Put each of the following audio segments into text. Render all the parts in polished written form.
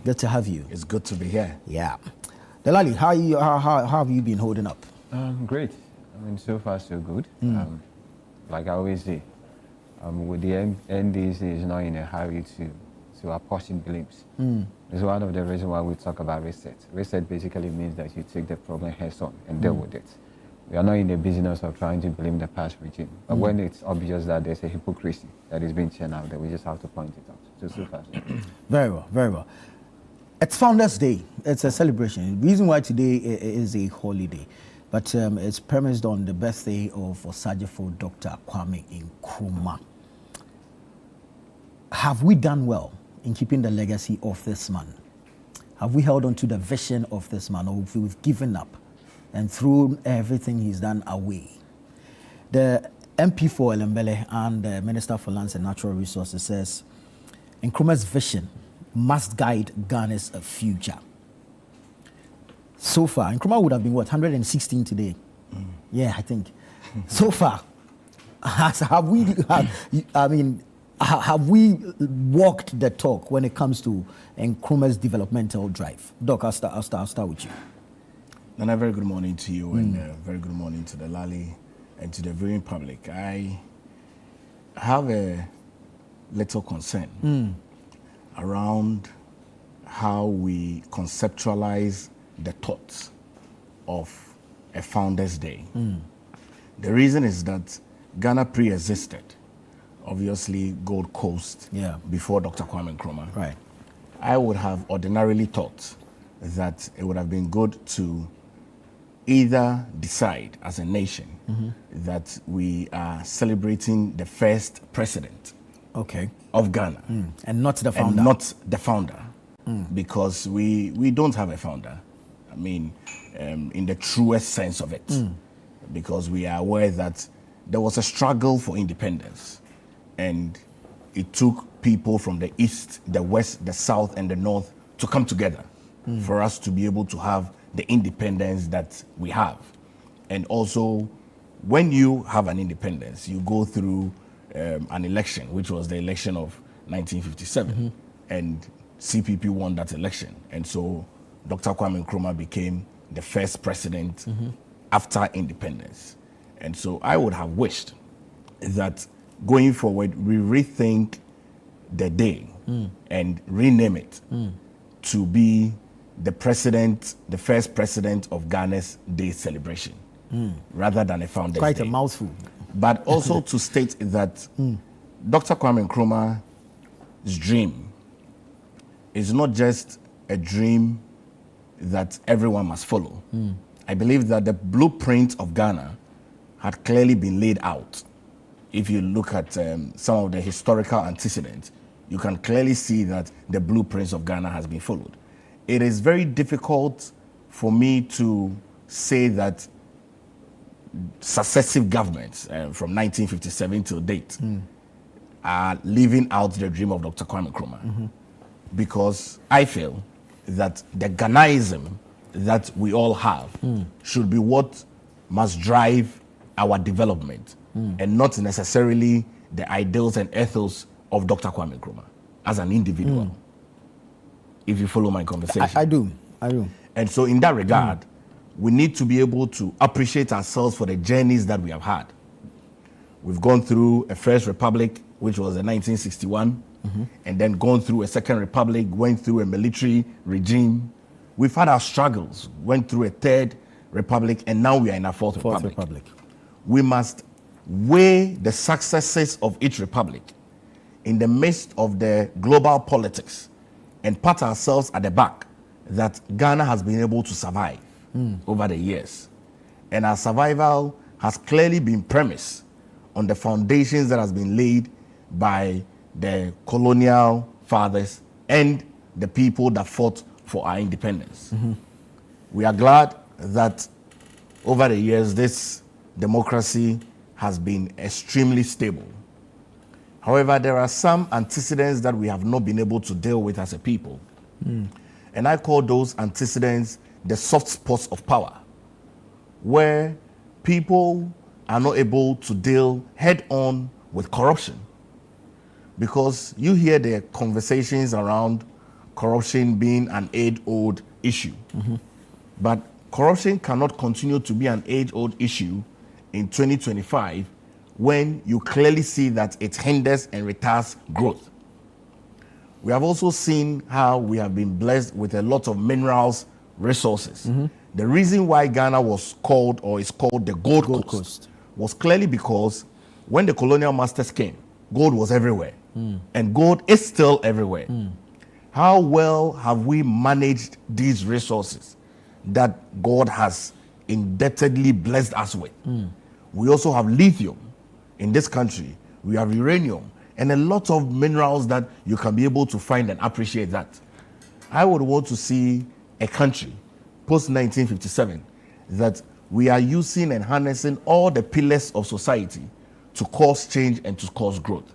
Good to have you. It's good to be here. Yeah. Delali, how have you been holding up? Great. I mean, so far so good. Like I always say, with the NDC is not in a hurry to apportion blames. It's one of the reasons why we talk about reset. Reset basically means that you take the problem heads on and deal with it. We are not in the business of trying to blame the past regime. But when it's obvious that there's a hypocrisy that is being churned out, then we just have to point it out. So far so good. Very well, very well. It's Founders Day. It's a celebration. The reason why today is a holiday, but it's premised on the birthday of Osajefo Dr. Kwame Nkrumah. Have we done well in keeping the legacy of this man? Have we held on to the vision of this man, or have we given up and thrown everything he's done away? The MP for Elembele and the Minister for Lands and Natural Resources says Nkrumah's vision must guide Ghana's future. So far, Nkrumah would have been, 116 today? Yeah, I think. So far, have we walked the talk when it comes to Nkrumah's developmental drive? Doc, I'll start with you. Nana, very good morning to you, and very good morning to the Lali and to the viewing public. I have a little concern around how we conceptualize the thoughts of a Founders Day. The reason is that Ghana pre-existed, obviously, Gold Coast before Dr. Kwame Nkrumah. Right. I would have ordinarily thought that it would have been good to either decide as a nation that we are celebrating the first president of Ghana. And not the founder. And not the founder. Because we don't have a founder. I mean, in the truest sense of it. Because we are aware that there was a struggle for independence. And it took people from the east, the west, the south, and the north to come together for us to be able to have the independence that we have. And also, when you have an independence, you go through an election, which was the election of 1957. And CPP won that election. And so Dr. Kwame Nkrumah became the first president after independence. And so I would have wished that going forward, we rethink the day and rename it to be the first president of Ghana's Day celebration, rather than a Founders Day. Quite a mouthful. But also to state that Dr. Kwame Nkrumah's dream is not just a dream that everyone must follow. I believe that the blueprint of Ghana had clearly been laid out. If you look at some of the historical antecedents, you can clearly see that the blueprints of Ghana has been followed. It is very difficult for me to say that successive governments from 1957 till date are living out the dream of Dr. Kwame Nkrumah. Because I feel that the Ghanaism that we all have should be what must drive our development and not necessarily the ideals and ethos of Dr. Kwame Nkrumah as an individual. If you follow my conversation. I do. And so in that regard, we need to be able to appreciate ourselves for the journeys that we have had. We've gone through a first republic, which was in 1961, and then gone through a second republic, went through a military regime. We've had our struggles, went through a third republic, and now we are in a fourth republic. We must weigh the successes of each republic in the midst of the global politics and pat ourselves at the back that Ghana has been able to survive over the years. And our survival has clearly been premised on the foundations that has been laid by the colonial fathers and the people that fought for our independence. We are glad that over the years, this democracy has been extremely stable. However, there are some antecedents that we have not been able to deal with as a people. And I call those antecedents the soft spots of power, where people are not able to deal head on with corruption. Because you hear the conversations around corruption being an age-old issue. But corruption cannot continue to be an age-old issue in 2025 when you clearly see that it hinders and retards growth. We have also seen how we have been blessed with a lot of minerals resources. The reason why Ghana was called or is called the Gold Coast was clearly because when the colonial masters came, gold was everywhere. And gold is still everywhere. How well have we managed these resources that God has indebtedly blessed us with? We also have lithium in this country. We have uranium and a lot of minerals that you can be able to find and appreciate that. I would want to see a country post-1957 that we are using and harnessing all the pillars of society to cause change and to cause growth.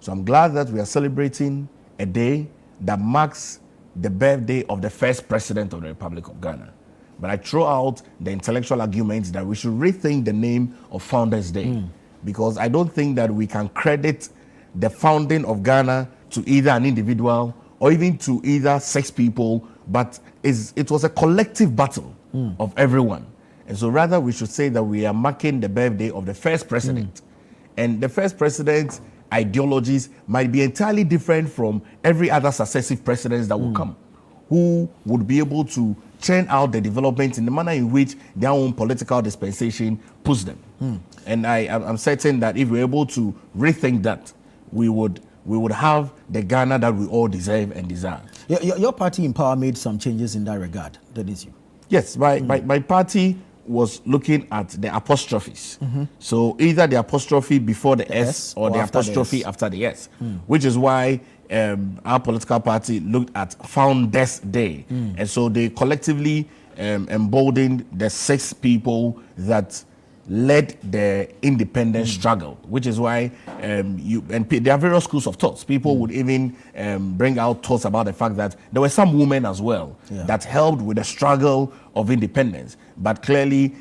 So I'm glad that we are celebrating a day that marks the birthday of the first president of the Republic of Ghana. But I throw out the intellectual arguments that we should rethink the name of Founders Day, because I don't think that we can credit the founding of Ghana to either an individual or even to either 6 people, but it was a collective battle of everyone. And so rather we should say that we are marking the birthday of the first president. And the first president's ideologies might be entirely different from every other successive presidents that will come, who would be able to churn out the development in the manner in which their own political dispensation puts them. And I'm certain that if we're able to rethink that, we would have the Ghana that we all deserve and desire. Your party in power made some changes in that regard, that is you. Yes, my party was looking at the apostrophes. So either the apostrophe before the S or the apostrophe after the S, which is why our political party looked at Founders Day. And so they collectively emboldened the 6 people that led the independence struggle, which is why there are various schools of thoughts. People would even bring out thoughts about the fact that there were some women as well that helped with the struggle of independence. But clearly,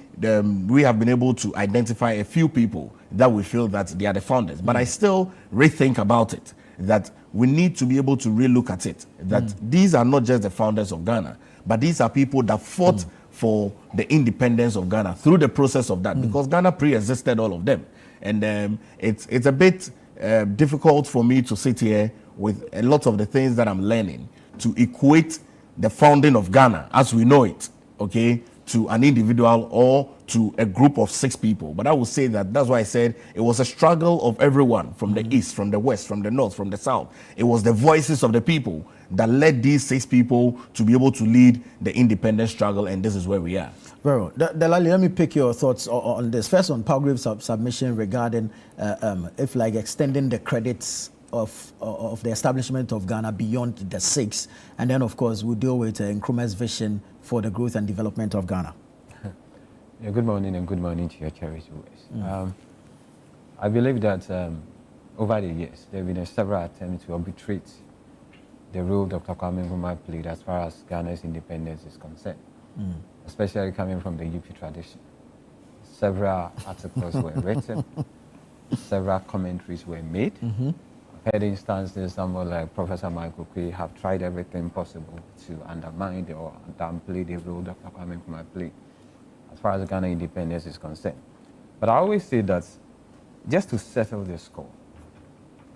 we have been able to identify a few people that we feel that they are the founders. But I still rethink about it, that we need to be able to relook at it, that these are not just the founders of Ghana, but these are people that fought for the independence of Ghana through the process of that, because Ghana pre-existed all of them. And it's a bit difficult for me to sit here with a lot of the things that I'm learning to equate the founding of Ghana as we know it, okay, to an individual or to a group of 6 people. But I would say that's why I said it was a struggle of everyone, from the east, from the west, from the north, from the south. It was the voices of the people that led these 6 people to be able to lead the independence struggle, and this is where we are. Very well. Delali, let me pick your thoughts on this. First, on Palgrave's submission regarding if like extending the credits of the establishment of Ghana beyond the 6, and then of course we'll deal with Nkrumah's vision for the growth and development of Ghana. Yeah, good morning and good morning to your cherished viewers. I believe that over the years there have been several attempts to arbitrate the role Dr. Kwame Nkrumah played as far as Ghana's independence is concerned, especially coming from the UP tradition. Several articles were written, several commentaries were made. I've heard instances, someone like Professor Michael Quay have tried everything possible to undermine or downplay the role Dr. Kwame Nkrumah played as far as Ghana independence is concerned. But I always say that just to settle the score,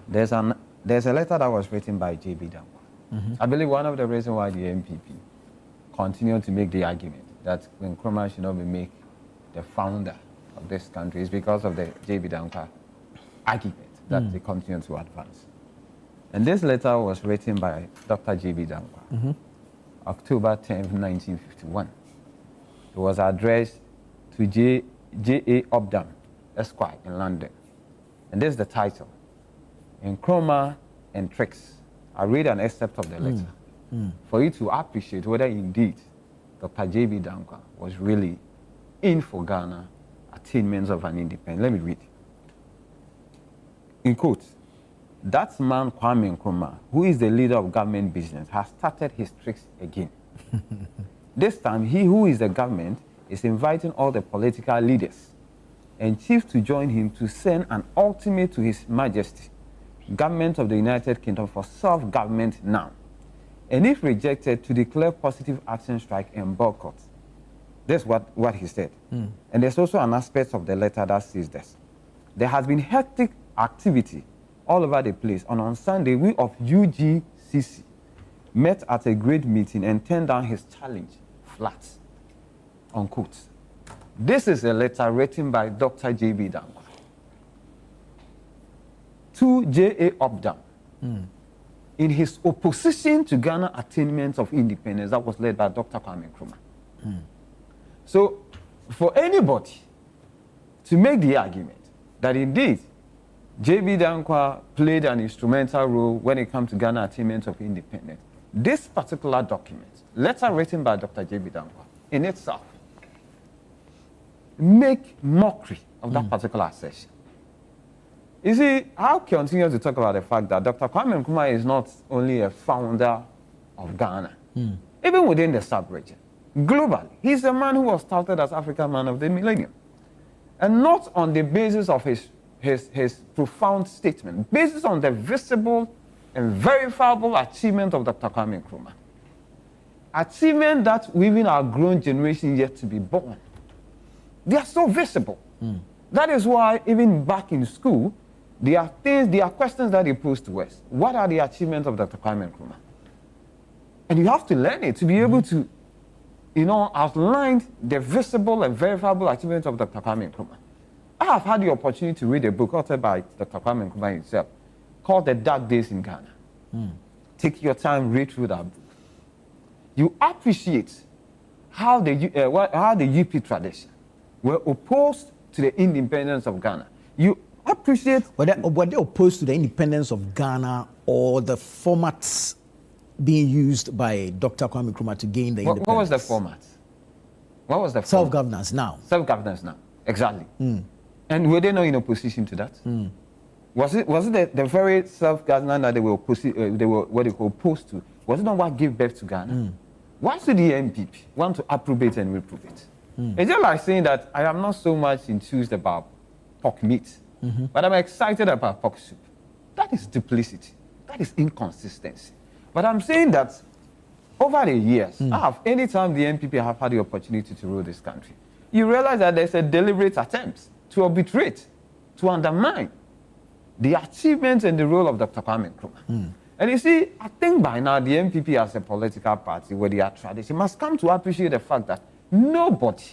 there's a letter that was written by J.B. Dankwa. I believe one of the reasons why the NPP continued to make the argument that Nkrumah should not be made the founder of this country is because of the J.B. Dankwa argument that they continue to advance. And this letter was written by Dr. J.B. Dankwa, October 10, 1951. It was addressed to J.A. Obdam, Esquire, in London. And this is the title, Nkrumah and Tricks. I read an excerpt of the letter for you to appreciate whether indeed Dr. J.B. Dankwa was really in for Ghana attainments of an independence. Let me read. In quotes, that man Kwame Nkrumah, who is the leader of government business, has started his tricks again. This time, he who is the government is inviting all the political leaders and chiefs to join him to send an ultimatum to His Majesty, government of the United Kingdom, for self-government now. and if rejected, to declare positive action strike and boycott. That's what he said. And there's also an aspect of the letter that says this. There has been hectic activity all over the place. And on Sunday, we of UGCC met at a great meeting and turned down his challenge flat, unquote. This is a letter written by Dr. J.B. Dankwa to J.A. Obdam in his opposition to Ghana attainment of independence that was led by Dr. Kwame Nkrumah. So, for anybody to make the argument that indeed J.B. Dankwa played an instrumental role when it comes to Ghana attainment of independence, this particular document, letter written by Dr. J.B. Dankwa, in itself, make mockery of that particular assertion. You see, I'll continue to talk about the fact that Dr. Kwame Nkrumah is not only a founder of Ghana, even within the sub-region. Globally, he's a man who was touted as African Man of the Millennium. And not on the basis of his profound statement, basis on the visible and verifiable achievement of Dr. Kwame Nkrumah. Achievement that within our grown generation yet to be born. They are so visible. That is why even back in school, there are questions that they pose to us. What are the achievements of Dr. Kwame Nkrumah? And you have to learn it to be able to, outline the visible and verifiable achievements of Dr. Kwame Nkrumah. I have had the opportunity to read a book authored by Dr. Kwame Nkrumah himself called The Dark Days in Ghana. Take your time, read through that book. You appreciate how the UP tradition were opposed to the independence of Ghana. You appreciate... Were they opposed to the independence of Ghana or the formats being used by Dr. Kwame Nkrumah to gain the independence? What was the format? What was the format? Self-governance now. Self-governance now, exactly. And were they not in opposition to that? Was it the very self-governance that they were opposed to? Was it not what gave birth to Ghana? Why should the NPP want to approve it and reprove it? It's just like saying that I am not so much enthused about pork meat, but I'm excited about pork soup. That is duplicity. That is inconsistency. But I'm saying that over the years, anytime the NPP have had the opportunity to rule this country, you realize that there's a deliberate attempt to arbitrate, to undermine the achievements and the role of Dr. Kwame Nkrumah. And you see, I think by now the NPP as a political party with their tradition must come to appreciate the fact that nobody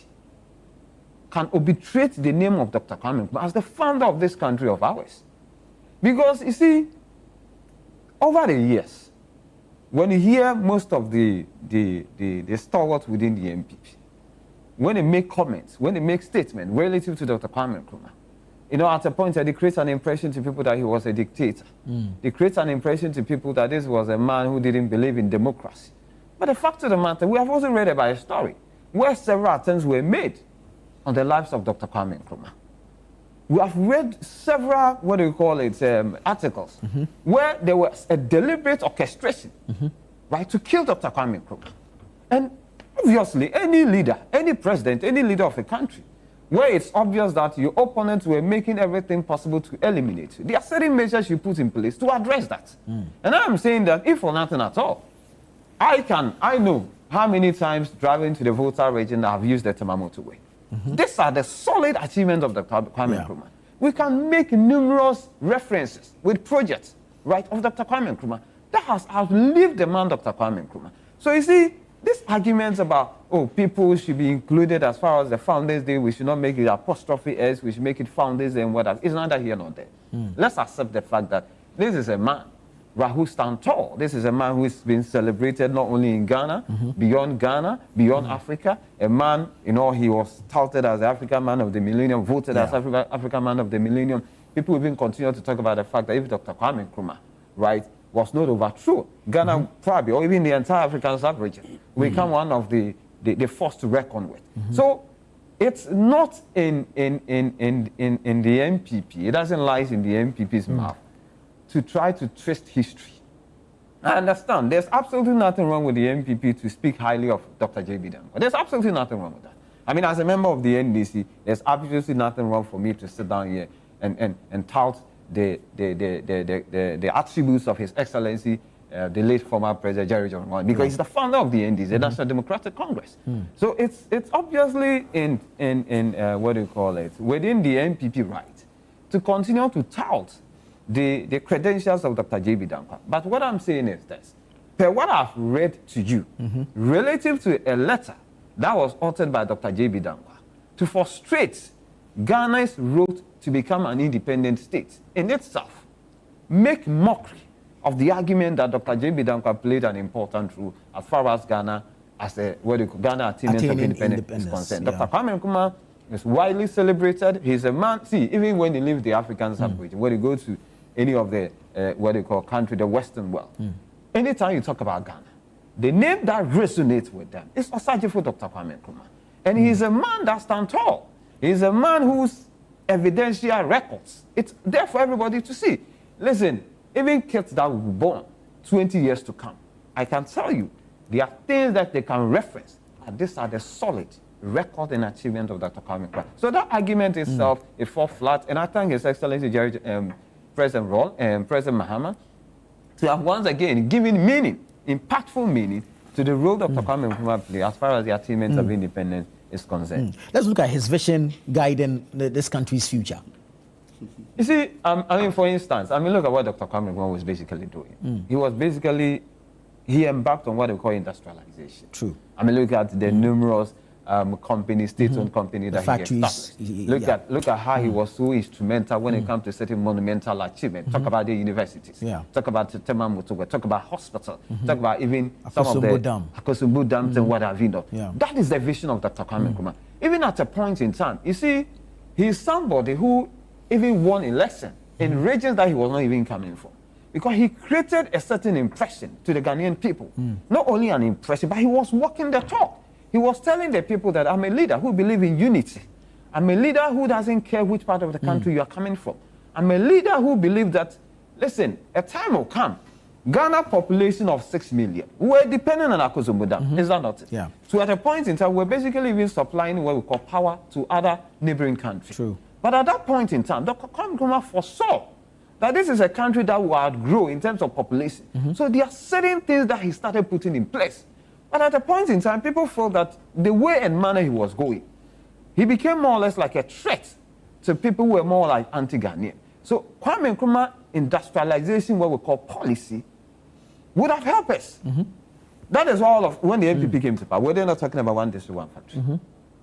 can arbitrate the name of Dr. Kwame Nkrumah as the founder of this country of ours. Because, you see, over the years, when you hear most of the stalwarts within the NPP, when they make comments, when they make statements relative to Dr. Kwame Nkrumah, at a point they create an impression to people that he was a dictator. They create an impression to people that this was a man who didn't believe in democracy. But the fact of the matter, we have also read about a story where several attempts were made on the lives of Dr. Kwame Nkrumah. We have read several, articles, where there was a deliberate orchestration, right, to kill Dr. Kwame Nkrumah. And obviously, any leader, any president, any leader of a country, where it's obvious that your opponents were making everything possible to eliminate you, there are certain measures you put in place to address that. And I'm saying that if for nothing at all, I know how many times driving to the Volta region I've used the Temamoto way. These are the solid achievements of Dr. Kwame Nkrumah. We can make numerous references with projects, right, of Dr. Kwame Nkrumah that has outlived the man Dr. Kwame Nkrumah. So you see, these arguments about, people should be included as far as the Founders Day, we should not make it apostrophe S, we should make it Founders Day and whatever, it's neither here nor there. Let's accept the fact that this is a man, who stands tall. This is a man who has been celebrated not only in Ghana, beyond Africa. A man, he was touted as the African Man of the Millennium, voted as African Man of the Millennium. People even continue to talk about the fact that if Dr. Kwame Nkrumah, right, was not overthrown, Ghana probably, or even the entire African sub-region, will become one of the force to reckon with. So it's not in the NPP, it doesn't lie in the NPP's mouth to try to twist history. I understand, there's absolutely nothing wrong with the NPP to speak highly of Dr. J.B. Dankwa. There's absolutely nothing wrong with that. I mean, as a member of the NDC, there's absolutely nothing wrong for me to sit down here and tout the attributes of His Excellency the late former President Jerry John Rawlings, because he's the founder of the NDC, the National Democratic Congress. So it's obviously in what do you call it, within the NPP right to continue to tout the credentials of Dr. J.B. Danquah. But what I'm saying is this, per what I've read to you, relative to a letter that was authored by Dr. J.B. Danquah to frustrate Ghana's road to become an independent state in itself, make mockery of the argument that Dr. J.B. Danquah played an important role as far as Ghana as a Ghana attainment of independence is concerned. Yeah. Dr. Kwame Nkrumah is widely celebrated. He's a man. See, even when he leaves the African sub-region, when he goes to any of the what they call country, the Western world, anytime you talk about Ghana, the name that resonates with them is Osagyefo Dr. Kwame Nkrumah, and he's a man that stands tall. He's a man whose evidential records, it's there for everybody to see. Listen, even kids that will be born 20 years to come, I can tell you, there are things that they can reference, and these are the solid record and achievement of Dr. Kwame Nkrumah. So that argument itself is fall flat, and I thank His Excellency President Roll and President Mahama to have once again given meaning, impactful meaning, to the role Dr. Kwame Nkrumah played as far as the attainment of independence is concerned. Let's look at his vision guiding this country's future. You see, for instance, look at what Dr. Kwame Nkrumah was basically doing. He embarked on what they call industrialization. True. Look at the numerous companies, state-owned companies that factories, he established. Look at how he was so instrumental when it comes to certain monumental achievements. Talk about the universities. Talk about Tema Mutuwa. Talk about hospital. Talk about even some of the Akosombo dams and what have you done. That is the vision of Dr. Kwame Nkrumah. Even at a point in time, you see, he's somebody who even won election in regions that he was not even coming from. Because he created a certain impression to the Ghanaian people. Not only an impression, but he was walking the talk. He was telling the people that I'm a leader who believes in unity. I'm a leader who doesn't care which part of the country you are coming from. I'm a leader who believes that, listen, a time will come. Ghana population of 6 million. We're dependent on Akosombo Dam. Is that not it? Yeah. So at a point in time, we're basically even supplying what we call power to other neighboring countries. True. But at that point in time, Dr. Kwame Nkrumah foresaw that this is a country that will outgrow in terms of population. So there are certain things that he started putting in place. But at a point in time, people felt that the way and manner he was going, he became more or less like a threat to people who were more like anti-Ghanaian. So Kwame Nkrumah industrialization, what we call policy, would have helped us. That is all of when the NPP came to power. We're not talking about one district, one factory.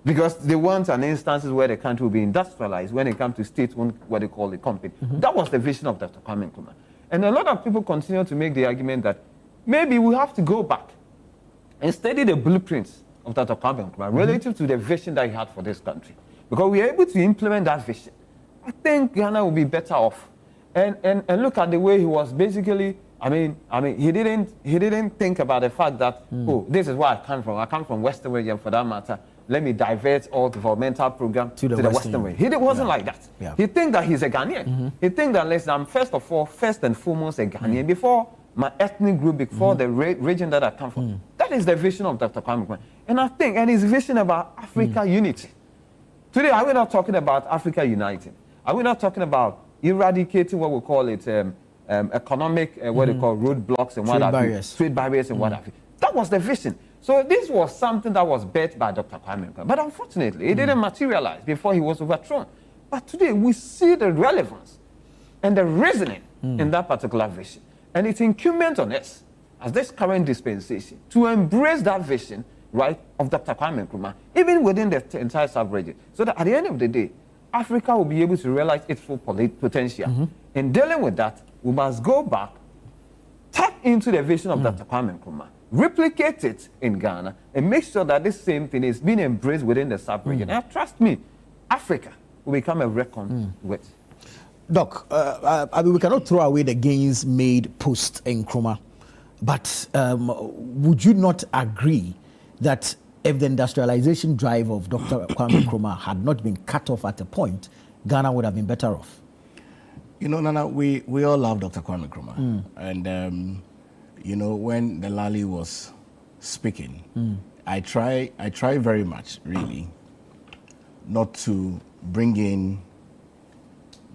Because they want an instances where the country will be industrialized when it comes to state-owned, what they call the company. That was the vision of Dr. Kwame Nkrumah. And a lot of people continue to make the argument that maybe we have to go back and study the blueprints of Dr. Kwame Nkrumah relative to the vision that he had for this country. Because we are able to implement that vision, I think Ghana will be better off. And look at the way he was basically, he didn't think about the fact that, oh, this is where I come from. I come from Western region for that matter. Let me divert all developmental program to the Western way. He wasn't like that. He think that he's a Ghanaian. He think that, listen, I'm first and foremost a Ghanaian before my ethnic group, before the region that I come from. That is the vision of Dr. Kwame Nkrumah. And I think, and his vision about Africa unity. Today, are we not talking about Africa uniting? Are we not talking about eradicating what we call it economic, what they call roadblocks and what have you, trade barriers and what have you? That was the vision. So this was something that was bet by Dr. Kwame Nkrumah. But unfortunately, it didn't materialize before he was overthrown. But today, we see the relevance and the reasoning in that particular vision. And it's incumbent on us, as this current dispensation, to embrace that vision, right, of Dr. Kwame Nkrumah, even within the entire sub-region, so that at the end of the day, Africa will be able to realize its full potential. In dealing with that, we must go back, tap into the vision of Dr. Kwame Nkrumah, replicate it in Ghana, and make sure that this same thing is being embraced within the sub-region. And trust me, Africa will become a reckon with. Doc, we cannot throw away the gains made post Nkrumah, but would you not agree that if the industrialization drive of Dr. Kwame Nkrumah had not been cut off at a point, Ghana would have been better off? You know, Nana, we all love Dr. Kwame Nkrumah. And, you know, when the Lali was speaking, I try very much, really, not to bring in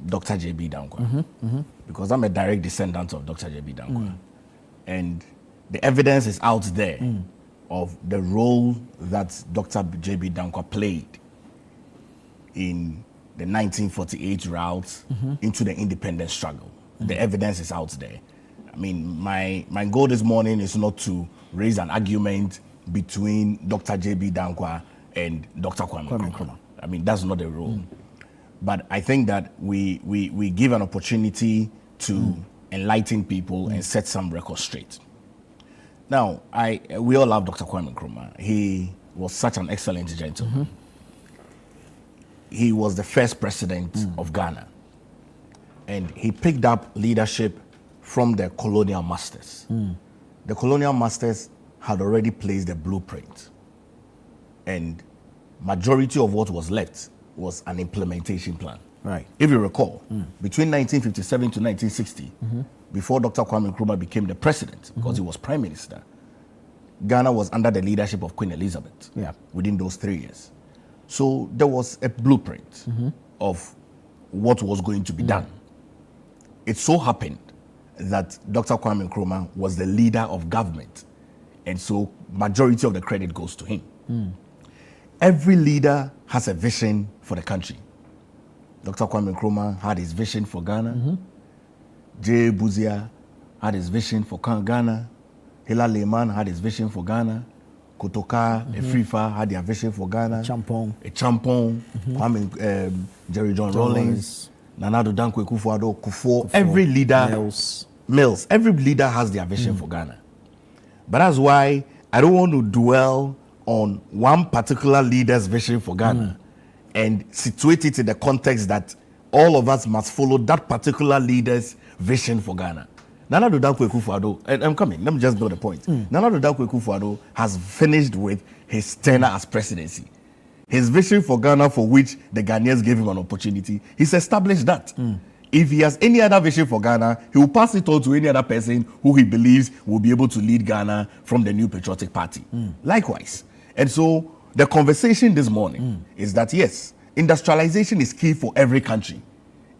Dr. J.B. Danquah, because I'm a direct descendant of Dr. J.B. Danquah. And the evidence is out there of the role that Dr. J.B. Danquah played in the 1948 route into the independence struggle. The evidence is out there. I mean, my goal this morning is not to raise an argument between Dr. J.B. Danquah and Dr. Kwame Nkrumah. I mean, that's not the role. But I think that we give an opportunity to enlighten people and set some records straight. Now, we all love Dr. Kwame Nkrumah. He was such an excellent gentleman. He was the first president of Ghana. And he picked up leadership from the colonial masters. The colonial masters had already placed the blueprint. And majority of what was left was an implementation plan. Right. If you recall, between 1957 to 1960, before Dr. Kwame Nkrumah became the president, because he was prime minister, Ghana was under the leadership of Queen Elizabeth within those 3 years. So there was a blueprint of what was going to be done. It so happened that Dr. Kwame Nkrumah was the leader of government, and so majority of the credit goes to him. Every leader has a vision for the country. Dr. Kwame Nkrumah had his vision for Ghana. J. Buzia had his vision for Ghana. Hila Lehman had his vision for Ghana. Kotoka, Efrifa had their vision for Ghana. Champong, Kwame, Jerry John Rawlings, Nana Addo Dankwa Akufo-Addo, Kufuor. Every leader, Mills, every leader has their vision for Ghana. But that's why I don't want to dwell on one particular leader's vision for Ghana and situate it in the context that all of us must follow that particular leader's vision for Ghana. Nana Addo Dankwa Akufo-Addo, and I'm coming, let me just know the point. Nana Addo Dankwa Akufo-Addo has finished with his tenure as presidency. His vision for Ghana, for which the Ghanaians gave him an opportunity, he's established that. If he has any other vision for Ghana, he will pass it on to any other person who he believes will be able to lead Ghana from the New Patriotic Party. Likewise. And so the conversation this morning is that, yes, industrialization is key for every country.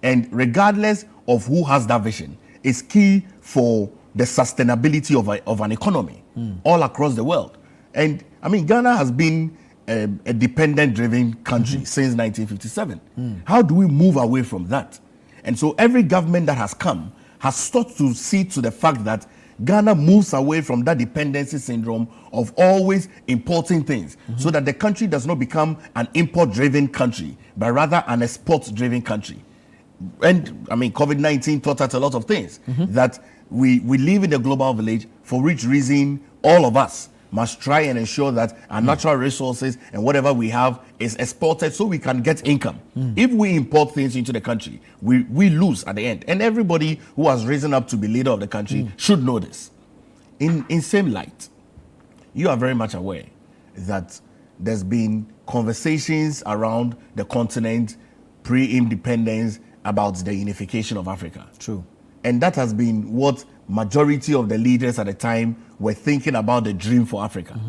And regardless of who has that vision, it's key for the sustainability of an economy all across the world. And I mean, Ghana has been a dependent-driven country since 1957. How do we move away from that? And so every government that has come has sought to see to the fact that Ghana moves away from that dependency syndrome of always importing things, so that the country does not become an import-driven country, but rather an export-driven country. And I mean, COVID-19 taught us a lot of things, that we live in a global village, for which reason all of us must try and ensure that our natural resources and whatever we have is exported so we can get income. If we import things into the country, we lose at the end. And everybody who has risen up to be leader of the country should know this. In same light, you are very much aware that there's been conversations around the continent pre-independence about the unification of Africa. True. And that has been what majority of the leaders at the time were thinking about, the dream for Africa.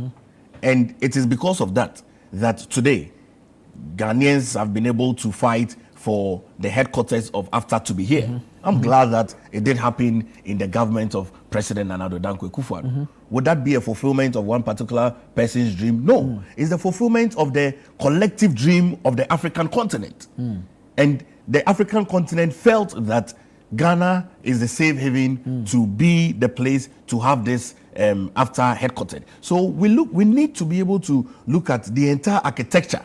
And it is because of that that today Ghanaians have been able to fight for the headquarters of AFTA to be here. I'm glad that it did happen in the government of President Nana Addo Dankwa Akufo-Addo. Would that be a fulfillment of one particular person's dream? No. It's the fulfillment of the collective dream of the African continent. And the African continent felt that Ghana is the safe haven to be the place to have this AFTA headquartered. So we need to be able to look at the entire architecture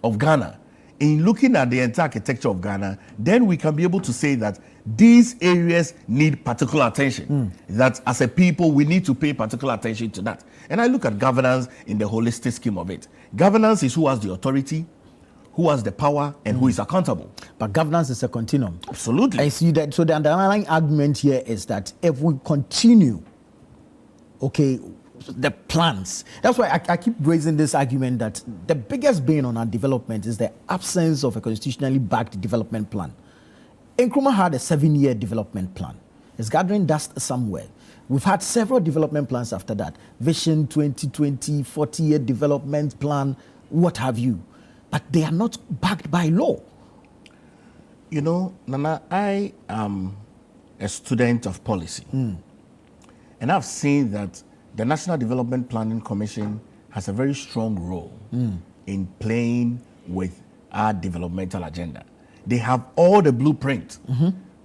of Ghana. In looking at the entire architecture of Ghana, then we can be able to say that these areas need particular attention. That as a people, we need to pay particular attention to that. And I look at governance in the holistic scheme of it. Governance is who has the authority, who has the power, and who is accountable. But governance is a continuum. Absolutely. I see that. So the underlying argument here is that if we continue, the plans. That's why I keep raising this argument that the biggest bane on our development is the absence of a constitutionally backed development plan. Nkrumah had a 7-year development plan. It's gathering dust somewhere. We've had several development plans after that. Vision 2020, 40-year development plan, what have you. But they are not backed by law. You know, Nana, I am a student of policy. And And I've seen that the National Development Planning Commission has a very strong role in playing with our developmental agenda. They have all the blueprint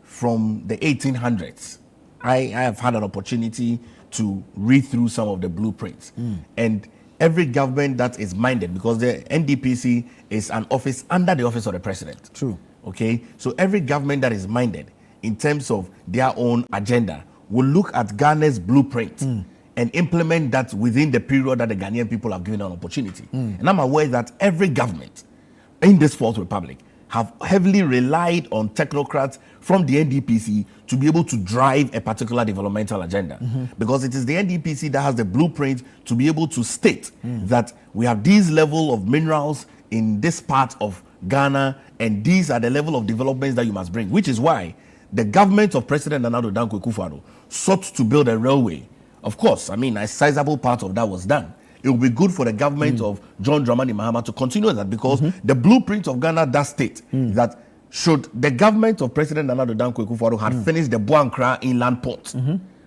from the 1800s. I have had an opportunity to read through some of the blueprints. And every government that is minded, because the NDPC is an office under the office of the president. True. Okay, so every government that is minded in terms of their own agenda will look at Ghana's blueprint and implement that within the period that the Ghanaian people have given an opportunity. And I'm aware that every government in this Fourth Republic have heavily relied on technocrats from the NDPC to be able to drive a particular developmental agenda. Because it is the NDPC that has the blueprint to be able to state that we have these level of minerals in this part of Ghana, and these are the level of developments that you must bring, which is why the government of President Nana Addo Dankwa Akufo-Addo sought to build a railway. Of course, I mean, a sizable part of that was done. It will be good for the government of John Dramani Mahama to continue that, because the blueprint of Ghana does state that should the government of President Nana Addo Dankwa Akufo-Addo had finished the Boankra inland port,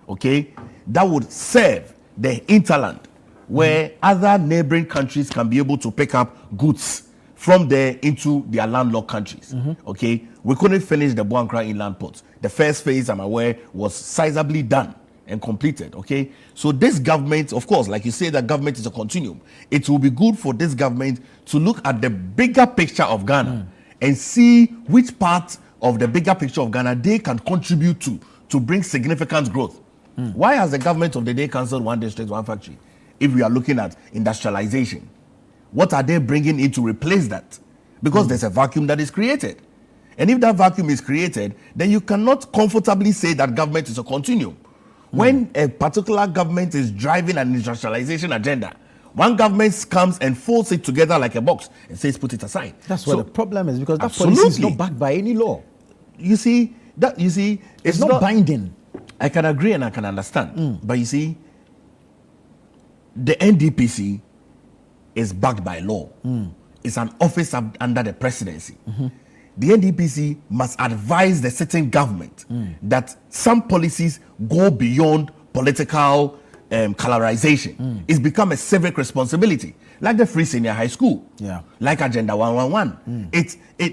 okay, that would serve the hinterland where other neighboring countries can be able to pick up goods from there into their landlocked countries. Okay, we couldn't finish the Boankra inland port. The first phase, I'm aware, was sizably done and completed. Okay, so this government, of course, like you say, that government is a continuum. It will be good for this government to look at the bigger picture of Ghana and see which part of the bigger picture of Ghana they can contribute to bring significant growth. Why has the government of the day cancelled one district, one factory? If we are looking at industrialization, what are they bringing in to replace that? Because there's a vacuum that is created. And if that vacuum is created, then you cannot comfortably say that government is a continuum. When a particular government is driving an industrialization agenda, one government comes and folds it together like a box and says, put it aside. That's what the problem is, because that Absolutely. policy is not backed by any law. You see, it's not binding. I can agree and I can understand. But you see, the NDPC is backed by law. It's an office under the presidency. The NDPC must advise the sitting government that some policies go beyond political colorization. It's become a civic responsibility, like the free senior high school, like Agenda 111.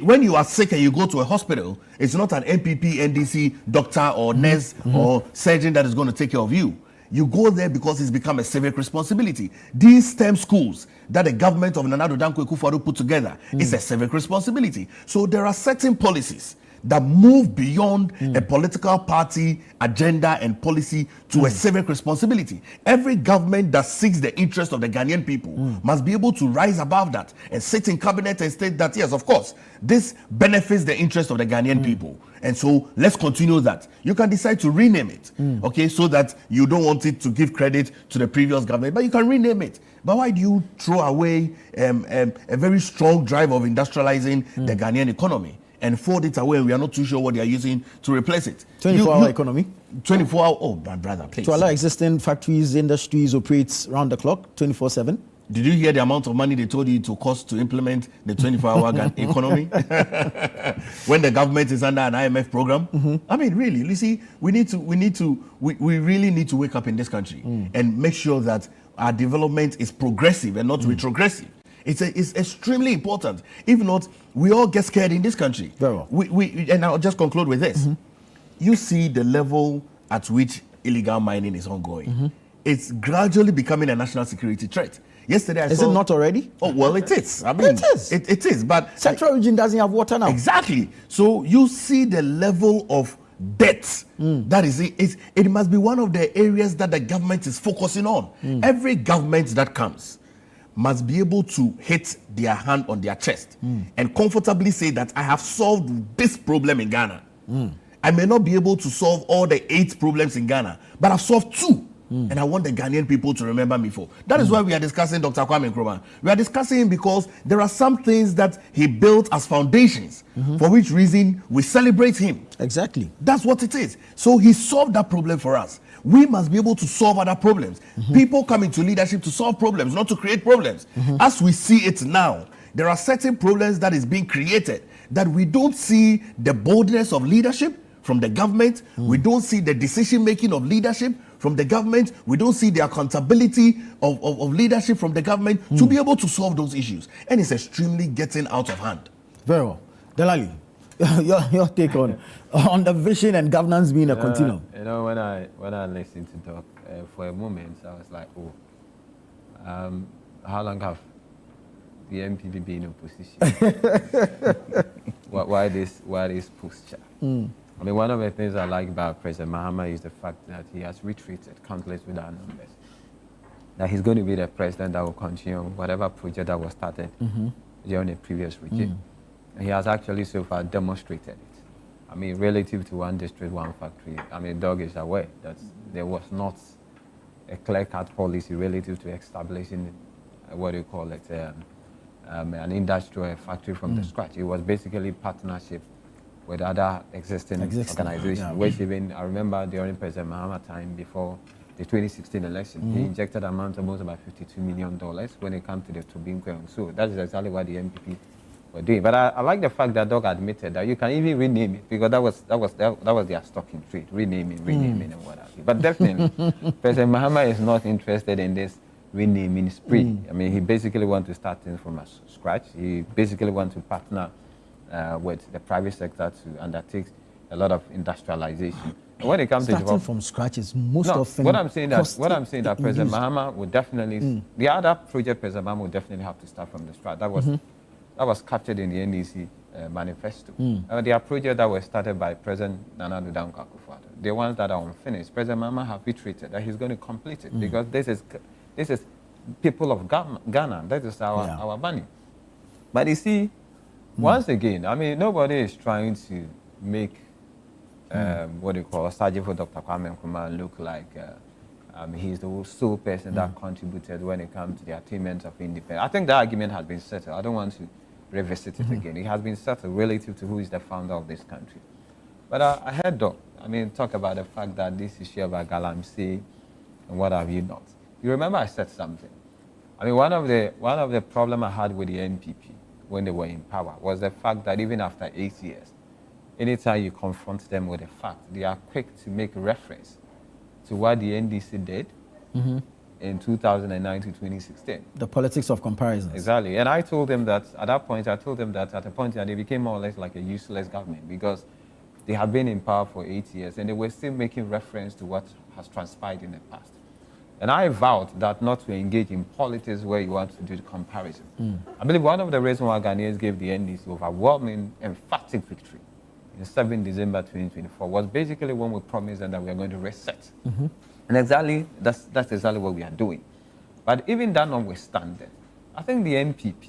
When you are sick and you go to a hospital, it's not an MPP, NDC doctor or nurse or surgeon that is going to take care of you. You go there because it's become a civic responsibility. These STEM schools that the government of Nana Addo Dankwa Akufo-Addo put together is a civic responsibility. So there are certain policies that move beyond a political party agenda and policy to a civic responsibility. Every government that seeks the interest of the Ghanaian people must be able to rise above that and sit in cabinet and state that, yes, of course, this benefits the interest of the Ghanaian people. And so let's continue that. You can decide to rename it, okay, so that you don't want it to give credit to the previous government, but you can rename it. But why do you throw away a very strong drive of industrializing the Ghanaian economy and fold it away, and we are not too sure what they are using to replace it? 24-hour economy. 24-hour, oh, my brother, please. To allow existing factories, industries operate round the clock, 24/7. Did you hear the amount of money they told you to cost to implement the 24-hour economy? When the government is under an IMF program? I mean, really, you see, we really need to wake up in this country and make sure that our development is progressive and not retrogressive. It's extremely important. If not, we all get scared in this country. Very well. And I'll just conclude with this. You see the level at which illegal mining is ongoing. It's gradually becoming a national security threat. Yesterday I saw... Is it not already? Oh, well, it is. I mean, it is. It is, but... Central region doesn't have water now. Exactly. So you see the level of debt. That is it. It must be one of the areas that the government is focusing on. Every government that comes must be able to hit their hand on their chest and comfortably say that I have solved this problem in Ghana. I may not be able to solve all the 8 problems in Ghana, but I've solved 2. And I want the Ghanaian people to remember me for. That is why we are discussing Dr. Kwame Nkrumah. We are discussing him because there are some things that he built as foundations, for which reason we celebrate him. Exactly. That's what it is. So he solved that problem for us. We must be able to solve other problems. People come into leadership to solve problems, not to create problems. As we see it now, there are certain problems that is being created that we don't see the boldness of leadership from the government. We don't see the decision making of leadership from the government. We don't see the accountability of leadership from the government to be able to solve those issues. And it's extremely getting out of hand. Very well. Delali, your take on the vision and governance being a continuum. You know, when I listened to Doc, for a moment, I was like, how long have the MPP been in opposition? why this posture? I mean, one of the things I like about President Mahama is the fact that he has retreated countless without numbers. That he's going to be the president that will continue whatever project that was started during the previous regime. And he has actually so far demonstrated it. I mean, relative to one district, one factory, I mean, Doug is aware that there was not a clear-cut policy relative to establishing what do you call it, an industrial factory from the scratch. It was basically partnership with other existing organizations, which even, I remember during President Mahama time before the 2016 election, he injected amount almost about $52 million when it comes to the Tobinco and so. That is exactly what the MPP were doing. But I like the fact that Doug admitted that you can even rename it, because that was their stock in trade, renaming and what have you. But definitely, President Mahama is not interested in this renaming spree. I mean, he basically wants to start things from scratch. He basically wants to partner with the private sector to undertake a lot of industrialization. And when it comes starting to from scratch is most often what I'm saying that President Mahama would definitely the other project President Mahama would definitely have to start from the scratch. That was captured in the NDC manifesto. There are projects that were started by President Nana Addo Dankwa Akufo-Addo. The ones that are unfinished, President Mahama have retreated that he's going to complete it because this is people of Ghana. That is our money. But you see, once again, I mean, nobody is trying to make what do you call Sergeant for Dr. Kwame Nkrumah look like he's the sole person that contributed when it comes to the attainment of independence. I think that argument has been settled. I don't want to revisit it again. It has been settled relative to who is the founder of this country. But I heard Doc, talk about the fact that this issue about galamsey and what have you not. You remember I said something. I mean, one of the problem I had with the NPP when they were in power was the fact that even after 8 years, anytime you confront them with a fact, they are quick to make reference to what the NDC did in 2009 to 2016. The politics of comparison. Exactly. And I told them that at that point, at a point they became more or less like a useless government because they have been in power for 8 years and they were still making reference to what has transpired in the past. And I vowed that not to engage in politics where you want to do the comparison. I believe one of the reasons why Ghanaians gave the NDC overwhelming, emphatic victory in 7 December 2024 was basically when we promised them that we are going to reset. And exactly, that's exactly what we are doing. But even that notwithstanding, I think the NPP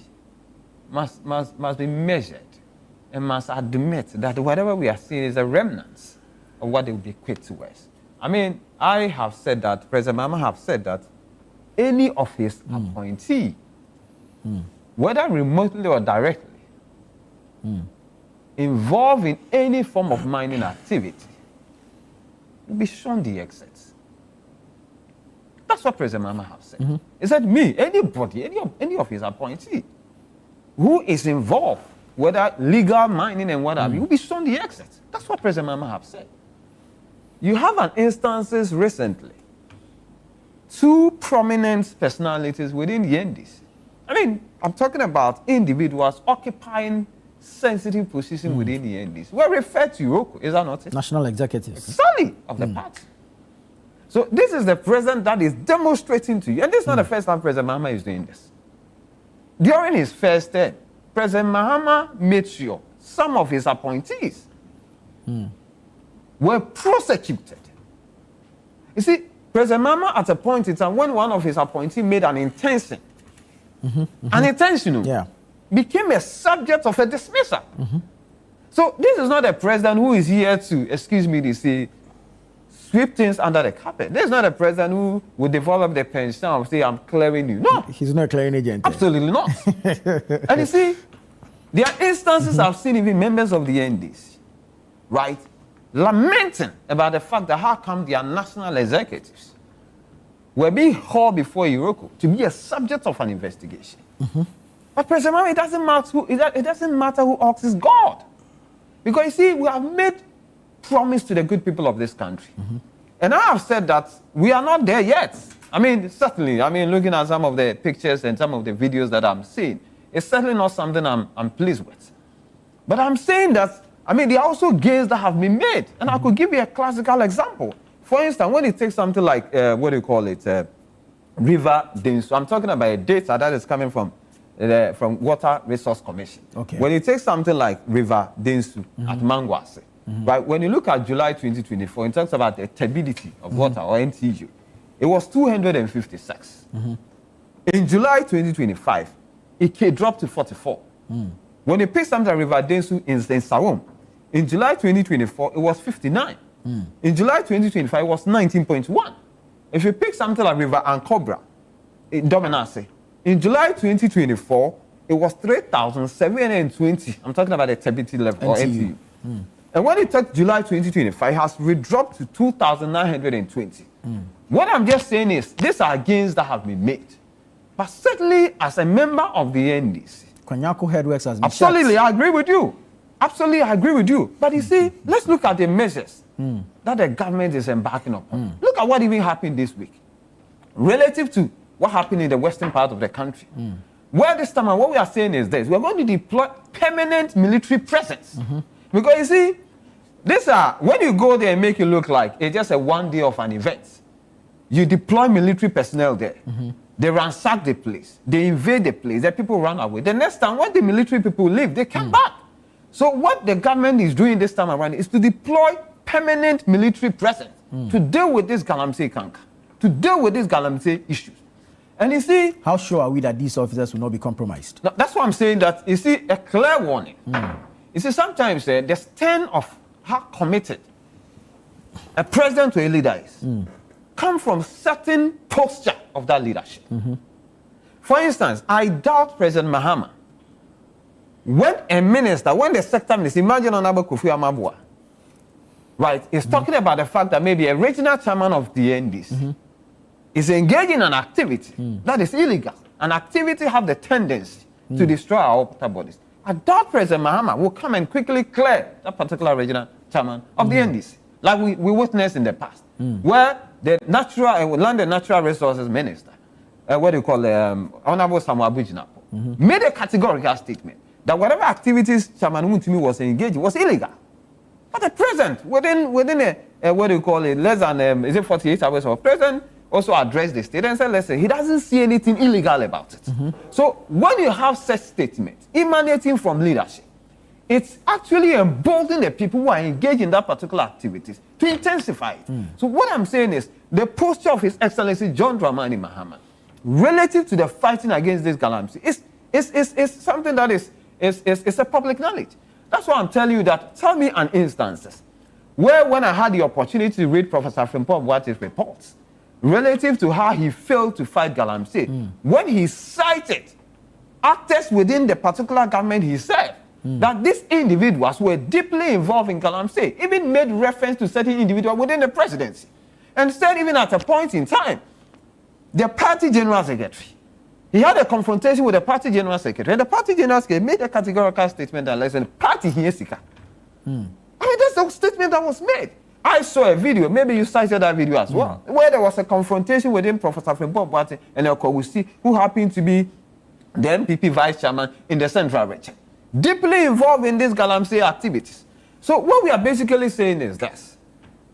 must be measured and must admit that whatever we are seeing is a remnant of what they will be quick to us. I mean, I have said that, President Mahama have said that any of his appointee, whether remotely or directly, involved in any form of mining activity, will be shown the exits. That's what President Mahama have said. He said, anybody, any of his appointee who is involved, whether legal mining and what have you, will be shown the exits. That's what President Mahama have said. You have an instances recently, 2 prominent personalities within the NDC. I mean, I'm talking about individuals occupying sensitive positions within the NDC. We're referred to Iroko, is that not it? National executives. Exactly, of the party. So this is the president that is demonstrating to you, and this is not the first time President Mahama is doing this. During his first term, President Mahama made sure some of his appointees were prosecuted. You see, President Mahama at a point in time when one of his appointees made an intention, unintentional, became a subject of a dismissal. So this is not a president who is here to, excuse me to say, sweep things under the carpet. This is not a president who will develop the pension and say, I'm clearing you. No. He's not a clearing agent. Absolutely not. And you see, there are instances I've seen even members of the NDC, right, lamenting about the fact that how come their national executives were being hauled before Iroko to be a subject of an investigation. But President Mahama, it doesn't matter who asks God. Because you see, we have made promise to the good people of this country. And I have said that we are not there yet. I mean, certainly, looking at some of the pictures and some of the videos that I'm seeing, it's certainly not something I'm pleased with. But I'm saying that, there are also gains that have been made. And I could give you a classical example. For instance, when you take something like, River Densu, I'm talking about a data that is coming from Water Resource Commission. Okay. When you take something like River Densu at Mangwase, right? When you look at July 2024, it talks about the turbidity of water, or NTU. It was 256. In July 2025, it dropped to 44. When you pick something like River Densu in Sawom, in July 2024, it was 59. In July 2025, it was 19.1. If you pick something like River Ankobra in Dominase, in July 2024, it was 3,720. I'm talking about the turbidity level, or NTU. And when you take July 2025, it has redropped to 2,920. What I'm just saying is, these are gains that have been made. But certainly, as a member of the NDC, Kwanyako Headworks has been absolutely, I agree with you. Absolutely, I agree with you. But you see, let's look at the measures that the government is embarking upon. Look at what even happened this week, relative to what happened in the western part of the country. Where this time, what we are saying is this: we're going to deploy permanent military presence. Because you see, when you go there and make it look like it's just a one day of an event, you deploy military personnel there. They ransack the place, they invade the place, the people run away. The next time, when the military people leave, they come back. So what the government is doing this time around is to deploy permanent military presence to deal with this Galamsey Kanka, to deal with these Galamsey issues. And you see, how sure are we that these officers will not be compromised? That's why I'm saying that, you see, a clear warning. You see, sometimes the extent of how committed a president or a leader is come from certain posture of that leadership. For instance, I doubt President Mahama, when the sector minister, imagine Honorable Kofi Amabua, right, is talking about the fact that maybe a regional chairman of the NDC is engaging in an activity that is illegal. An activity have the tendency to destroy our water bodies. I doubt President Mahama will come and quickly clear that particular regional chairman of the NDC, like we witnessed in the past, where the Land and Natural Resources Minister, Honorable Samuel Abujinapo, made a categorical statement that whatever activities Chairman Muntumi was engaged in was illegal. But the president, within less than 48 hours, the president also addressed the state and said, listen, he doesn't see anything illegal about it. So when you have such statements emanating from leadership, it's actually emboldening the people who are engaged in that particular activities to intensify it. So what I'm saying is, the posture of His Excellency John Dramani Mahama relative to the fighting against this Galamsey is something that is a public knowledge. That's why I'm telling you that, tell me an instances where, when I had the opportunity to read Professor Frimpong Boate's reports relative to how he failed to fight Galamsey, when he cited actors within the particular government he served, that these individuals were deeply involved in Galamsey, even made reference to certain individuals within the presidency, and said even at a point in time, the party general secretary, he had a confrontation with the party general secretary, and the party general secretary made a categorical statement that, listen, party here, Sika. That's the statement that was made. I saw a video, maybe you cited that video as well, where there was a confrontation within Professor Frimpong Boate and El Kowusi, who happened to be the MPP vice chairman in the central region, deeply involved in these Galamsey activities. So what we are basically saying is this: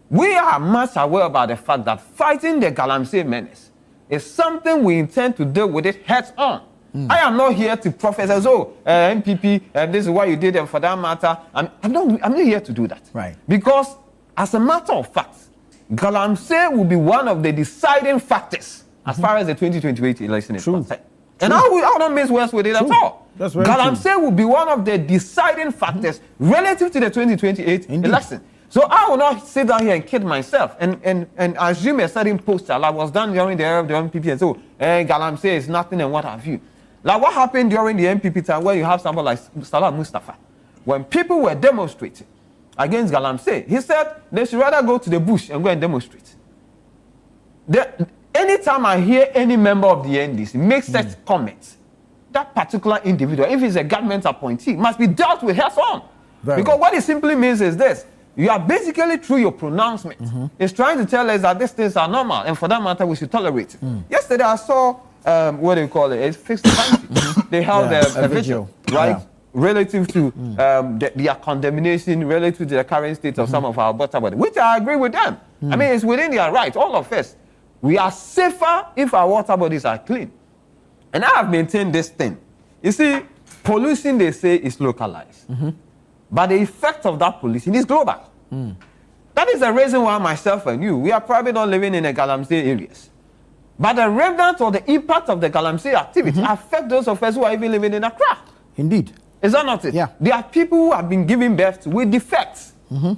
we are much aware about the fact that fighting the Galamsey menace is something we intend to deal with it heads on. I am not here to prophesy, MPP, this is what you did, and for that matter, I'm not here to do that. Right. Because, as a matter of fact, Galamsey will be one of the deciding factors as far as the 2028 election is concerned. And I will not miss words with it at all. That's very Galamsey will be one of the deciding factors relative to the 2028 election. So I will not sit down here and kid myself and assume a certain posture like was done during the era of the MPP and so Galamsey is nothing and what have you. Like what happened during the MPP time where you have someone like Salah Mustafa. When people were demonstrating against Galamsey, he said they should rather go to the bush and go and demonstrate. Anytime I hear any member of the NDC make such comments, that particular individual, if he's a government appointee, must be dealt with heads on. Because what it simply means is this: You are basically, through your pronouncement, is trying to tell us that these things are normal, and for that matter, we should tolerate it. Yesterday, I saw, what do you call it? It's fixed country. They held a vigil, right? Yeah. Relative to their condemnation, relative to the current state of some of our water bodies, which I agree with them. I mean, it's within their right, all of us. We are safer if our water bodies are clean. And I have maintained this thing. You see, pollution, they say, is localized. But the effect of that pollution is global. That is the reason why myself and you, we are probably not living in the Galamsey areas. But the remnant or the impact of the Galamsey activity affect those of us who are even living in Accra. Indeed. Is that not it? Yeah. There are people who have been given birth to with defects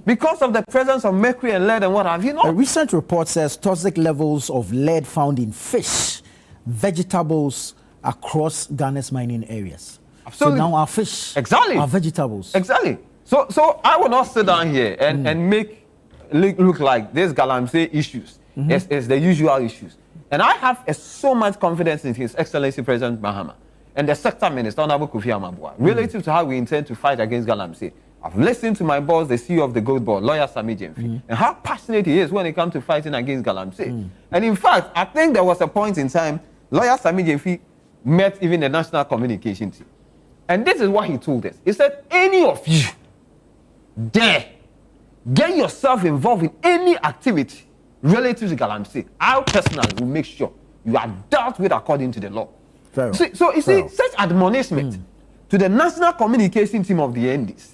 because of the presence of mercury and lead and what have you. A recent report says toxic levels of lead found in fish, vegetables across Ghana's mining areas. Absolutely. So now our fish Exactly. are vegetables. Exactly. So I will not sit down here and make look like these Galamsey issues is the usual issues. And I have so much confidence in His Excellency President Mahama and the Sector Minister, Honorable Kofi Amabua, relative to how we intend to fight against Galamsey. I've listened to my boss, the CEO of the Gold Board, Lawyer Sami Jemfi, and how passionate he is when it comes to fighting against Galamsey. And in fact, I think there was a point in time, Lawyer Sami Jemfi met even the National Communication Team. And this is what he told us. He said, any of you dare get yourself involved in any activity relative to Galamsey, I personally will make sure you are dealt with according to the law. Fair. So you see, such admonishment to the National Communication Team of the NDs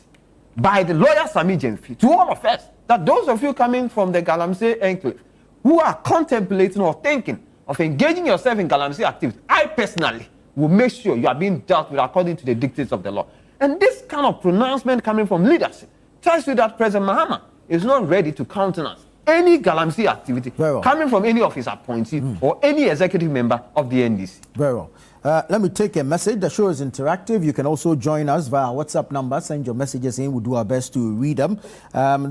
by the Lawyer Sami Jemfi, to all of us, that those of you coming from the Galamsey enclave who are contemplating or thinking of engaging yourself in Galamsey activities, I personally will make sure you are being dealt with according to the dictates of the law. And this kind of pronouncement coming from leadership tells you that President Mahama is not ready to countenance any Galamsey activity coming from any of his appointees or any executive member of the NDC. Very well. Let me take a message. The show is interactive. You can also join us via our WhatsApp number. Send your messages in. We'll do our best to read them.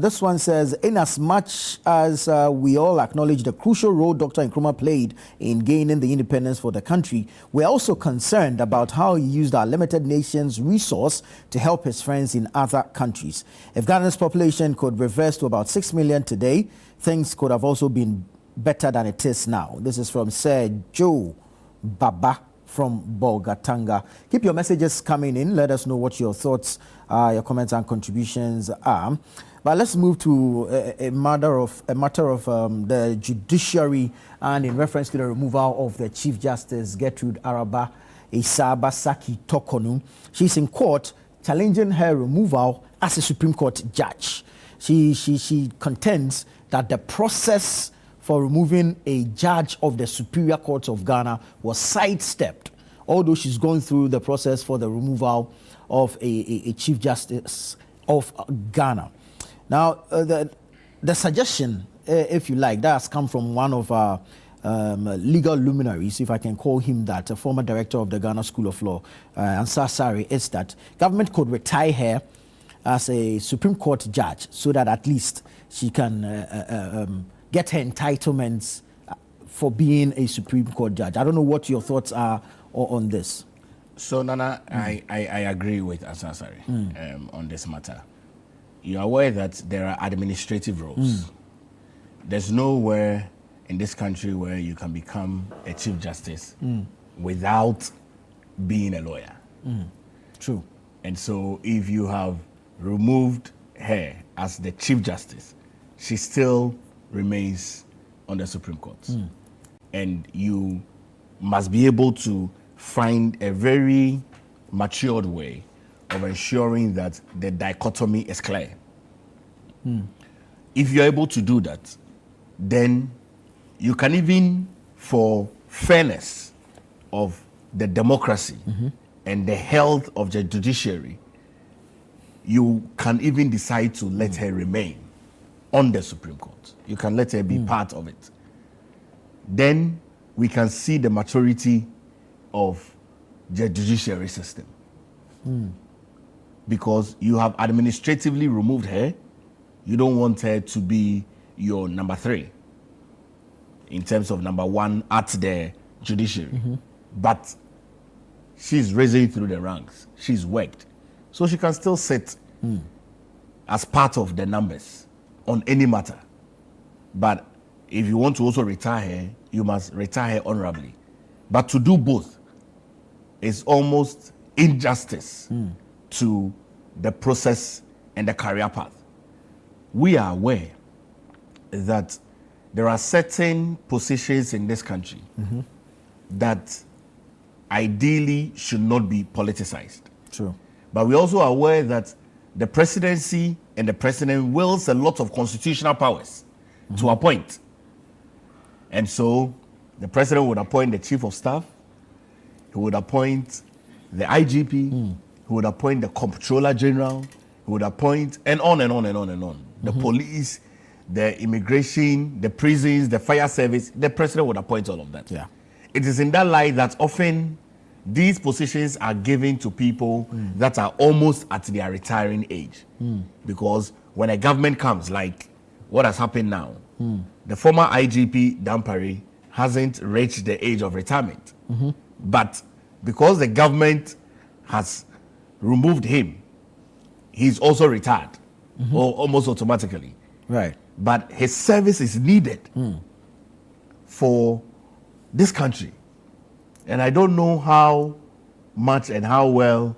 This one says, in as much as we all acknowledge the crucial role Dr. Nkrumah played in gaining the independence for the country, we're also concerned about how he used our limited nation's resource to help his friends in other countries. If Ghana's population could reverse to about 6 million today, things could have also been better than it is now. This is from Sir Joe Baba from Bolgatanga. Keep your messages coming in. Let us know what your thoughts, your comments and contributions are. But let's move to a matter of the judiciary, and in reference to the removal of the Chief Justice Gertrude Araba Isaba Saki Tokonu. She's in court challenging her removal as a Supreme Court judge. She contends that the process for removing a judge of the Superior Court of Ghana was sidestepped, although she's going through the process for the removal of a Chief Justice of Ghana. Now, the suggestion, if you like, that has come from one of our legal luminaries, if I can call him that, a former director of the Ghana School of Law, Ansar Sari, is that government could retire her as a Supreme Court judge so that at least she can get her entitlements for being a Supreme Court judge. I don't know what your thoughts are on this. So, Nana, I agree with Asasari on this matter. You are aware that there are administrative roles. There's nowhere in this country where you can become a Chief Justice without being a lawyer. True. And so if you have removed her as the Chief Justice, she still remains on the Supreme Court. And you must be able to find a very matured way of ensuring that the dichotomy is clear. If you're able to do that, then you can even, for fairness of the democracy and the health of the judiciary, you can even decide to let her remain on the Supreme Court. You can let her be part of it. Then we can see the maturity of the judiciary system. Because you have administratively removed her, you don't want her to be your number 3 in terms of number 1 at the judiciary. But she's risen through the ranks. She's worked. So she can still sit as part of the numbers on any matter. But if you want to also retire her, you must retire her honorably. But to do both is almost injustice to the process and the career path. We are aware that there are certain positions in this country that ideally should not be politicized. True. But we're also aware that the presidency and the president wields a lot of constitutional powers to appoint. And so the president would appoint the chief of staff, he would appoint the IGP, he would appoint the comptroller general, he would appoint, and on and on and on and on. The police, the immigration, the prisons, the fire service, the president would appoint all of that. Yeah. It is in that light that often these positions are given to people that are almost at their retiring age. Because when a government comes, like what has happened now, the former IGP, Dampare, hasn't reached the age of retirement. But because the government has removed him, he's also retired, or almost automatically. Right. But his service is needed for this country. And I don't know how much and how well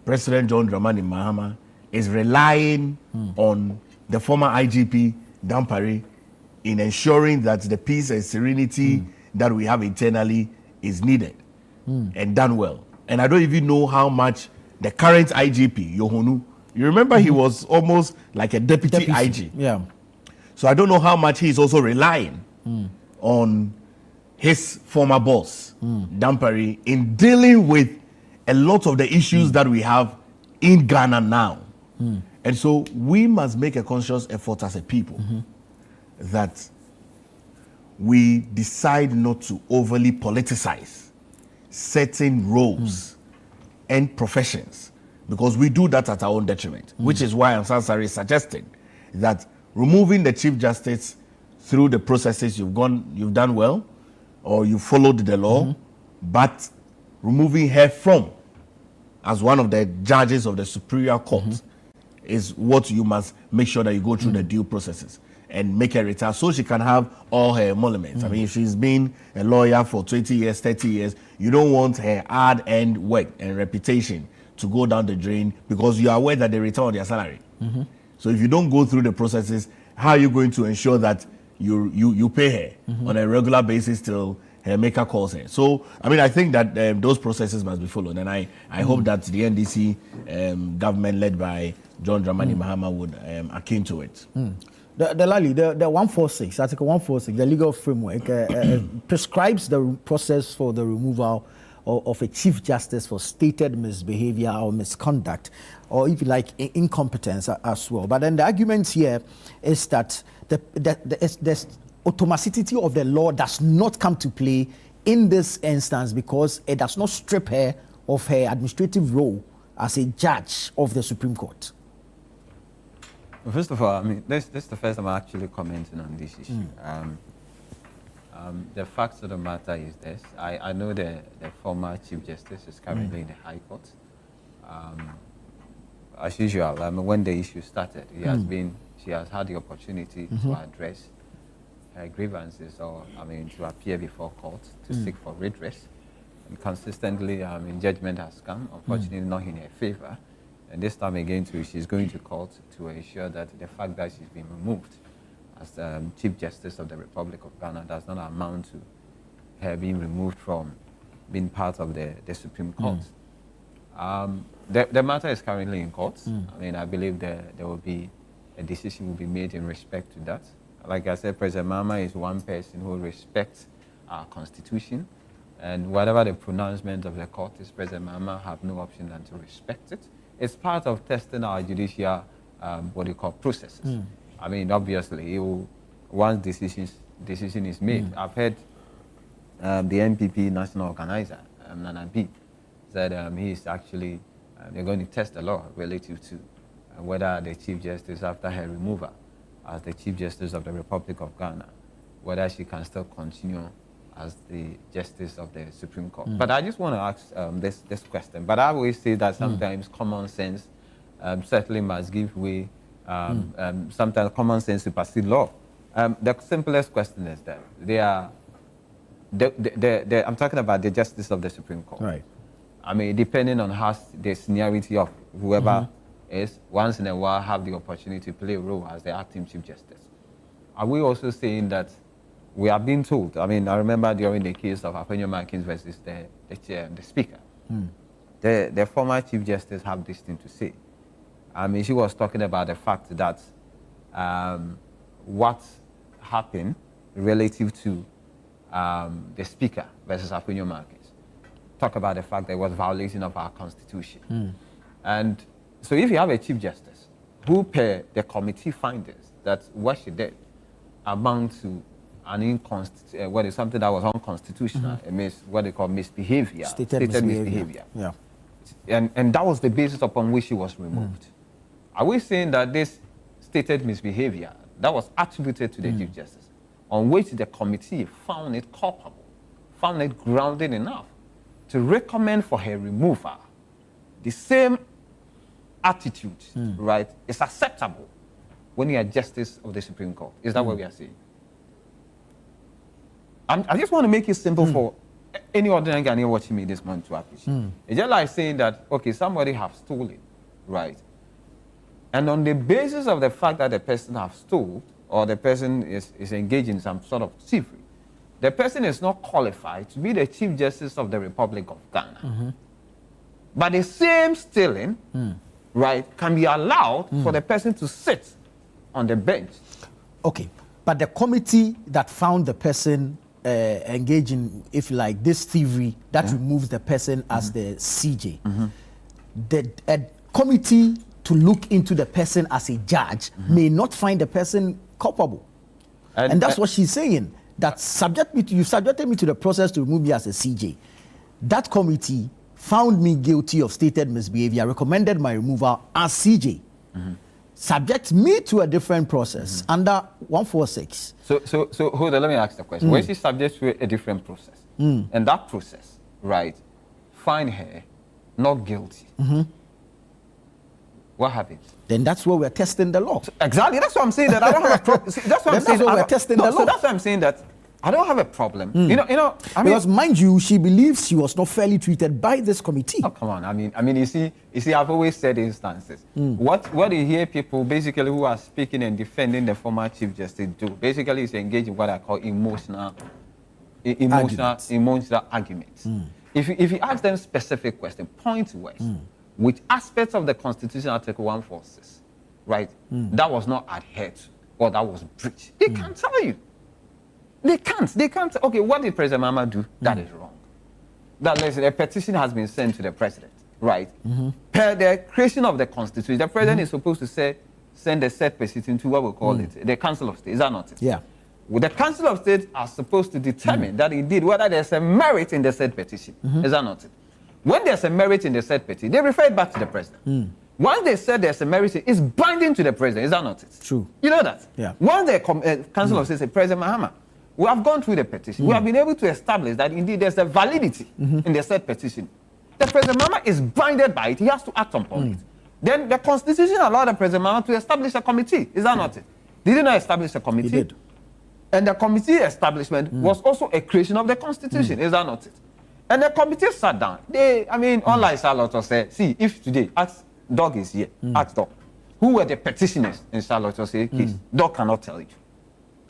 President John Dramani Mahama is relying on the former IGP, Dampare, in ensuring that the peace and serenity that we have internally is needed and done well. And I don't even know how much the current IGP, Yohonu, you remember he was almost like a deputy IG. Yeah. So I don't know how much he's also relying on his former boss, Dampare, in dealing with a lot of the issues that we have in Ghana now. And so we must make a conscious effort as a people that we decide not to overly politicize certain roles and professions, because we do that at our own detriment, which is why Ansar Sari is suggesting that removing the Chief Justice through the processes you've done well, or you followed the law, but removing her from as one of the judges of the Superior Court is what you must make sure that you go through the due processes and make her retire so she can have all her emoluments. I mean, if she's been a lawyer for 20 years, 30 years, you don't want her hard-earned work and reputation to go down the drain because you are aware that they return on their salary. So if you don't go through the processes, how are you going to ensure that you pay her on a regular basis till her maker calls her? So, I mean, I think that those processes must be followed. And I hope that the NDC government led by John Dramani Mahama would akin to it. The 146, Article 146, the legal framework prescribes the process for the removal of a Chief Justice for stated misbehavior or misconduct, or if you like, incompetence as well. But then the argument here is that the automaticity of the law does not come to play in this instance because it does not strip her of her administrative role as a judge of the Supreme Court. Well, first of all, I mean, this is the first time I'm actually commenting on this issue. The fact of the matter is this. I know the former Chief Justice is currently in the High Court. As usual, when the issue started, she has had the opportunity to address her grievances or, to appear before court to seek for redress. And consistently, judgment has come, unfortunately not in her favor. And this time again, she's going to court to ensure that the fact that she's been removed as Chief Justice of the Republic of Ghana does not amount to her being removed from being part of the Supreme Court. The matter is currently in court. I believe there will be a decision will be made in respect to that. Like I said, President Mahama is one person who respects our Constitution, and whatever the pronouncement of the court is, President Mahama have no option than to respect it. It's part of testing our judicial, processes. Obviously, once decision is made, I've heard the NPP national organizer, Nana B, said he is actually, they're going to test the law relative to whether the Chief Justice, after her removal as the Chief Justice of the Republic of Ghana, whether she can still continue as the Justice of the Supreme Court. But I just want to ask this question. But I always say that sometimes common sense certainly must give way Sometimes common sense supersedes law. The simplest question is that I'm talking about the justice of the Supreme Court. Right. I mean, depending on how the seniority of whoever is, once in a while have the opportunity to play a role as the acting Chief Justice. Are we also saying that we are being told? I mean, I remember during the case of Afenyo-Mankins versus the Speaker, the former Chief Justice have this thing to say. I mean, she was talking about the fact that what happened relative to the Speaker versus Afenyo-Mankins. Talk about the fact that it was violation of our Constitution. And so if you have a Chief Justice who, per the committee findings, that what she did amount to an something that was unconstitutional, what they call misbehavior, stated misbehavior. Yeah. And that was the basis upon which she was removed. Are we saying that this stated misbehavior that was attributed to the Chief Justice, on which the committee found it culpable, found it grounded enough to recommend for her removal, the same attitude, right, is acceptable when you are Justice of the Supreme Court? Is that what we are saying? I just want to make it simple for any ordinary Ghanaian watching me this month to appreciate. It's just like saying that, okay, somebody has stolen, right? And on the basis of the fact that the person has stolen, or the person is engaged in some sort of thievery, the person is not qualified to be the Chief Justice of the Republic of Ghana. But the same stealing, right, can be allowed for the person to sit on the bench. Okay, but the committee that found the person engaging, if you like, this thievery, that removes the person as the CJ. The committee to look into the person as a judge may not find the person culpable. And that's what she's saying, that you subjected me to the process to remove me as a CJ. That committee found me guilty of stated misbehavior, recommended my removal as CJ. Subject me to a different process under 146. So hold on, let me ask the question. When she subject to a different process, and that process, right, find her not guilty, what happens? Then that's where we're testing the law. Exactly, that's what I'm saying, that I don't have a problem. That's what I'm saying. That's where we're testing the law. So that's what I'm saying, that I don't have a problem. You know, I mean, because mind you, she believes she was not fairly treated by this committee. Oh, come on. I mean, you see, I've always said instances. What you hear people basically who are speaking and defending the former Chief Justice do, basically is engage in what I call emotional arguments. If you ask them specific questions, point to words, which aspects of the Constitution Article 146, right, that was not adhered to or that was breached, they can't tell you. They can't. Okay, what did President Mahama do? That is wrong. That listen, a petition has been sent to the president, right? Per the creation of the Constitution, the president is supposed to send a said petition to what we call it, the Council of State. Is that not it? Yeah. Well, the Council of State are supposed to determine that indeed whether there's a merit in the said petition. Is that not it? When there's a merit in the said petition, they refer it back to the president. Once they said there's a merit, it's binding to the president. Is that not it? True. You know that? Yeah. Once the Council of State says, President Mahama, we have gone through the petition. We have been able to establish that indeed there's a validity in the said petition. The President Mahama is binded by it. He has to act upon it. Then the Constitution allowed the President Mahama to establish a committee. Is that not it? Did he not establish a committee? He did. And the committee establishment was also a creation of the Constitution. Is that not it? And the committee sat down. Unlike Charlotte said, see, if today, ask Dog is here, ask Dog. Who were the petitioners in Charlotte case? Dog cannot tell you.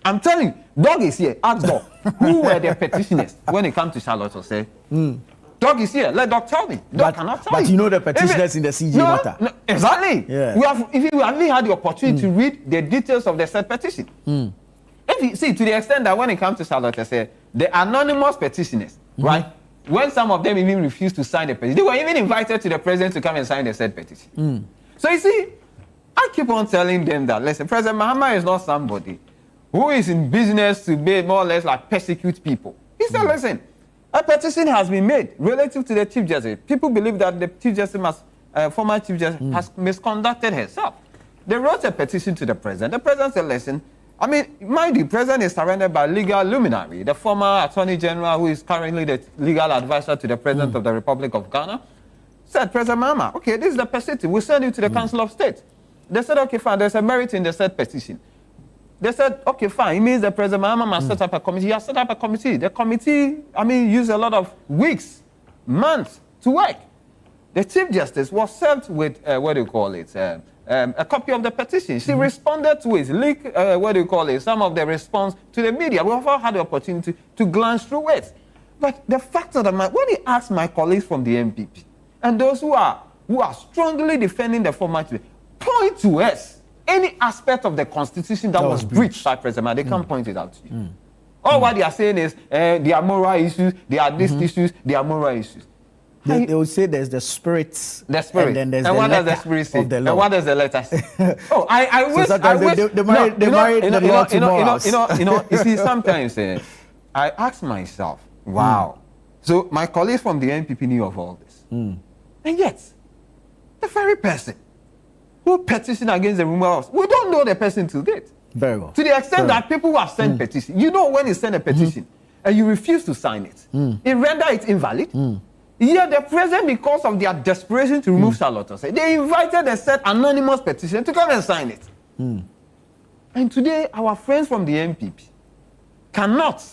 I'm telling you, Dog is here. Ask Dog. Who were the petitioners when it comes to Charlotte say? Dog is here. Let Dog tell me. Dog cannot tell you. But you know the petitioners in the CJ matter. No, exactly. Yeah. If you have had the opportunity to read the details of the said petition. If you see, to the extent that when it comes to Charlotte say, the anonymous petitioners, right? When some of them even refused to sign the petition, they were even invited to the president to come and sign the said petition. So you see, I keep on telling them that, listen, President Mahama is not somebody who is in business to be more or less like persecute people. He said, listen, a petition has been made relative to the Chief Justice. People believe that the Chief Justice former Chief Justice has misconducted herself. They wrote a petition to the president. The president said, listen, I mean, mind you, the president is surrounded by legal luminary, the former Attorney General who is currently the legal advisor to the President of the Republic of Ghana, said, President Mahama, okay, this is the petition. We'll send you to the Council of State. They said, okay, fine, there's a merit in the said petition. They said, okay, fine, it means the President Mahama must set up a committee. He has set up a committee. The committee, used a lot of weeks, months to work. The Chief Justice was served with, a copy of the petition. She responded to it, leaked, some of the response to the media. We have all had the opportunity to glance through it. But the fact of the matter, when he asked my colleagues from the MPP, and those who are strongly defending the format, point to us any aspect of the Constitution that was breached by President Mahama. They can't point it out to you. All what they are saying is there are moral issues, there are these issues, there are moral issues. They will say there's the spirit. The spirit. And then there's and the what letter does the spirit say? of the law. And what does the letter say? Oh, I wish. So I wish. they married the law to morals. You see, sometimes I ask myself, wow. So my colleagues from the NPP knew of all this. And yet, the very person who petitioned against the rumor house, we don't know the person to date. Very well. To the extent that people who have sent petition, when you send a petition and you refuse to sign it, it renders it invalid. Yet the president, because of their desperation to remove Charlotte, they invited a set anonymous petition to come and sign it. And today, our friends from the MPP cannot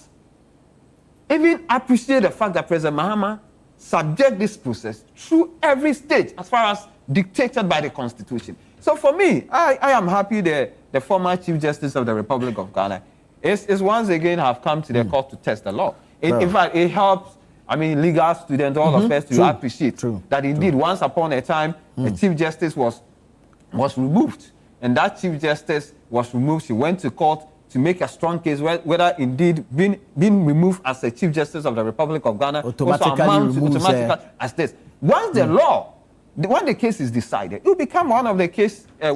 even appreciate the fact that President Mahama subject this process through every stage as far as dictated by the Constitution. So for me, I am happy the former Chief Justice of the Republic of Ghana is once again have come to the court to test the law. In fact, it helps, legal students, all of us to appreciate that indeed once upon a time, a Chief Justice was removed. And that Chief Justice was removed. She went to court to make a strong case whether indeed being removed as a Chief Justice of the Republic of Ghana automatically as this. Once the law, when the case is decided, it will become one of the cases that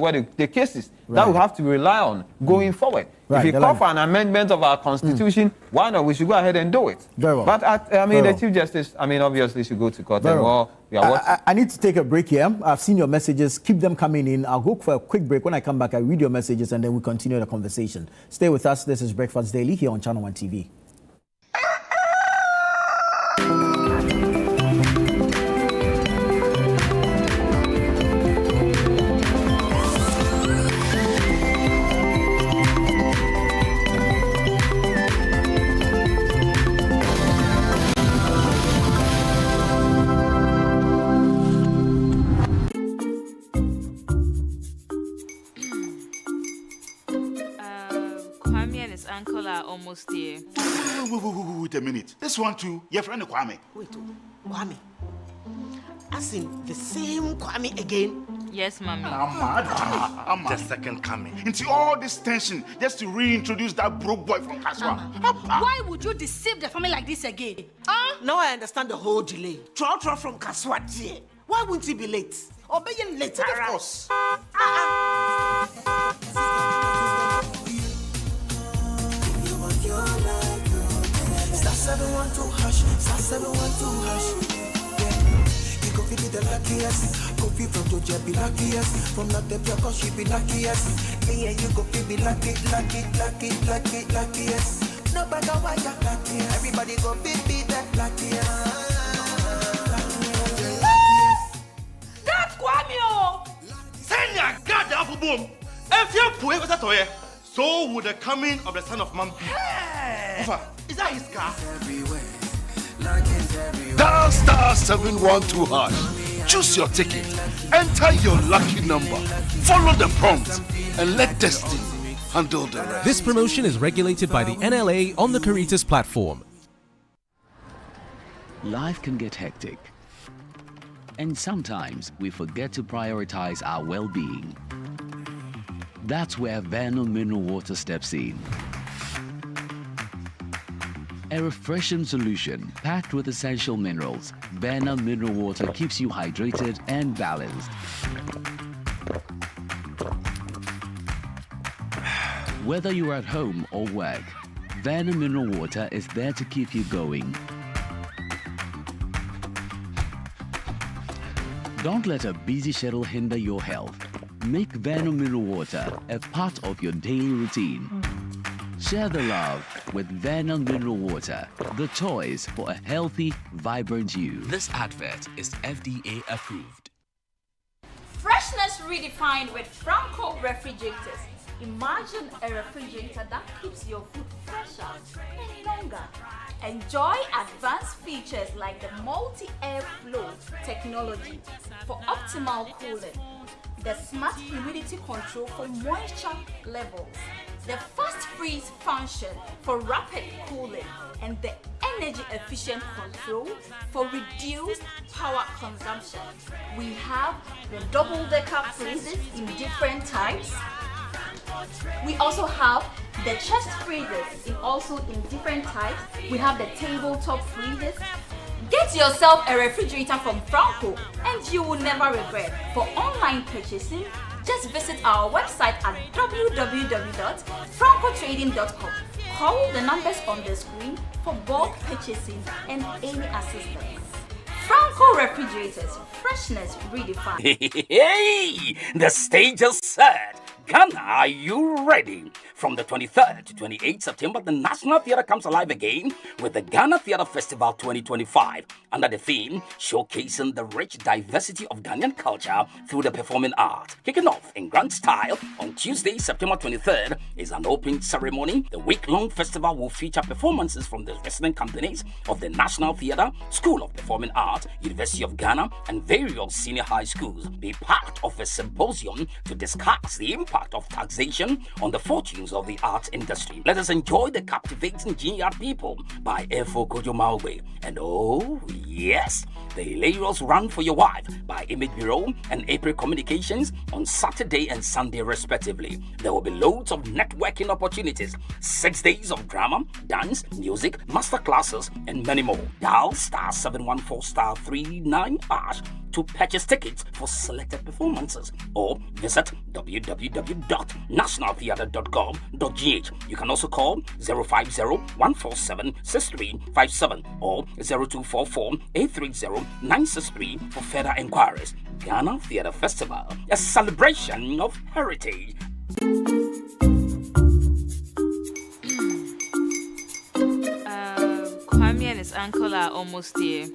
we have to rely on going forward. If you call for an amendment of our Constitution, why not? We should go ahead and do it. Very well. But the Chief Justice, obviously should go to court. Very and well. I need to take a break here. I've seen your messages. Keep them coming in. I'll go for a quick break. When I come back, I read your messages and then we continue the conversation. Stay with us. This is Breakfast Daily here on Channel One TV. Almost here. Wait a minute. This one too, your friend Kwame. Wait, Kwame. As in the same Kwame again? Yes, Mommy. The second coming. Into all this tension just to reintroduce that broke boy from Kaswa. Why would you deceive the family like this again? Now I understand the whole delay. Troll from Kaswa dear. Why wouldn't he be late? Or being late, of course. Star 712 hash, star 712 hash. Yeah, you go be the luckiest. Go be from Georgia, be luckiest. From not the block, she be luckiest. Yeah, you go be luckiest. No matter what you're luckiest. Everybody go be that luckiest. That's Kwame! Send your God the apple boom. If you're poor, what's that? So would the coming of the Son of Man be. Hey! Is that his car? Dial star 712 hash. Choose your ticket. Enter your lucky number. Follow the prompts and let destiny handle the rest. This promotion is regulated by the NLA on the Caritas platform. Life can get hectic. And sometimes we forget to prioritize our well-being. That's where Vernal Mineral Water steps in. A refreshing solution packed with essential minerals, Vernal Mineral Water keeps you hydrated and balanced. Whether you're at home or work, Vernal Mineral Water is there to keep you going. Don't let a busy schedule hinder your health. Make Vernal Mineral Water a part of your daily routine. Share the love with Vernal Mineral Water, the choice for a healthy, vibrant you. This advert is FDA approved. Fresh Freshness redefined with Franco refrigerators. Imagine a refrigerator that keeps your food fresher and longer. Enjoy advanced features like the multi-air flow technology for optimal cooling, the smart humidity control for moisture levels, the fast freeze function for rapid cooling, and the energy efficient control for reduced power consumption. We have the double-decker freezers in different types. We also have the chest freezers in different types. We have the tabletop freezers. Get yourself a refrigerator from Franco and you will never regret. For online purchasing, just visit our website at www.francotrading.com. Call the numbers on the screen for bulk purchasing and any assistance. Franco Refrigerators, freshness redefined. Hey, the stage is set. Ghana, are you ready? From the 23rd to 28th September, the National Theatre comes alive again with the Ghana Theatre Festival 2025 under the theme showcasing the rich diversity of Ghanaian culture through the performing arts. Kicking off in grand style on Tuesday, September 23rd is an opening ceremony. The week-long festival will feature performances from the resident companies of the National Theatre, School of Performing Arts, University of Ghana, and various senior high schools. Be part of a symposium to discuss the impact of taxation on the fortunes of the arts industry. Let us enjoy the captivating Ginyard People by Efo Kojo Maugbe. And oh yes, the hilarious Run for Your Wife by Image Bureau and April Communications on Saturday and Sunday respectively. There will be loads of networking opportunities, 6 days of drama, dance, music, master classes, and many more. Dial *714*39# to purchase tickets for selected performances or visit www.nationaltheatre.com.gh. You can also call 050-147-6357 or 0244-830-963 for further inquiries. Ghana Theatre Festival, a celebration of heritage. Kwame and his uncle are almost here.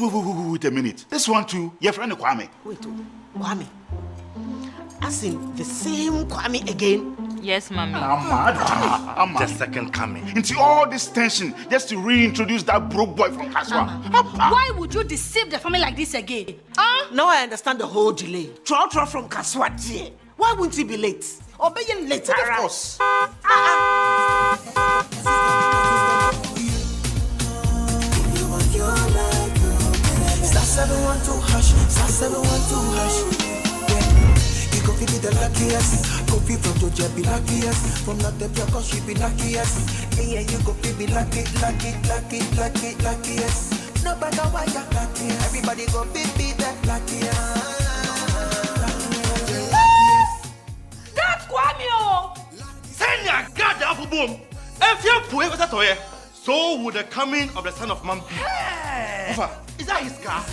Wait a minute. This one too, your friend Kwame. Wait, Kwame. As in the same Kwame again? Yes, mommy. I'm the second coming. Into all this tension just to reintroduce that broke boy from Kaswa. Why would you deceive the family like this again? Now I understand the whole delay. Trotro from Kaswa. Why wouldn't he be late? Or be late, of course. Star 712 hash, star 712 hash. Yeah, you go feel the luckiest. Coffee from Georgia be luckiest. From Natepia, cause she be luckiest. Yeah, you go feel be luckiest. No matter why you're luckiest. Everybody go be that luckiest. That's Kwame! Send your God the apple boom. If you put it with a so would the coming of the Son of Man be. Is that his car?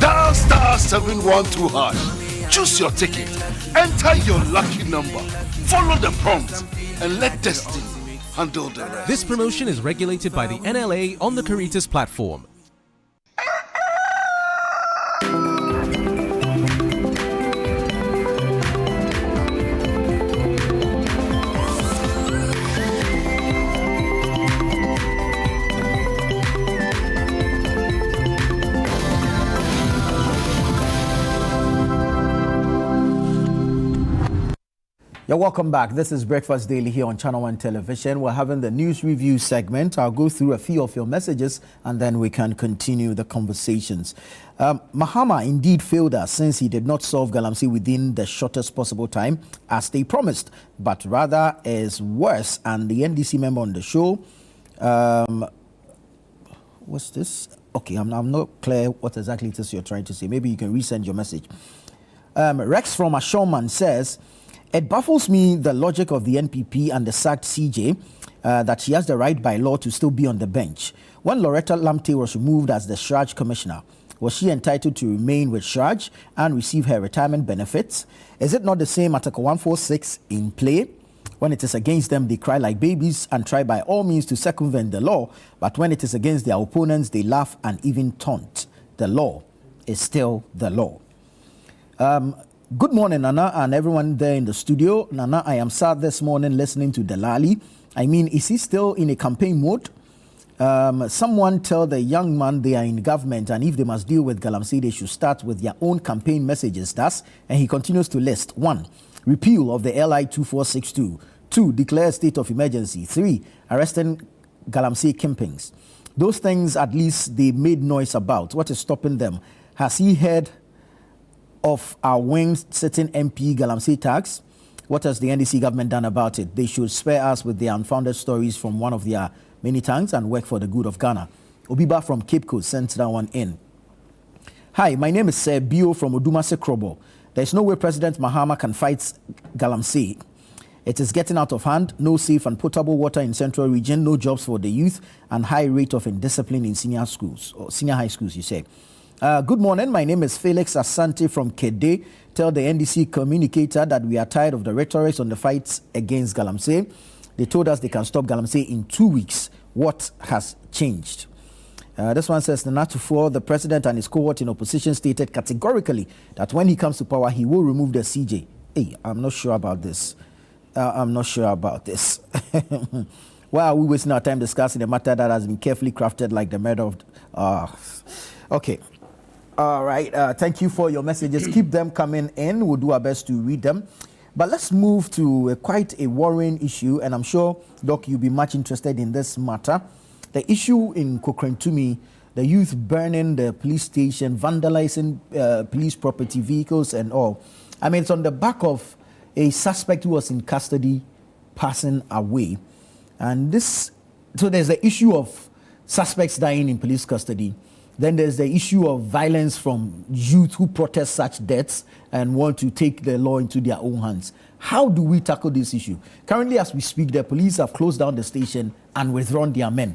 Dial *712#. Choose your ticket. Enter your lucky number. Follow the prompts and let destiny handle the rest. This promotion is regulated by the NLA on the Caritas platform. Yeah, welcome back. This is Breakfast Daily here on Channel 1 Television. We're having the news review segment. I'll go through a few of your messages and then we can continue the conversations. Mahama indeed failed us since he did not solve Galamsey within the shortest possible time as they promised, but rather is worse. And the NDC member on the show, what's this? Okay, I'm not clear what exactly it is you're trying to say. Maybe you can resend your message. Rex from Ashoman says, it baffles me the logic of the NPP and the sacked CJ that she has the right by law to still be on the bench. When Loretta Lamte was removed as the Shraj commissioner, was she entitled to remain with Shraj and receive her retirement benefits? Is it not the same Article 146 in play? When it is against them, they cry like babies and try by all means to circumvent the law. But when it is against their opponents, they laugh and even taunt. The law is still the law. Good morning, Nana, and everyone there in the studio. Nana, I am sad this morning listening to Delali. I mean, is he still in a campaign mode? Someone tell the young man they are in government, and if they must deal with Galamsey, they should start with their own campaign messages. Thus, and he continues to list: 1. Repeal of the LI 2462. 2. Declare a state of emergency. 3. Arresting Galamsey kingpins. Those things, at least, they made noise about. What is stopping them? Has he heard of our winged sitting MP Galamsey tax? What has the NDC government done about it? They should spare us with their unfounded stories from one of their many tanks and work for the good of Ghana. Obiba from Cape Coast sent that one in. Hi, my name is Sir Bio from Odumase Krobo. There is no way President Mahama can fight Galamsey. It is getting out of hand. No safe and potable water in Central Region, no jobs for the youth, and high rate of indiscipline in senior schools, or senior high schools, you say. Good morning. My name is Felix Asante from Kede. Tell the NDC communicator that we are tired of the rhetoric on the fights against Galamsey. They told us they can stop Galamsey in 2 weeks. What has changed? This one says, the president and his cohort in opposition stated categorically that when he comes to power, he will remove the CJ. Hey, I'm not sure about this. Why are we wasting our time discussing a matter that has been carefully crafted like the murder of... Okay. All right. Thank you for your messages. Keep them coming in. We'll do our best to read them. But let's move to quite a worrying issue, and I'm sure, Doc, you'll be much interested in this matter. The issue in Kokrentumi, the youth burning the police station, vandalizing police property, vehicles and all. I mean, it's on the back of a suspect who was in custody passing away. And so there's the issue of suspects dying in police custody. Then there's the issue of violence from youth who protest such deaths and want to take the law into their own hands. How do we tackle this issue? Currently, as we speak, the police have closed down the station and withdrawn their men.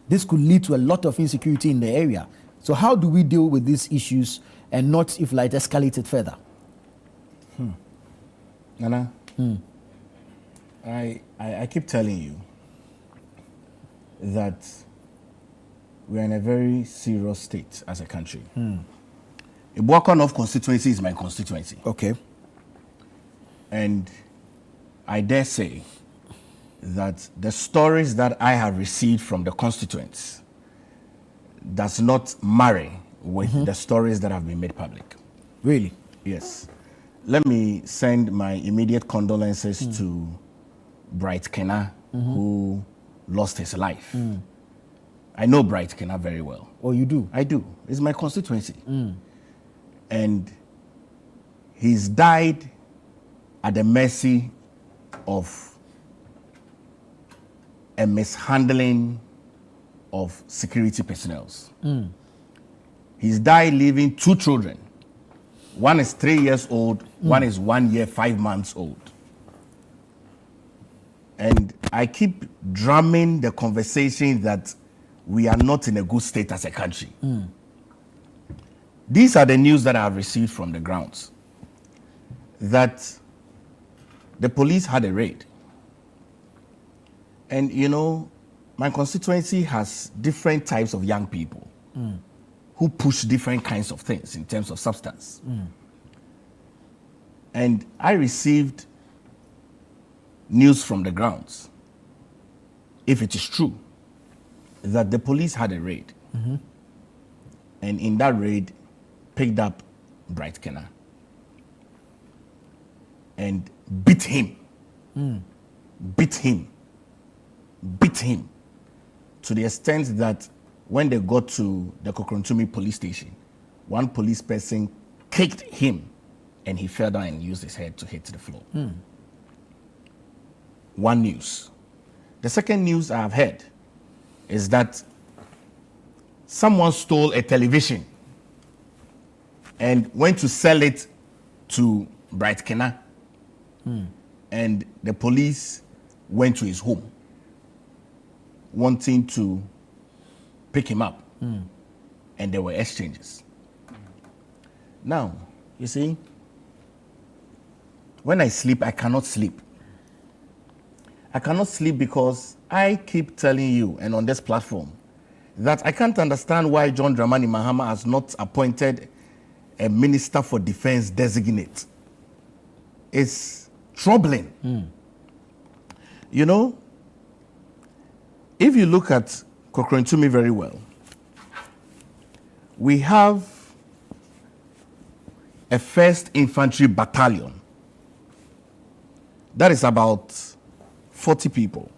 This could lead to a lot of insecurity in the area. So how do we deal with these issues and not, if like, escalate it further? Nana, I keep telling you that we are in a very serious state as a country. Ibuaka North constituency is my constituency. Okay. And I dare say that the stories that I have received from the constituents does not marry with the stories that have been made public. Really? Yes. Let me send my immediate condolences to Bright Kenna, who lost his life. I know Bright Kenna very well. Oh, you do? I do. It's my constituency. And he's died at the mercy of a mishandling of security personnel. He's died leaving 2 children. One is 3 years old, one is 1 year, 5 months old. And I keep drumming the conversation that we are not in a good state as a country. These are the news that I have received from the grounds. That the police had a raid. And you know, my constituency has different types of young people who push different kinds of things in terms of substance. And I received news from the grounds, if it is true, that the police had a raid. And in that raid, picked up Bright Kenna and beat him. Beat him to the extent that when they got to the Kokrentumi police station, one police person kicked him and he fell down and used his head to hit the floor. One news. The second news I have heard is that someone stole a television and went to sell it to Bright Kenna. And the police went to his home wanting to pick him up. And there were exchanges. Now, you see, when I sleep, I cannot sleep. I cannot sleep because I keep telling you, and on this platform, that I can't understand why John Dramani Mahama has not appointed a Minister for Defense designate. It's troubling. You know, if you look at Kokrentumi very well, we have a 1st Infantry Battalion. That is about 40 people,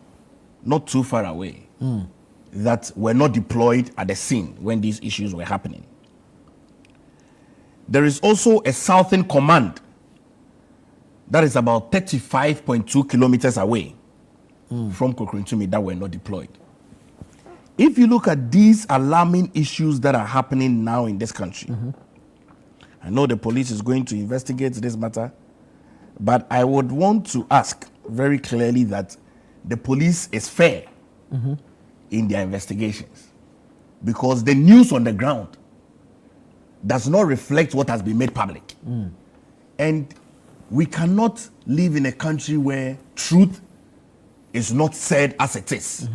not too far away, that were not deployed at the scene when these issues were happening. There is also a Southern Command that is about 35.2 kilometers away from Kokrentumi that were not deployed. If you look at these alarming issues that are happening now in this country, I know the police is going to investigate this matter, but I would want to ask very clearly that the police is fair in their investigations, because the news on the ground does not reflect what has been made public. And we cannot live in a country where truth is not said as it is.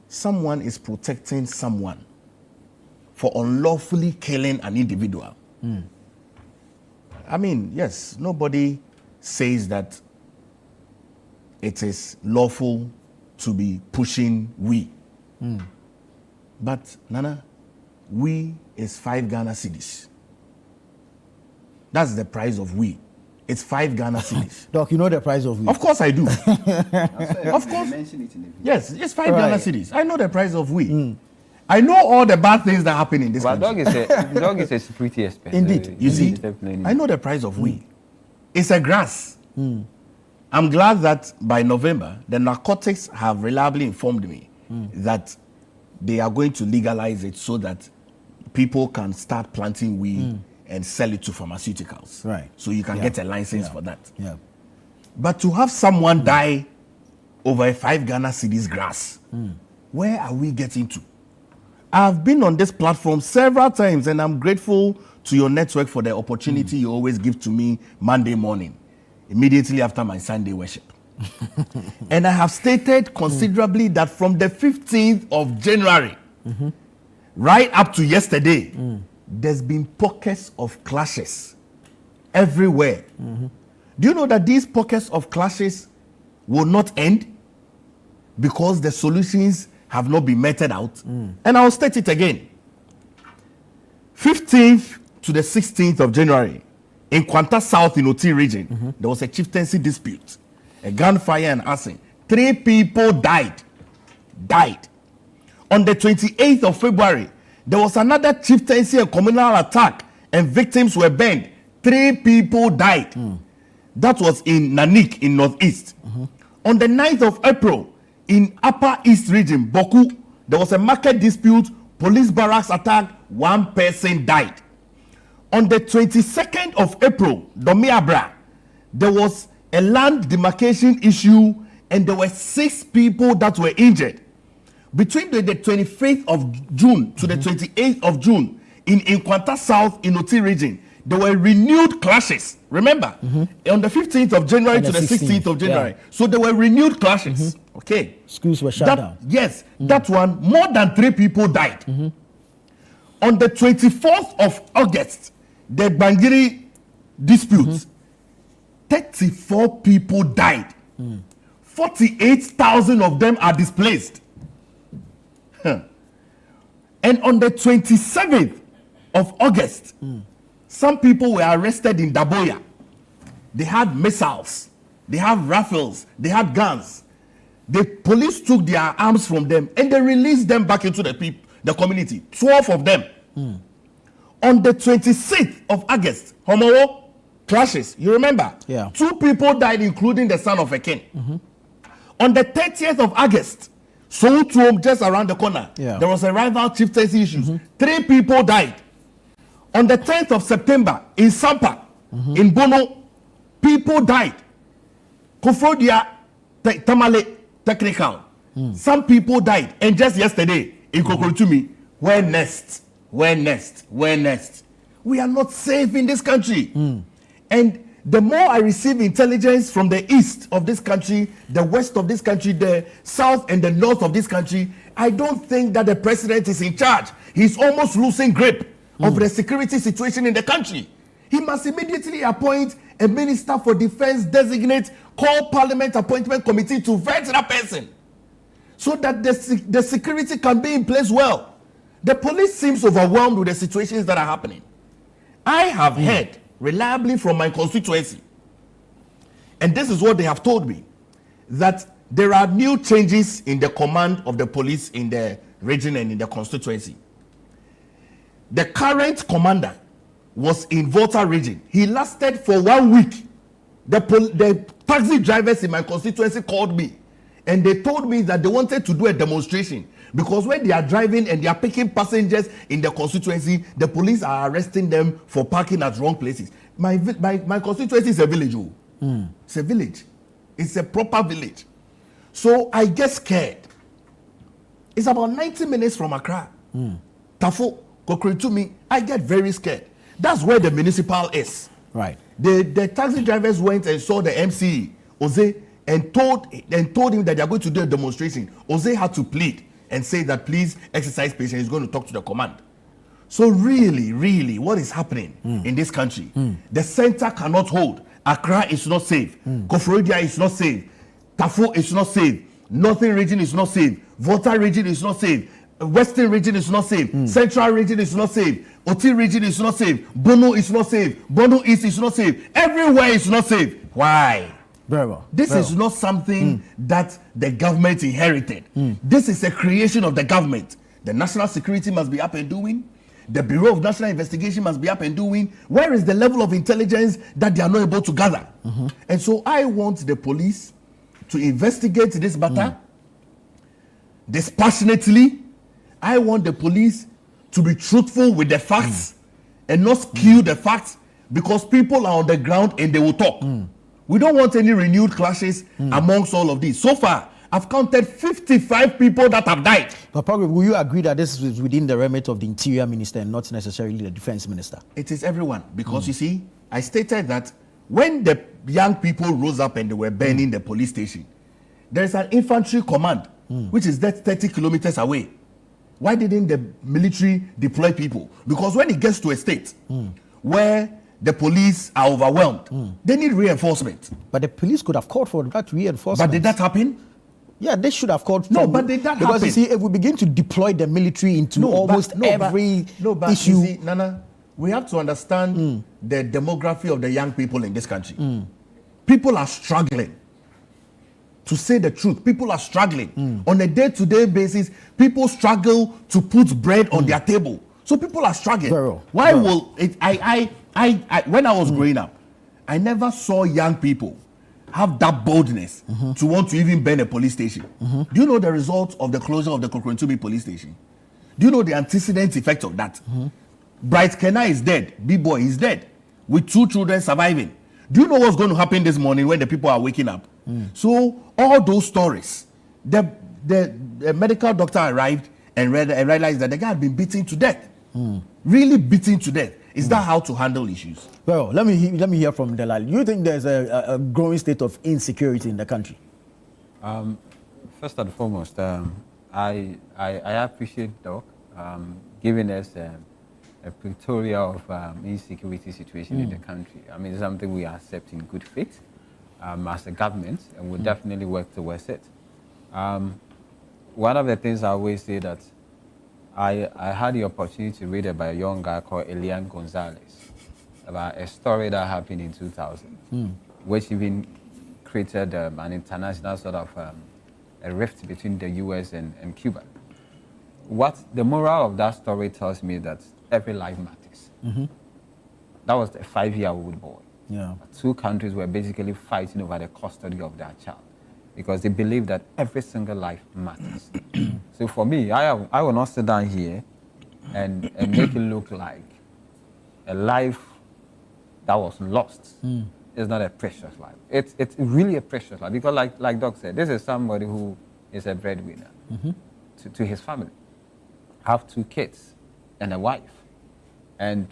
Someone is protecting someone for unlawfully killing an individual. I mean, yes, nobody says that it is lawful to be pushing we. But, Nana, we is 5 Ghana cedis. That's the price of we. It's 5 Ghana cedis. Doc, you know the price of we? Of course I do. Of course. Yes, it's 5 Ghana cedis. I know the price of we. I know all the bad things that happen in this country. Dog is a security expert. Indeed. You see, I know the price of we. It's a grass. I'm glad that by November, the narcotics have reliably informed me that they are going to legalize it so that people can start planting weed and sell it to pharmaceuticals. Right. So you can get a license for that. Yeah. But to have someone die over a 5 Ghana cedis grass, where are we getting to? I've been on this platform several times, and I'm grateful to your network for the opportunity you always give to me Monday morning, immediately after my Sunday worship. And I have stated considerably that from the 15th of January, right up to yesterday, there's been pockets of clashes everywhere. Do you know that these pockets of clashes will not end because the solutions have not been meted out? And I'll state it again. 15th to the 16th of January, in Kwanta South in Oti region, there was a chieftaincy dispute, a gunfire and arson. 3 people died. On the 28th of February, there was another chieftaincy and communal attack, and victims were burned. 3 people died. That was in Nanik in Northeast. On the 9th of April, in Upper East region, Boku, there was a market dispute, police barracks attack, 1 person died. On the 22nd of April, Domiabra, there was a land demarcation issue, and there were 6 people that were injured. Between the 25th of June to the 28th of June, in Kwanta South in Oti region, there were renewed clashes. Remember, on the 15th of January and to the 16th of January. Yeah. So there were renewed clashes. Okay. Schools were shut down. Yes, that one, more than 3 people died. On the 24th of August, the Bangiri dispute, 34 people died. 48,000 of them are displaced. And on the 27th of August, some people were arrested in Daboya. They had missiles, they had rifles, they had guns. The police took their arms from them and they released them back into the community. 12 of them. On the 26th of August, Homowo clashes. You remember? Yeah. 2 people died, including the son of a king. On the 30th of August, Soutuom, just around the corner, there was a rival chieftaincy issue. 3 people died. On the 10th of September, in Sampa, in Bono, people died. Kofodia Tamale Technical, some people died. And just yesterday, in Kokrentumi, where next? We are not safe in this country. And the more I receive intelligence from the east of this country, the west of this country, the south and the north of this country, I don't think that the president is in charge. He's almost losing grip of the security situation in the country. He must immediately appoint a minister for defense designate, call parliament appointment committee to vet that person so that the security can be in place well. The police seems overwhelmed with the situations that are happening. I have heard reliably from my constituency, and this is what they have told me, that there are new changes in the command of the police in the region and in the constituency. The current commander was in Volta region. He lasted for 1 week. The taxi drivers in my constituency called me and they told me that they wanted to do a demonstration because when they are driving and they are picking passengers in the constituency, the police are arresting them for parking at wrong places. My constituency is a village. It's a village. It's a proper village. So I get scared. It's about 90 minutes from Accra. Tafo, Kokrentumi, I get very scared. That's where the municipal is. Right. The taxi drivers went and saw the MCE, Oze, and told him that they are going to do a demonstration. Oze had to plead and say that please exercise patience. He's going to talk to the command. So really, what is happening in this country? The center cannot hold. Accra is not safe. Koforodia is not safe. Tafo is not safe. Northern region is not safe. Volta region is not safe. Western region is not safe. Central region is not safe. Oti region is not safe. Bono is not safe. Bono East is not safe. Everywhere is not safe. Why? Very well. This is not something that the government inherited. This is a creation of the government. The national security must be up and doing. The Bureau of National Investigation must be up and doing. Where is the level of intelligence that they are not able to gather? And so I want the police to investigate this matter dispassionately. I want the police to be truthful with the facts and not skew the facts because people are on the ground and they will talk. We don't want any renewed clashes amongst all of these. So far, I've counted 55 people that have died. But probably, will you agree that this is within the remit of the Interior Minister and not necessarily the Defense Minister? It is everyone because you see, I stated that when the young people rose up and they were burning the police station, there is an infantry command which is that 30 kilometers away. Why didn't the military deploy people? Because when it gets to a state where the police are overwhelmed, they need reinforcement. But the police could have called for that reinforcement. But did that happen? Yeah, they should have called for. No, but did that happen? Because you see, if we begin to deploy the military into every issue, you see, Nana, we have to understand the demography of the young people in this country. People are struggling. To say the truth, people are struggling on a day-to-day basis. People struggle to put bread on their table, so people are struggling. Why will it? When I was growing up, I never saw young people have that boldness to want to even burn a police station. Do you know the result of the closure of the Kokrentumi police station? Do you know the antecedent effect of that? Bright Kenna is dead. B-boy is dead, with 2 children surviving. Do you know what's going to happen this morning when the people are waking up? So all those stories, the medical doctor arrived and realized that the guy had been beaten to death. Really beaten to death. Is that how to handle issues? Well, let me hear from Delali. You think there's a growing state of insecurity in the country? First and foremost, I appreciate Doc giving us a pictorial of insecurity situation in the country. I mean, it's something we accept in good faith as a government, and we'll definitely work towards it. One of the things I always say that I had the opportunity to read about a young guy called Elian Gonzalez, about a story that happened in 2000, which even created an international sort of a rift between the US and Cuba. What the moral of that story tells me that every life matters. That was a 5-year-old boy. Yeah. 2 countries were basically fighting over the custody of their child because they believe that every single life matters. So for me, I will not sit down here and make it look like a life that was lost is not a precious life. It's really a precious life because like Doc said, this is somebody who is a breadwinner to his family, have 2 kids and a wife. And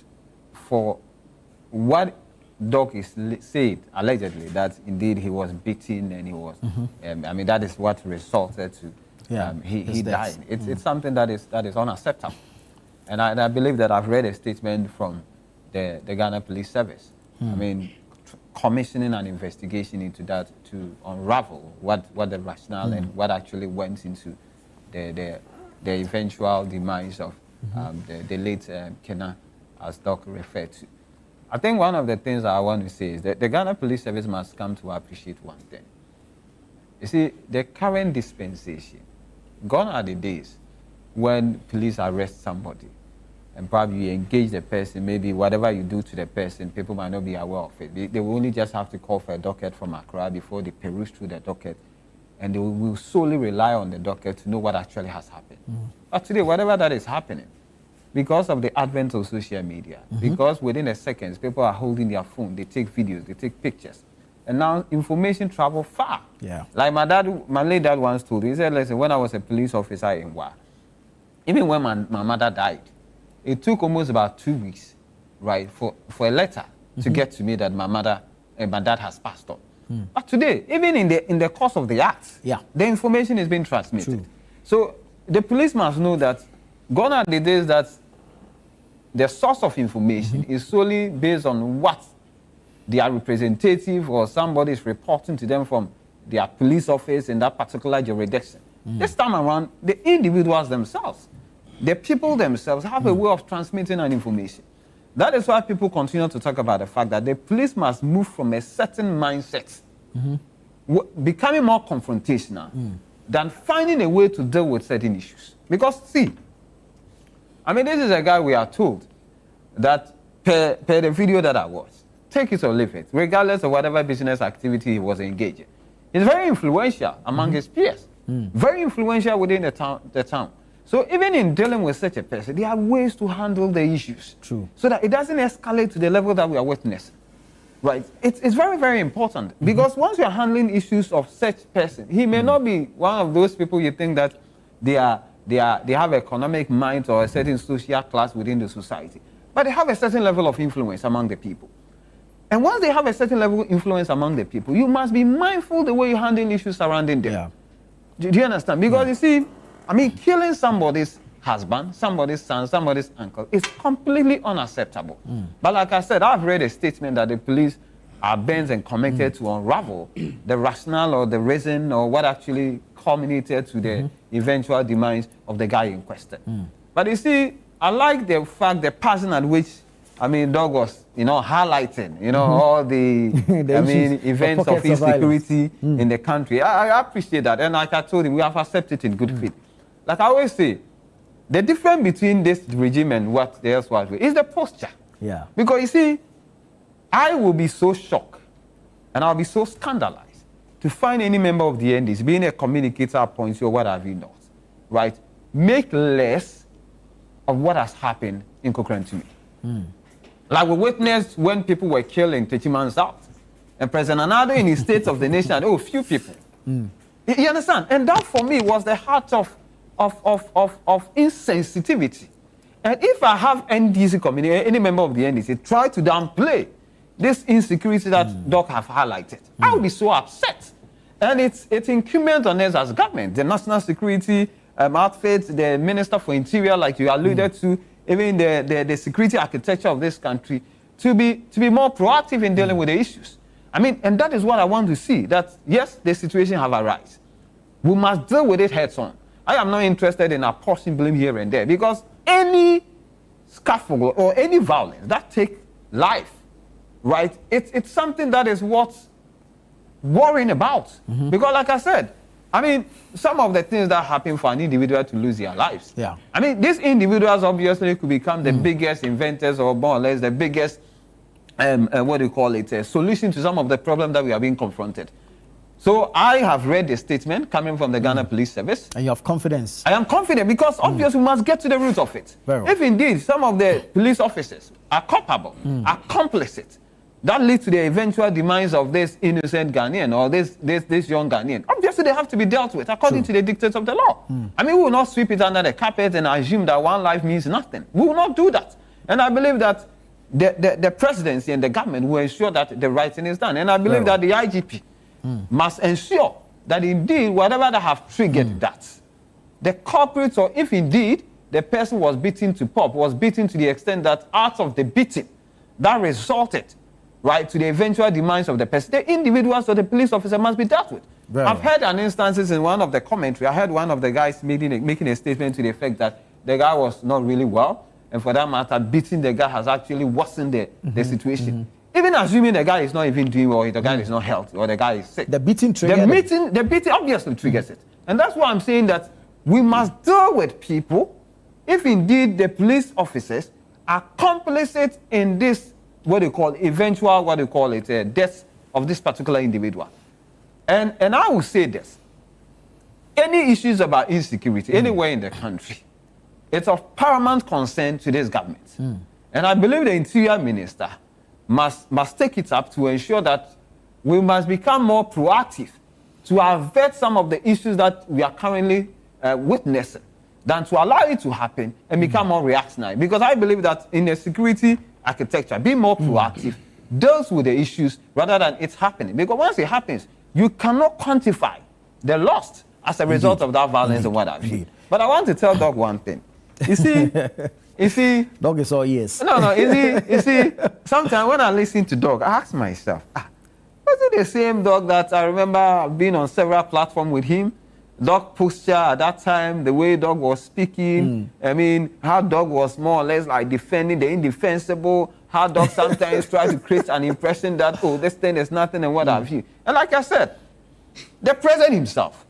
for what Doc is said, allegedly, that indeed he was beaten and he was, I mean, that is what resulted to, he died. It's something that is unacceptable. And I believe that I've read a statement from the Ghana Police Service. I mean, commissioning an investigation into that to unravel what the rationale and what actually went into the eventual demise of the late Kena, as Doc referred to. I think one of the things I want to say is that the Ghana Police Service must come to appreciate one thing. You see, the current dispensation, gone are the days when police arrest somebody and probably you engage the person, maybe whatever you do to the person, people might not be aware of it. They will only just have to call for a docket from Accra before they peruse through the docket, and they will solely rely on the docket to know what actually has happened. But today, whatever that is happening, because of the advent of social media, because within a second, people are holding their phone, they take videos, they take pictures, and now information travel far. Yeah. Like my late dad once told me, he said, listen, when I was a police officer in Wa, even when my mother died, it took almost about 2 weeks, right, for a letter to get to me that my dad has passed on. But today, even in the course of the act, the information is being transmitted. True. So the police must know that gone are the days that the source of information is solely based on what their representative or somebody is reporting to them from their police office in that particular jurisdiction. This time around, the individuals themselves, the people themselves have a way of transmitting an information. That is why people continue to talk about the fact that the police must move from a certain mindset, becoming more confrontational, than finding a way to deal with certain issues. Because, see, I mean, this is a guy we are told that per the video that I watched, take it or leave it, regardless of whatever business activity he was engaged in. He's very influential among his peers, very influential within the town. So even in dealing with such a person, there are ways to handle the issues. True. So that it doesn't escalate to the level that we are witnessing. Right? It's very, very important. Because once you are handling issues of such person, he may not be one of those people you think that they have economic might or a certain social class within the society. But they have a certain level of influence among the people. And once they have a certain level of influence among the people, you must be mindful the way you handle issues surrounding them. Yeah. Do you understand? Because you see, I mean, killing somebody's husband, somebody's son, somebody's uncle is completely unacceptable. But like I said, I've read a statement that the police are bent and committed to unravel the rationale or the reason or what actually culminated to the eventual demise of the guy in question. But you see, I like the fact, the pattern at which, I mean, Doug was, highlighting, all the events of insecurity in the country. I appreciate that. And like I told him, we have accepted it in good faith. Like I always say, the difference between this regime and what the else was is the posture. Yeah. Because you see, I will be so shocked and I'll be so scandalized to find any member of the NDC being a communicator points or what have you not, right? Make less of what has happened in Kokrantumi. Like we witnessed when people were killed in Techiman South. And President Anado in his State of the Nation, few people. You understand? And that for me was the heart of insensitivity. And if I have NDC community, any member of the NDC, try to downplay this insecurity that Doc have highlighted, I would be so upset. And it's incumbent on us as government, the national security outfit, the Minister for Interior, like you alluded to, even the security architecture of this country, to be more proactive in dealing with the issues. I mean, and that is what I want to see, that yes, the situation have arisen. We must deal with it heads on. I am not interested in apportioning blame here and there, because any scuffle or any violence that takes life, right, it's something that is worth worrying about. Because like I said, I mean, some of the things that happen for an individual to lose their lives. Yeah. I mean, these individuals obviously could become the biggest inventors or more or less the biggest, solution to some of the problems that we are being confronted. So I have read the statement coming from the Ghana Police Service. And you have confidence? I am confident because obviously we must get to the root of it. Very well. If indeed some of the police officers are culpable, are complicit, that leads to the eventual demise of this innocent Ghanaian or this young Ghanaian, obviously they have to be dealt with according to the dictates of the law. I mean, we will not sweep it under the carpet and assume that one life means nothing. We will not do that. And I believe that the presidency and the government will ensure that the right thing is done. And I believe that the IGP must ensure that indeed whatever that have triggered that, the culprits, or if indeed the person was beaten to pulp, was beaten to the extent that out of the beating, that resulted, right, to the eventual demise of the person, the individuals or the police officer must be dealt with. I've heard an instances in one of the commentary, I heard one of the guys making a statement to the effect that the guy was not really well, and for that matter, beating the guy has actually worsened the situation. Even assuming the guy is not even doing well, the guy is not healthy, or the guy is sick. The beating triggered the beating obviously triggers it. And that's why I'm saying that we must deal with people if indeed the police officers are complicit in this, what they call eventual, death of this particular individual. And I will say this, any issues about insecurity anywhere in the country, it's of paramount concern to this government. And I believe the Interior Minister must take it up to ensure that we must become more proactive to avert some of the issues that we are currently witnessing than to allow it to happen and become more reactionary. Because I believe that in the security architecture, being more proactive deals with the issues rather than it's happening. Because once it happens, you cannot quantify the loss as a result of that violence and what have you. But I want to tell Doc one thing. You see, Dog is all ears. No, you see, sometimes when I listen to Doc, I ask myself, was it the same Doc that I remember being on several platforms with him? Doc posture at that time, the way Doc was speaking, I mean, how Doc was more or less like defending the indefensible, how Doc sometimes tried to create an impression that, oh, this thing is nothing and what have you. And like I said, the president himself,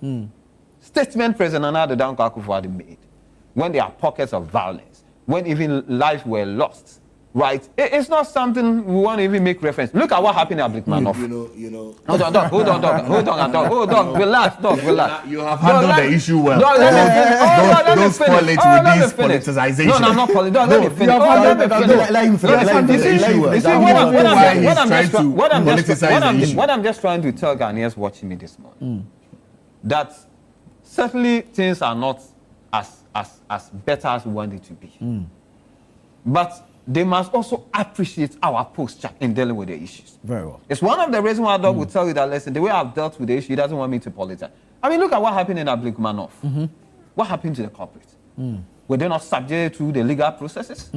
statement President Nana Dankwa Akufo-Addo made, when there are pockets of violence, when even lives were lost, right? It's not something we want to even make reference. Look at what happened at Blikmanov. You know. Hold on, Doc. Relax. You have handled the issue well. Don't spoil it with this politicization. No, I'm not politicizing. Let me finish. What I'm just trying to tell Ghanaians watching me this morning, that certainly things are not as better as we want it to be. But they must also appreciate our posture in dealing with the issues. Very well. It's one of the reasons why Doc will tell you that, listen, the way I've dealt with the issue, he doesn't want me to politicize. I mean, look at what happened in Blikmanov. What happened to the corporates? Were they not subject to the legal processes?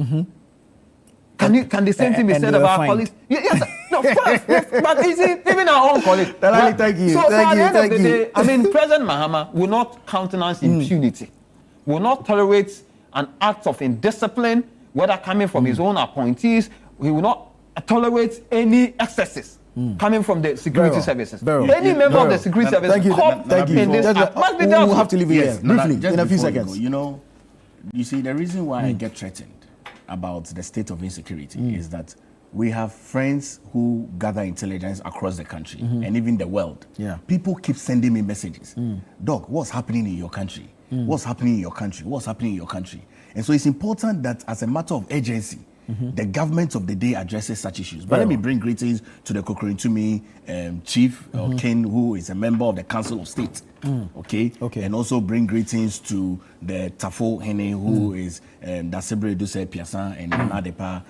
Can the same thing be said about our colleagues? Yes, no, of course. But you see, even our own colleagues. Thank you. So at the end of the day, I mean, President Mahama will not countenance impunity, will not tolerate an act of indiscipline, whether coming from his own appointees. He will not tolerate any excesses coming from the security services. Any member of the security service thank you. Must be dealt we'll have to leave it here briefly in a few seconds. You see, the reason why I get threatened about the state of insecurity is that we have friends who gather intelligence across the country and even the world. People keep sending me messages. Doc, what's happening in your country? What's happening in your country? What's happening in your country? And so it's important that as a matter of urgency, the government of the day addresses such issues. But let me bring greetings to the Kokorintumi chief, Ken, who is a member of the Council of State. Okay. And also bring greetings to the Tafo Hene, who is Dasebre Duse Piasan and Nadepa,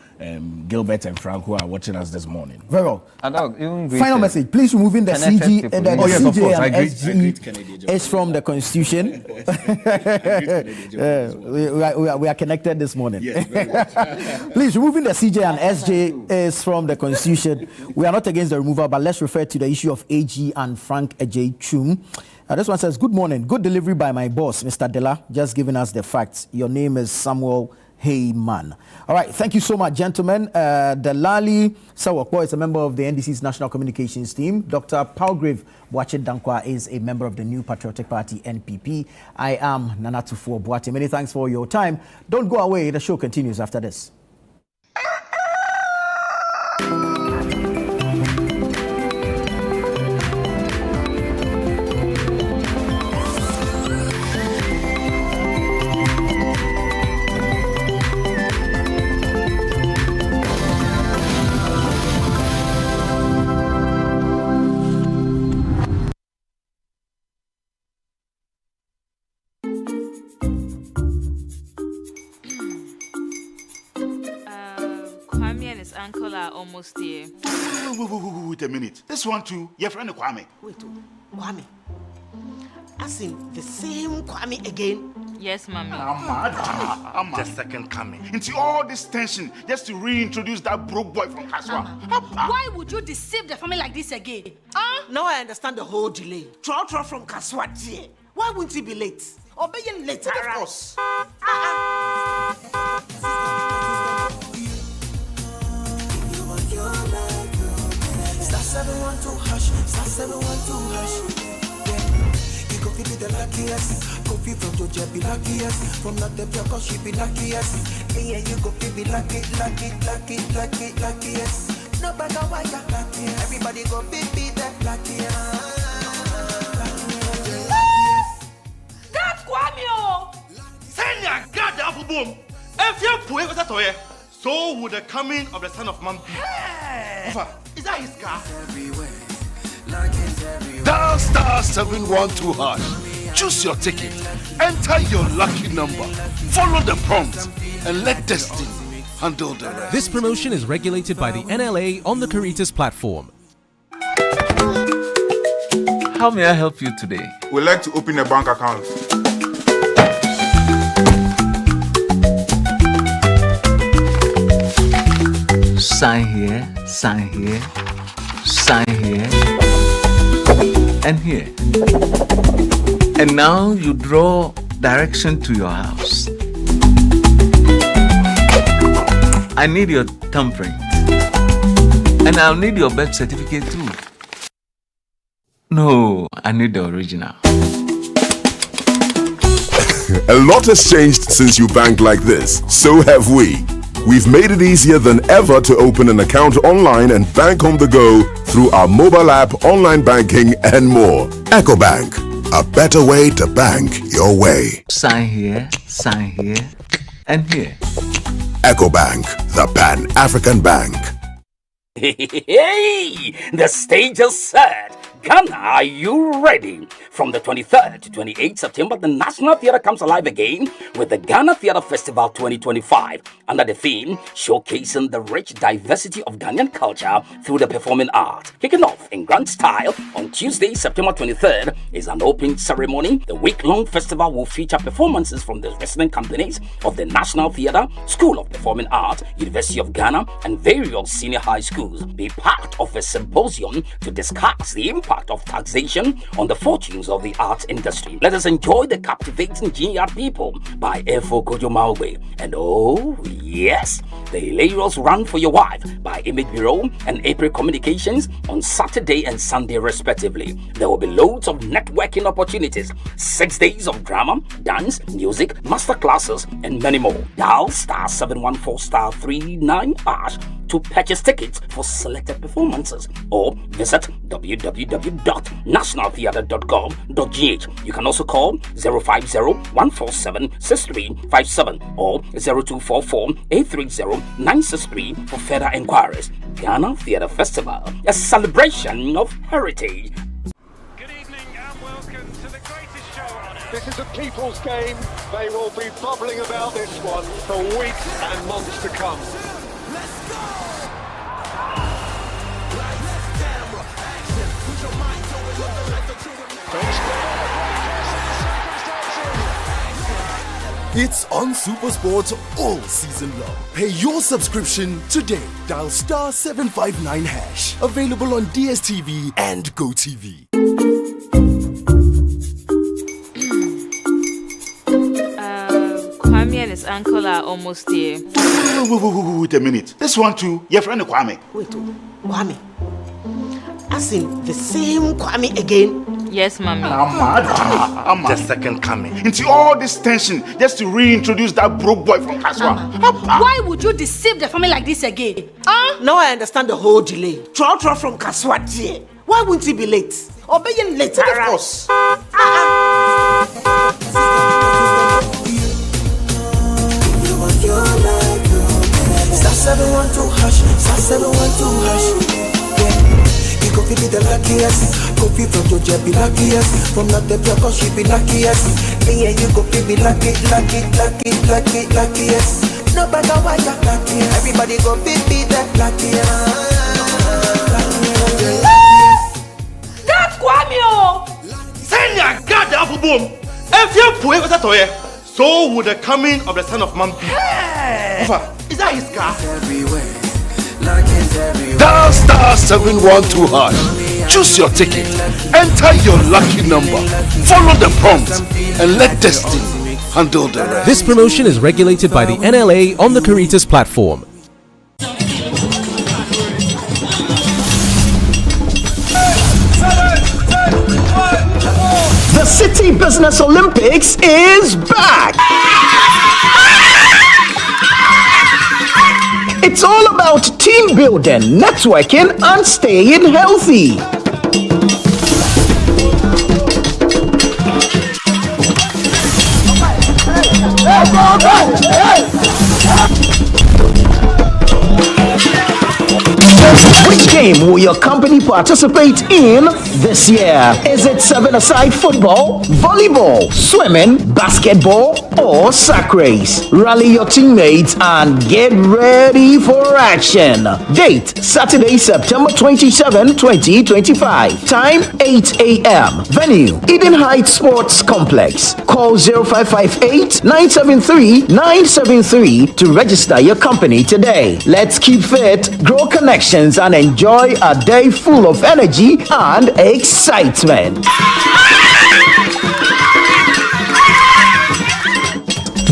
Gilbert and Frank, who are watching us this morning. Very well. Final message. Please removing the CG, the CJ and SG is from the Constitution. we are connected this morning. Please, removing the CJ and SJ is from the Constitution. We are not against the removal, but let's refer to the issue of AG and Frank Ejay Chum. This one says, good morning. Good delivery by my boss, Mr. Dela, just giving us the facts. Your name is Samuel Heyman. All right, thank you so much, gentlemen. Delali Sawakbo is a member of the NDC's National Communications team. Dr. Palgrave Boakye Dankwa is a member of the New Patriotic Party, NPP. I am Nana Tufo Boate. Many thanks for your time. Don't go away. The show continues after this. Uncle are almost here. Wait a minute. This one too, your friend Kwame. Wait, Kwame. As in the same Kwame again? Yes, mommy. The second coming. Into all this tension just to reintroduce that broke boy from Kaswa. Why would you deceive the family like this again? Now I understand the whole delay. Troll from Kaswati. Why wouldn't he be late? Or be late? Of course. Star 712 hash, star 712 hash. Yeah, you go be the luckiest. Coffee from Georgia be luckiest. From Natepia, cause she be luckiest. Yeah, you go be luckiest. No matter why you're luckiest. Everybody go be the luckiest. That's Kwame! Send your God the apple boom. If you put it toye, so would the coming of the son of man be. Is that his car? Dial star 712 hash. Choose your ticket. Enter your lucky number. Follow the prompts and let destiny handle the rest. This promotion is regulated by the NLA on the Caritas platform. How may I help you today? We'd like to open a bank account. Sign here, sign here, sign here, and here. And now you draw direction to your house. I need your thumbprint. And I'll need your birth certificate too. No, I need the original. A lot has changed since you bank like this. So have we. We've made it easier than ever to open an account online and bank on the go through our mobile app, online banking, and more. EcoBank, a better way to bank your way. Sign here, and here. EcoBank, the Pan-African Bank. Hey, the stage is set. Ghana, are you ready? From the 23rd to 28th September, the National Theatre comes alive again with the Ghana Theatre Festival 2025 under the theme showcasing the rich diversity of Ghanaian culture through the performing art. Kicking off in grand style on Tuesday, September 23rd is an opening ceremony. The week-long festival will feature performances from the resident companies of the National Theatre, School of Performing Art, University of Ghana, and various senior high schools. Be part of a symposium to discuss the impact of taxation on the fortunes of the arts industry. Let us enjoy the captivating Genial People by Efo Kojo Maugbe. And oh yes, the hilarious Run for Your Wife by Image Bureau and April Communications on Saturday and Sunday respectively. There will be loads of networking opportunities, 6 days of drama, dance, music, masterclasses, and many more. Dial star 714 star 39 hash to purchase tickets for selected performances or visit www.nationaltheatre.gov.gh. You can also call 050-147-6357 or 0244-830-963 for further inquiries. Ghana Theatre Festival, a celebration of heritage. This is a people's game. They will be bubbling about this one for weeks and months to come. Let's go! Lights, camera, action. Put your mind to it, let the lights It's on SuperSport all season long. Pay your subscription today. Dial star 759 hash. Available on DSTV and GoTV. Kwame and his uncle are almost here. Wait a minute. This one too, your friend Kwame. Wait, Kwame. As in the same Kwame again? Yes, mommy. The second coming. Into all this tension just to reintroduce that broke boy from Kaswa. Why would you deceive the family like this again? Now I understand the whole delay. Troll from Kaswati. Why wouldn't he be late? Or be late? Of course. Star 712 hash, star 712 hash. Yeah, you go be the luckiest. Coffee from Georgia be luckiest. From Natepia, cause she be luckiest. Yeah, you go be luckiest. No matter why you're lucky, everybody go be the luckiest. That's Kwame! Send your God the apple boom. If you put it toye, so so would the coming of the Son of Man be. Alpha, is that his car? Dial star 712 hash. Choose your ticket. Enter your lucky number. Follow the prompts and let destiny handle the rest. This promotion is regulated by the NLA on the Caritas platform. The City Business Olympics is back! It's all about team building, networking, and staying healthy. Which game will your company participate in this year? Is it 7-a-side football, volleyball, swimming, basketball, or sack race? Rally your teammates and get ready for action. Date, Saturday, September 27, 2025. Time, 8 a.m. Venue, Eden Heights Sports Complex. Call 0558-973-973 to register your company today. Let's keep fit, grow connections, and enjoy a day full of energy and excitement.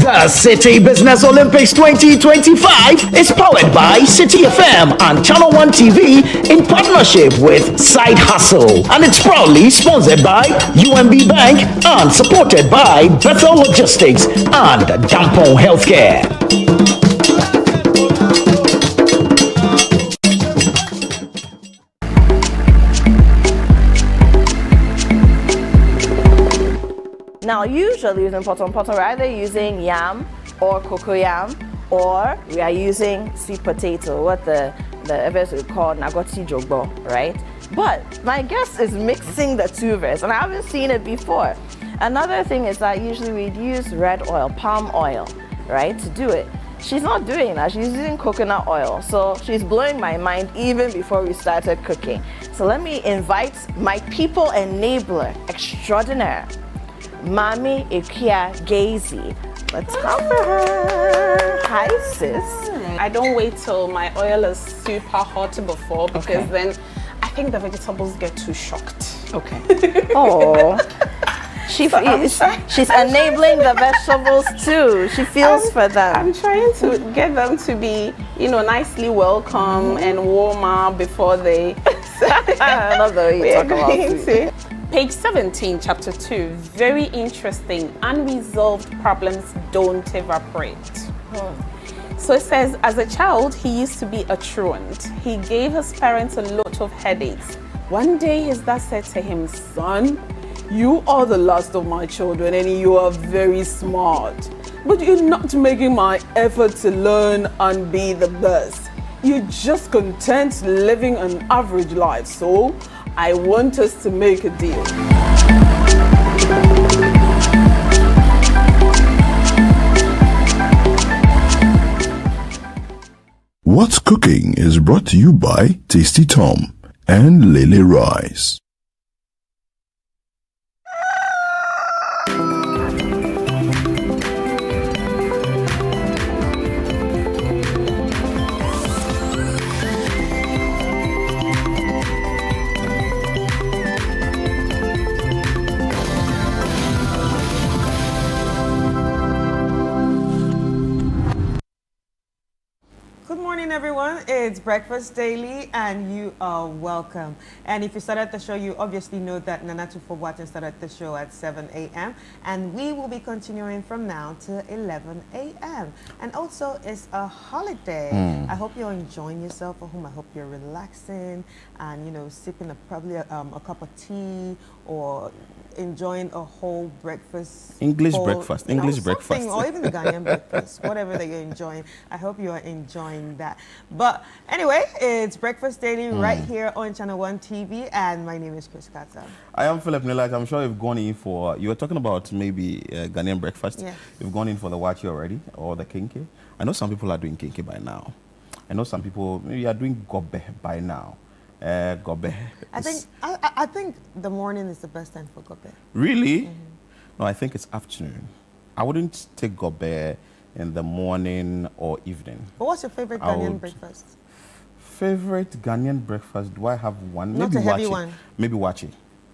The City Business Olympics 2025 is powered by City FM and Channel One TV in partnership with Side Hustle, and it's proudly sponsored by UMB Bank and supported by Bethel Logistics and Dampon Healthcare. Now, usually using potom, we're either using yam or cocoyam, or we are using sweet potato, what the verse we call nagoti jogbo, right? But my guest is mixing the two verses, and I haven't seen it before. Another thing is that usually we'd use red oil, palm oil, right, to do it. She's not doing that, she's using coconut oil. So she's blowing my mind even before we started cooking. So let me invite my people enabler extraordinaire, Mami Ikia Gazy. Let's cover her. Hi, sis. I don't wait till my oil is super hot before, because then I think the vegetables get too shocked. Okay. Oh. She's enabling the vegetables too. She feels for them. I'm trying to get them to be, nicely welcome and warmer before they. I love the way you talk about food. Page 17, chapter 2, very interesting. Unresolved problems don't evaporate. So it says, as a child, he used to be a truant. He gave his parents a lot of headaches. One day his dad said to him, son, you are the last of my children and you are very smart. But you're not making my effort to learn and be the best. You're just content living an average life. So I want us to make a deal. What's Cooking is brought to you by Tasty Tom and Lily Rice. Everyone, it's Breakfast Daily and you are welcome. And if you started the show, you obviously know that Nana Tufo-Boateng started the show at 7 a.m. and we will be continuing from now to 11 a.m. And also, it's a holiday. I hope you're enjoying yourself at home. I hope you're relaxing and, sipping probably a cup of tea or enjoying a whole breakfast. English or breakfast. even the Ghanaian breakfast, whatever that you're enjoying. I hope you are enjoying that. But anyway, it's Breakfast Daily right here on Channel One TV, and my name is Chris Carter. I am Philip Nilaj. I'm sure you've gone in for, you were talking about maybe Ghanaian breakfast. Yes. You've gone in for the wachi already, or the kinke. I know some people are doing kinke by now. I know some people maybe are doing gobe by now. Gobe. I think the morning is the best time for gobe. Really? No, I think it's afternoon. I wouldn't take gobe in the morning or evening. But what's your favorite Ghanaian breakfast? Favorite Ghanaian breakfast? Do I have one? Not maybe a heavy wache. one. Maybe wache.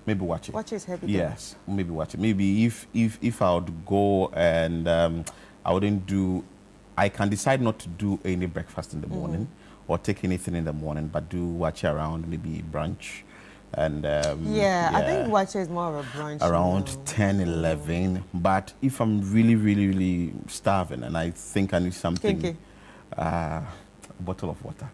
Maybe wache. Wache is heavy. Yes, maybe wache. Maybe if I would go and I wouldn't do. I can decide not to do any breakfast in the morning or take anything in the morning, but do wache around maybe brunch. And I think wache is more of a brunch. Around 10, 11. But if I'm really, really, really starving and I think I need something, a bottle of water.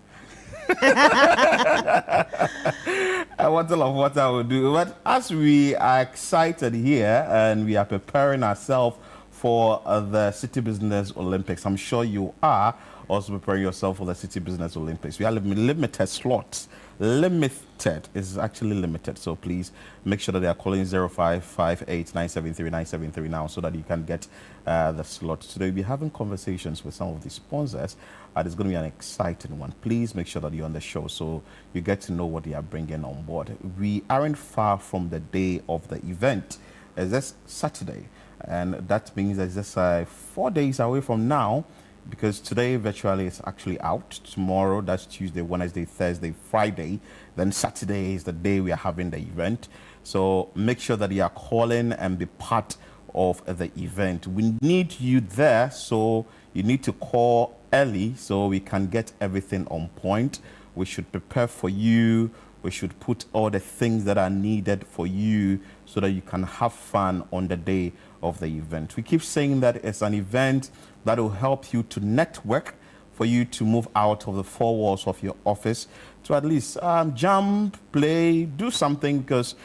A bottle of water will do. But as we are excited here and we are preparing ourselves for the City Business Olympics, I'm sure you are also preparing yourself for the City Business Olympics. We have limited slots. Limited is actually limited, so please make sure that they are calling 0558-973-973 now so that you can get the slot. Today we'll be having conversations with some of the sponsors. It's going to be an exciting one. Please make sure that you're on the show so you get to know what they are bringing on board. We aren't far from the day of the event. It's this Saturday, and that means it's just 4 days away from now, because today virtually is actually out. Tomorrow, that's Tuesday, Wednesday, Thursday, Friday. Then Saturday is the day we are having the event. So make sure that you are calling and be part of the event. We need you there, so you need to call early so we can get everything on point. We should prepare for you. We should put all the things that are needed for you so that you can have fun on the day of the event. We keep saying that it's an event that will help you to network, for you to move out of the four walls of your office, to at least jump, play, do something, because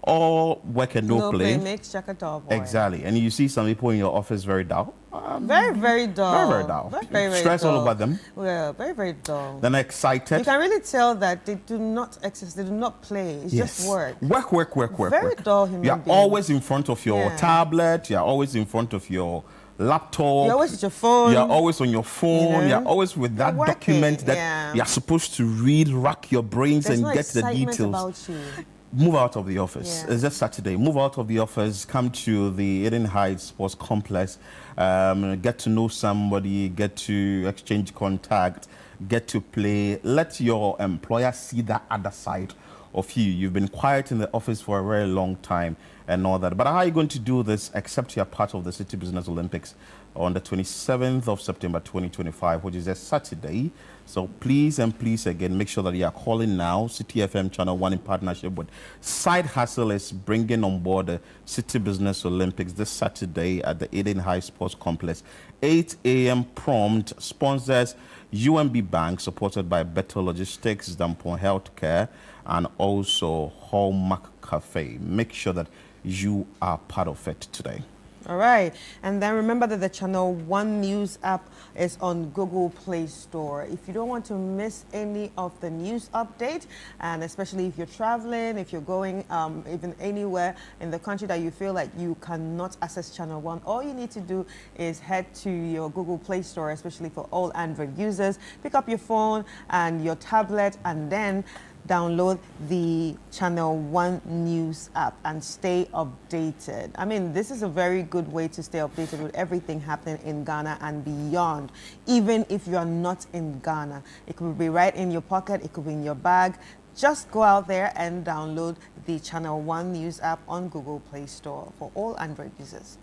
all work and no play makes Jack a dull boy. Exactly. And you see some people in your office very dull. Very dull. Very dull. Very stress dull. all over them. Well, very dull. Then excited. You can really tell that they do not exercise, they do not play. It's just work. Work. Very dull human You're being. always in front of your tablet. You're always in front of your laptop. You're always with your phone. You're always on your phone. You're always with that document that you're supposed to read, rack your brains, There's and no get the details. About you. Move out of the office. It's just Saturday. Move out of the office. Come to the Eden Heights Sports Complex. Get to know somebody. Get to exchange contact. Get to play. Let your employer see that other side of you. You've been quiet in the office for a very long time and all that. But how are you going to do this except you're part of the City Business Olympics on the 27th of September 2025, which is a Saturday? So please and please again, make sure that you are calling now. City FM Channel 1 in partnership with Side Hustle is bringing on board the City Business Olympics this Saturday at the Eden High Sports Complex. 8 a.m. prompt. Sponsors UMB Bank, supported by Better Logistics, Dampon Healthcare, and also Hallmark Cafe. Make sure that you are part of it today. All right. And then remember that the Channel One News app is on Google Play Store. If you don't want to miss any of the news update, and especially if you're traveling, if you're going even anywhere in the country that you feel like you cannot access Channel One, all you need to do is head to your Google Play Store, especially for all Android users. Pick up your phone and your tablet and then download the Channel One News app and stay updated. I mean, this is a very good way to stay updated with everything happening in Ghana and beyond, even if you are not in Ghana. It could be right in your pocket, it could be in your bag. Just go out there and download the Channel One News app on Google Play Store for all Android users.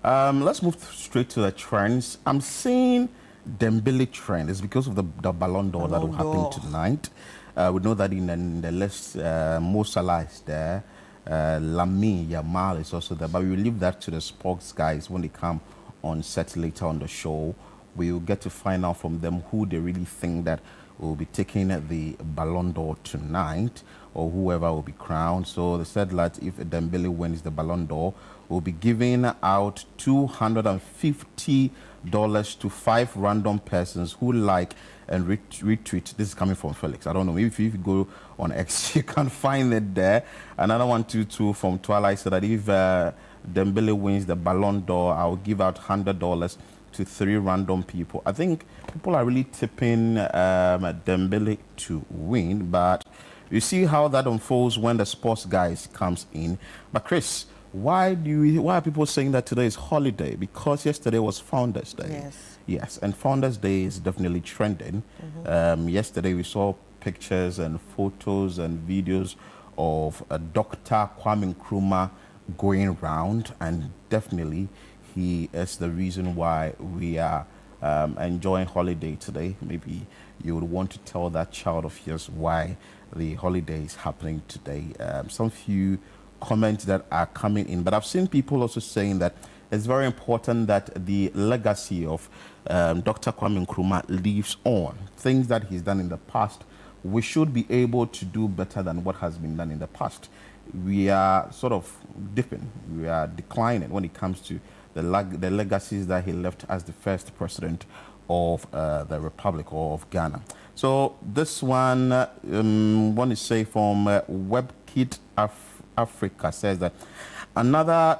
Let's move straight to the trends. I'm seeing Dembele trend. It's because of the Ballon d'Or that will happen tonight. We know that in the list, Mo Salah is there, Lamine Yamal is also there, but we will leave that to the sports guys when they come on set later on the show. We will get to find out from them who they really think that will be taking the Ballon d'Or tonight, or whoever will be crowned. So they said that if Dembele wins the Ballon d'Or, we'll be giving out $250 to 5 random persons who like and retweet. This is coming from Felix. I don't know. Maybe if you go on X, you can find it there. Another one, too, from Twilight said that if Dembele wins the Ballon d'Or, I'll give out $100 to 3 random people. I think people are really tipping Dembele to win, but you see how that unfolds when the sports guys comes in. But Chris, Why are people saying that today is holiday? Because yesterday was Founders Day. Yes. Yes, and Founders Day is definitely trending. Yesterday we saw pictures and photos and videos of Dr. Kwame Nkrumah going round, and definitely he is the reason why we are enjoying holiday today. Maybe you would want to tell that child of yours why the holiday is happening today. Some few comments that are coming in, but I've seen people also saying that it's very important that the legacy of Dr. Kwame Nkrumah lives on. Things that he's done in the past, we should be able to do better than what has been done in the past. We are sort of dipping, we are declining when it comes to the legacies that he left as the first president of the Republic of Ghana. So this one, want to say from WebKit Africa says that another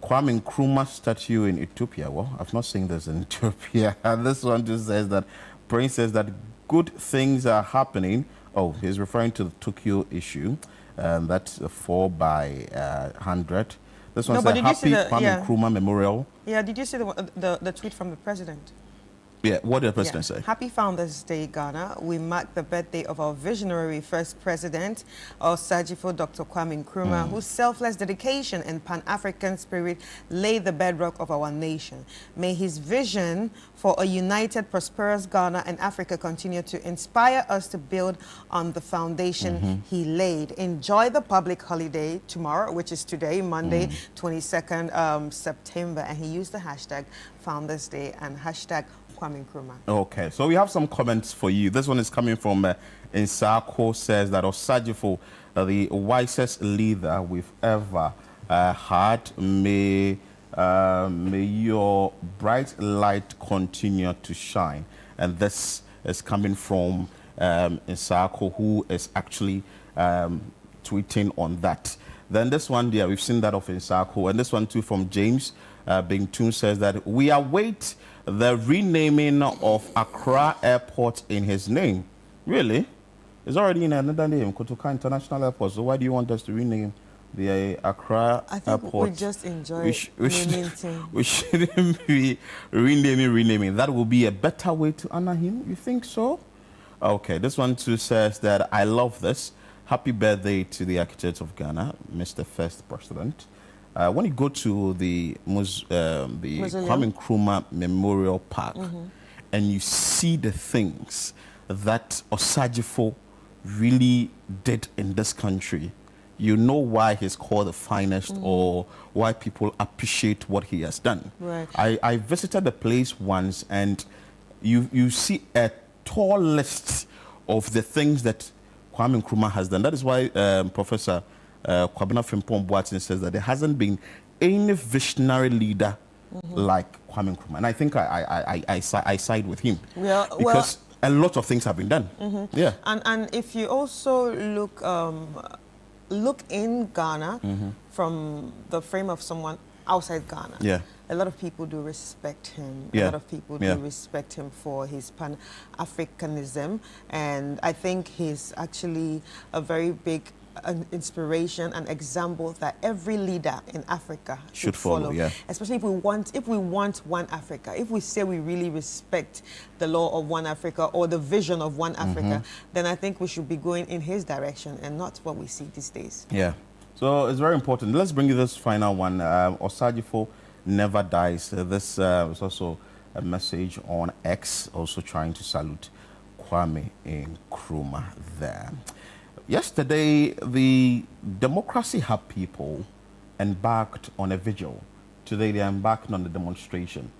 Kwame Nkrumah statue in Ethiopia. Well, I've not seen this in Ethiopia. This one just says that Prince says that good things are happening. Oh, he's referring to the Tokyo issue. That's 4 by 100. This one's a happy Kwame Nkrumah memorial. Yeah, did you see the tweet from the president? Yeah, what did the president say? Happy Founders Day, Ghana. We mark the birthday of our visionary first president, Osajifo Dr. Kwame Nkrumah, whose selfless dedication and Pan-African spirit laid the bedrock of our nation. May his vision for a united, prosperous Ghana and Africa continue to inspire us to build on the foundation he laid. Enjoy the public holiday tomorrow, which is today, Monday, 22nd September. And he used the hashtag Founders Day and hashtag Kwame Nkrumah. Okay, so we have some comments for you. This one is coming from Insako, says that Osajifo, the wisest leader we've ever had, may your bright light continue to shine. And this is coming from Insako, who is actually tweeting on that. Then this one, yeah, we've seen that of Insako. And this one too from James Bingtun says that we await the renaming of Accra Airport in his name. Really? It's already in another name, Kotoka International Airport. So why do you want us to rename the Accra Airport? We just enjoy naming things. We shouldn't be renaming. That will be a better way to honor him. You think so? Okay, this one too says that I love this. Happy birthday to the architect of Ghana, Mr. First President. When you go to the Kwame Nkrumah Memorial Park and you see the things that Osajifo really did in this country, you know why he's called the finest or why people appreciate what he has done. Right. I visited the place once, and you see a tall list of the things that Kwame Nkrumah has done. That is why Professor Kwabena Frimpong Boateng says that there hasn't been any visionary leader like Kwame Nkrumah. And I think I side with him. Because a lot of things have been done. Yeah. And if you also look in Ghana from the frame of someone outside Ghana, a lot of people do respect him. A lot of people do respect him for his Pan-Africanism. And I think he's actually a very big inspiration and example that every leader in Africa should follow. Especially if we want one Africa. If we say we really respect the law of one Africa or the vision of one Africa, then I think we should be going in his direction and not what we see these days. Yeah. So it's very important. Let's bring you this final one. Osajifo never dies. This is also a message on X, also trying to salute Kwame Nkrumah there. Yesterday, the Democracy Hub people embarked on a vigil. Today, they are embarking on the demonstration,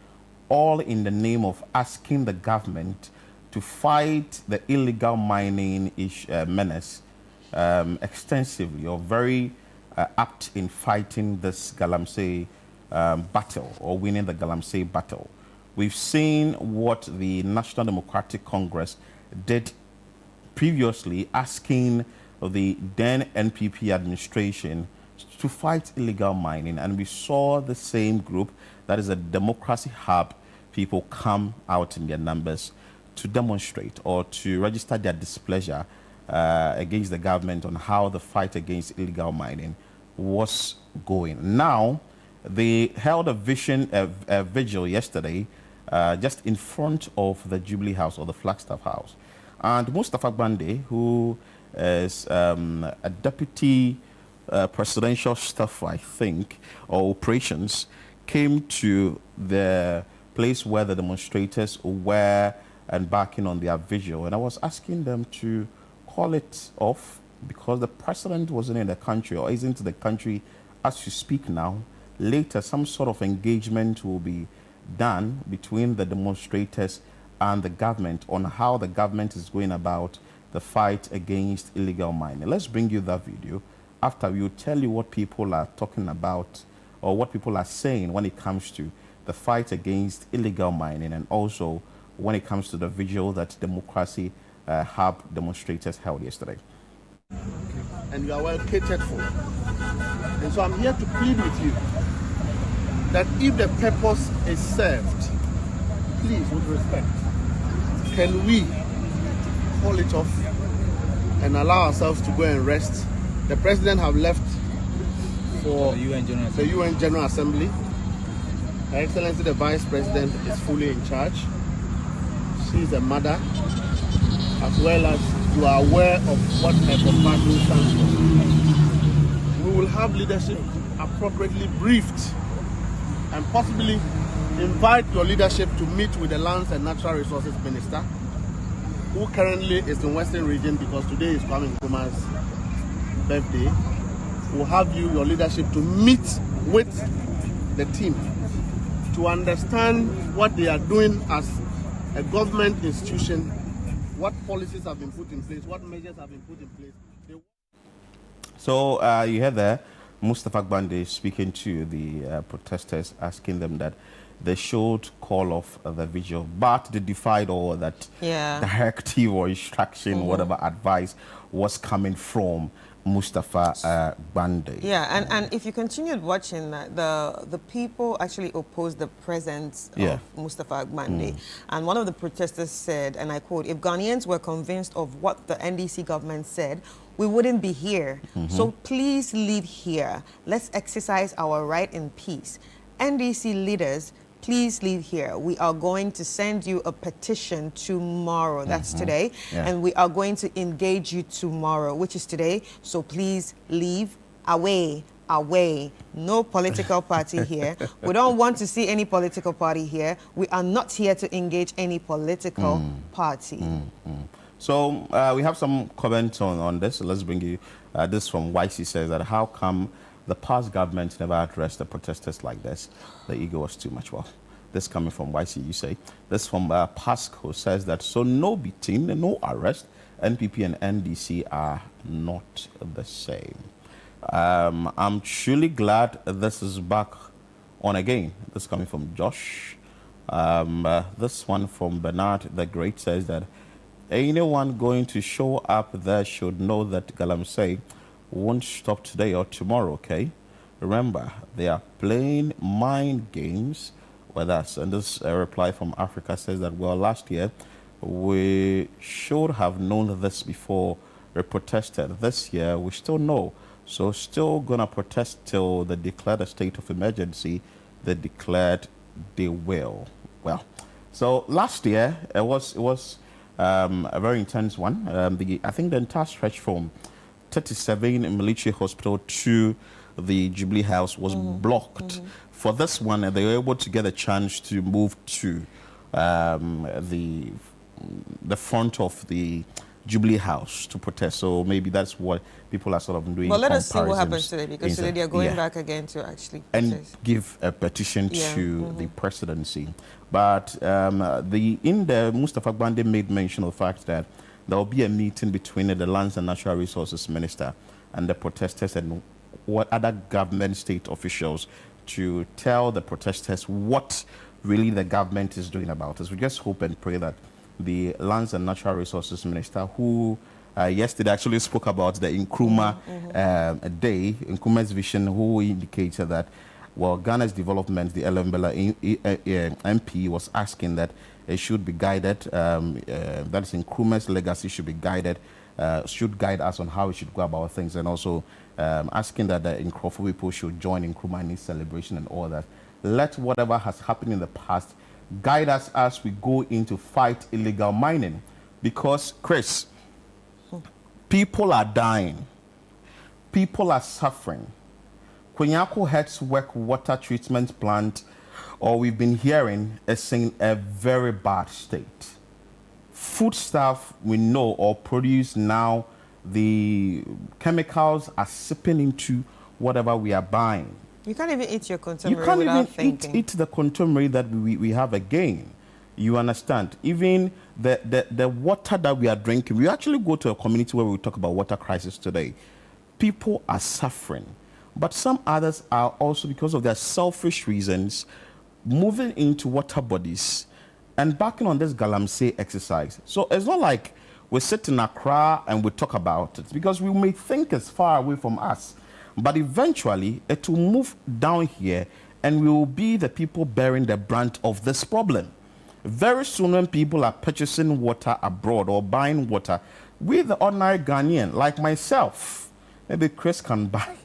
all in the name of asking the government to fight the illegal mining menace extensively, or very apt in fighting this Galamsey battle, or winning the Galamsey battle. We've seen what the National Democratic Congress did previously, asking the then NPP administration to fight illegal mining, and we saw the same group, that is a Democracy Hub people, come out in their numbers to demonstrate or to register their displeasure against the government on how the fight against illegal mining was going. Now, they held a vigil yesterday just in front of the Jubilee House or the Flagstaff House. And Mustafa Bande, who is a deputy presidential staffer, I think, or operations, came to the place where the demonstrators were embarking on their vigil. And I was asking them to call it off because the president wasn't in the country or isn't in the country as you speak now. Later, some sort of engagement will be done between the demonstrators and the government on how the government is going about the fight against illegal mining. Let's bring you that video. After we will tell you what people are talking about or what people are saying when it comes to the fight against illegal mining and also when it comes to the vigil that Democracy Hub demonstrators held yesterday. And you are well catered for. And so I'm here to plead with you that if the purpose is served, please, with respect, can we call it off and allow ourselves to go and rest? The president have left for the UN General Assembly. Her Excellency the Vice President is fully in charge. She's a mother, as well as you are aware of what her compartment stands for. We will have leadership appropriately briefed and possibly invite your leadership to meet with the Lands and Natural Resources Minister, who currently is in Western Region because today is Kwame Nkrumah's birthday. We'll have your leadership to meet with the team to understand what they are doing as a government institution, what policies have been put in place, what measures have been put in place. So you heard there Mustafa Bande speaking to the protesters, asking them that they should call off the vigil, but they defied all that directive or instruction, whatever advice was coming from Mustafa Bande. Yeah, and if you continued watching that, the people actually opposed the presence of Mustafa Bande. And one of the protesters said, and I quote, "If Ghanaians were convinced of what the NDC government said, we wouldn't be here. So please leave here. Let's exercise our right in peace. NDC leaders, please leave here. We are going to send you a petition tomorrow." That's today. And we are going to engage you tomorrow, which is today. So please leave away. No political party here. We don't want to see any political party here. We are not here to engage any political party. So we have some comments on this. Let's bring you this from YC says that how come the past government never addressed the protesters like this? The ego was too much. Well, this coming from YC, you say. This from Pasco says that, so no beating, no arrest. NPP and NDC are not the same. I'm truly glad this is back on again. This coming from Josh. This one from Bernard the Great says that anyone going to show up there should know that Galamsey won't stop today or tomorrow, okay? Remember, they are playing mind games with us. And this reply from Africa says that, well, last year, we should have known this before we protested. This year, we still know. So still going to protest till they declare a state of emergency. They declared they will. Well, so last year, it was a very intense one. I think the entire stretch from 37 Military Hospital to the Jubilee House was blocked. For this one, they were able to get a chance to move to the front of the Jubilee House to protest. So maybe that's what people are sort of doing. Well, let us see what happens today, because today they are going back again to actually protest. And give a petition to the presidency. But in there, Mustafa Bande made mention of the fact that there will be a meeting between the Lands and Natural Resources Minister and the protesters and what other government state officials to tell the protesters what really the government is doing about it. We just hope and pray that the Lands and Natural Resources Minister, who yesterday actually spoke about the Nkrumah Day, Nkrumah's vision, who indicated that, well, Ghana's development, the Elembela MP was asking that it should be guided, that is Nkrumah's legacy should be guided should guide us on how we should go about things, and also asking that the Nkrofo people should join in Nkrumah's celebration and all that. Let whatever has happened in the past guide us as we go into fight illegal mining. Because, Chris, people are dying. People are suffering. Kwenyako Heads Work water treatment plant, or we've been hearing, is in a very bad state. Foodstuff we know or produce now, the chemicals are sipping into whatever we are buying. You can't even eat your contemporary. You can't without even thinking. eat the contemporary that we have again. You understand? Even the water that we are drinking, we actually go to a community where we talk about water crisis today. People are suffering. But some others are also, because of their selfish reasons, moving into water bodies and backing on this Galamsey exercise. So it's not like we sit in Accra and we talk about it, because we may think it's far away from us. But eventually, it will move down here, and we will be the people bearing the brunt of this problem. Very soon, when people are purchasing water abroad or buying water, we, the ordinary Ghanaian, like myself, maybe Chris can buy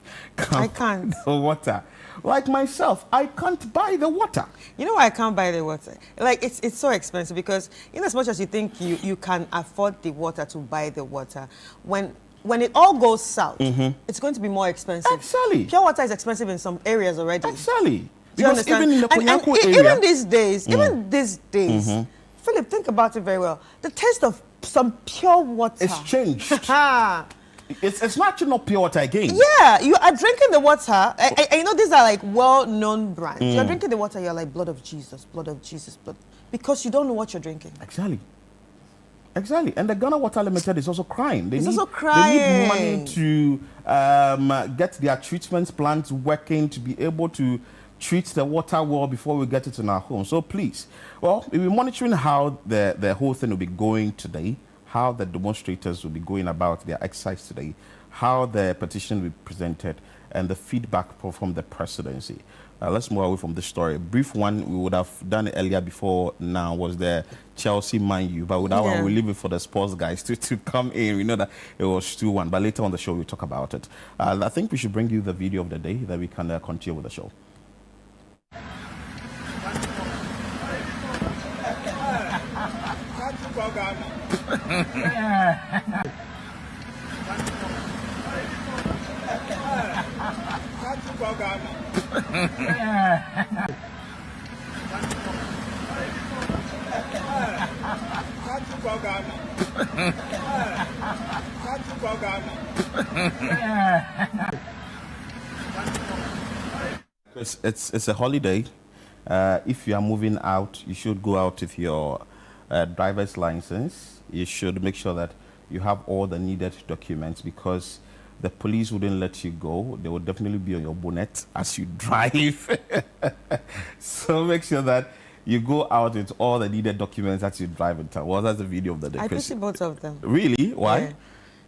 I can't. the water. Like myself, I can't buy the water. You know why I can't buy the water? Like, it's so expensive, because in as much as you think you can afford the water to buy the water, when it all goes south, it's going to be more expensive. Exactly. Pure water is expensive in some areas already. Exactly. Do you Because understand? even in the Kwenyako area, even these days, Philip, think about it very well. The taste of some pure water. it's changed. It's not actually not pure water again. Yeah, you are drinking the water. I you know these are like well-known brands. You're drinking the water, you're like, blood of Jesus, blood, because you don't know what you're drinking. Exactly. Exactly. And the Ghana Water Limited is also crying. They need money to get their treatment plants working, to be able to treat the water well before we get it in our home. So please, well, we'll be monitoring how the whole thing will be going today, how the demonstrators will be going about their exercise today, how the petition will be presented, and the feedback from the presidency. Let's move away from this story. A brief one we would have done earlier before now was the Chelsea Man U, but with that one, we'll leave it for the sports guys to come in. We know that it was 2-1, but later on the show we'll talk about it. I think we should bring you the video of the day that we can continue with the show. It's a holiday. If you are moving out, you should go out with your driver's license. You should make sure that you have all the needed documents, because the police wouldn't let you go. They will definitely be on your bonnet as you drive. So make sure that you go out with all the needed documents as you drive in town. Well, that's the video of the day. I pity both of them. Really? Why? Yeah.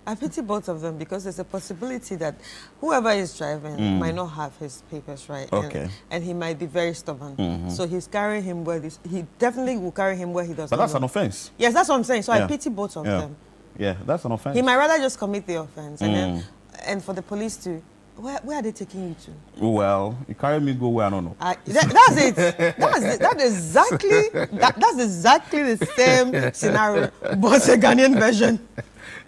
I pity both of them because there's a possibility that whoever is driving might not have his papers right. Okay. And he might be very stubborn. So he's carrying him where he definitely will carry him where he doesn't. But that's know. an offense. Yes, that's what I'm saying. So I pity both of them. Yeah, that's an offense. He might rather just commit the offense and for the police to. Where are they taking you to? Well, you carry me go where I don't know. That's it. That's exactly the same scenario, but a Ghanaian version.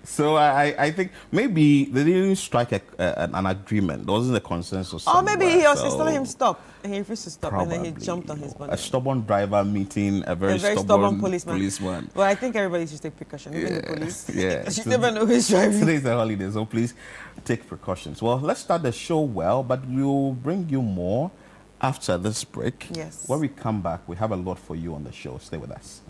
So I think maybe they didn't strike an agreement. There wasn't a consensus. Or maybe he was so telling him stop, and he refused to stop, probably, and then he jumped on his bonnet. A stubborn driver meeting a very stubborn policeman. Well, I think everybody should take precaution, even the police. Yeah. Because you never know who's driving. Today's a holiday, so please take precautions. Well, let's start the show well, but we'll bring you more after this break. Yes. When we come back, we have a lot for you on the show. Stay with us.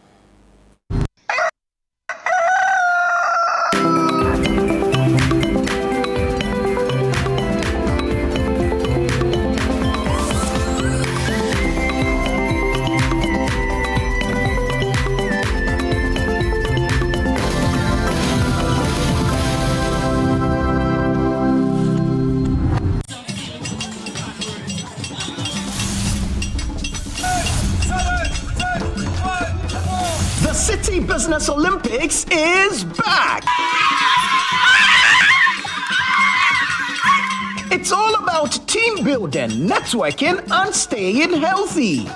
The City Business Olympics is back! It's all about team building, networking, and staying healthy.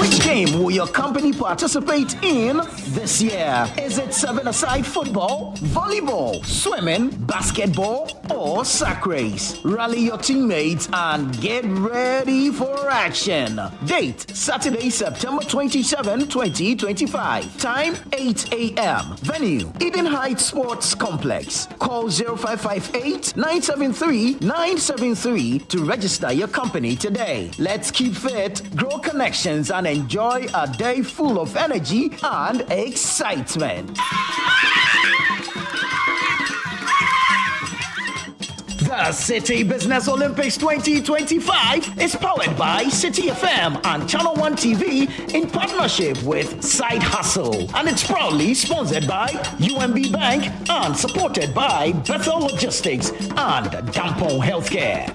Which game will your company participate in this year? Is it 7-a-side football, volleyball, swimming, basketball, or sack race? Rally your teammates and get ready for action. Date, Saturday, September 27, 2025. Time, 8 a.m. Venue, Eden Heights Sports Complex. Call 0558-973-973 to register your company today. Let's keep fit, grow connections, and enjoy a day full of energy and excitement. The City Business Olympics 2025 is powered by City FM and Channel One TV in partnership with Side Hustle, and it's proudly sponsored by UMB Bank and supported by Bethel Logistics and Dampon Healthcare.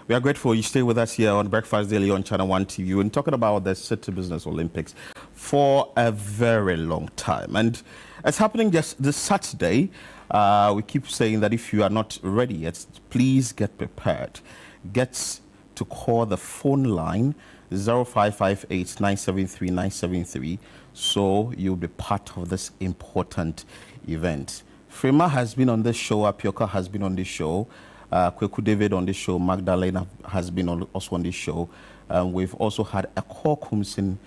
We are grateful you stay with us here on Breakfast Daily on Channel One TV. We've been talking about the City Business Olympics for a very long time. And it's happening just this Saturday. We keep saying that if you are not ready yet, please get prepared. Get to call the phone line 0558-973-973 so you'll be part of this important event. Frema has been on this show. Apioka has been on this show. Kweku David on this show, Magdalena has been also on this show. We've also had Akor Kumsin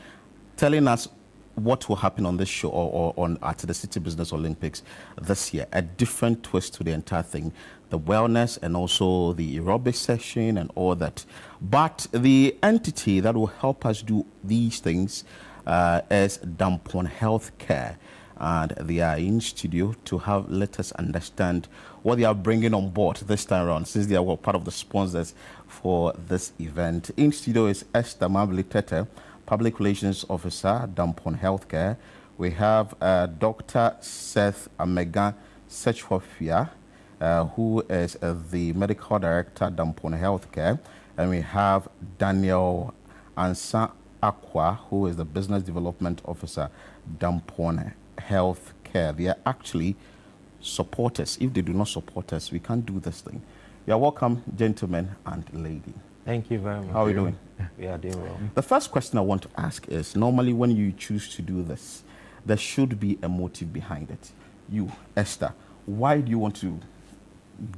telling us what will happen on this show or at the City Business Olympics this year. A different twist to the entire thing, the wellness and also the aerobic session and all that. But the entity that will help us do these things is Dampon Healthcare. And they are in studio to let us understand what they are bringing on board this time around, since they are part of the sponsors for this event. In studio is Esther Mabli-Tete, Public Relations Officer, Dampon Healthcare. We have Dr. Seth Amegan Sechwafia, who is the Medical Director, Dampon Healthcare. And we have Daniel Ansa Aqua, who is the Business Development Officer, Dampon Healthcare. They are actually supporters. If they do not support us, we can't do this thing. You are welcome, gentlemen and lady. Thank you very much. How are you doing? We are doing well. The first question I want to ask is, normally when you choose to do this, there should be a motive behind it. You, Esther, why do you want to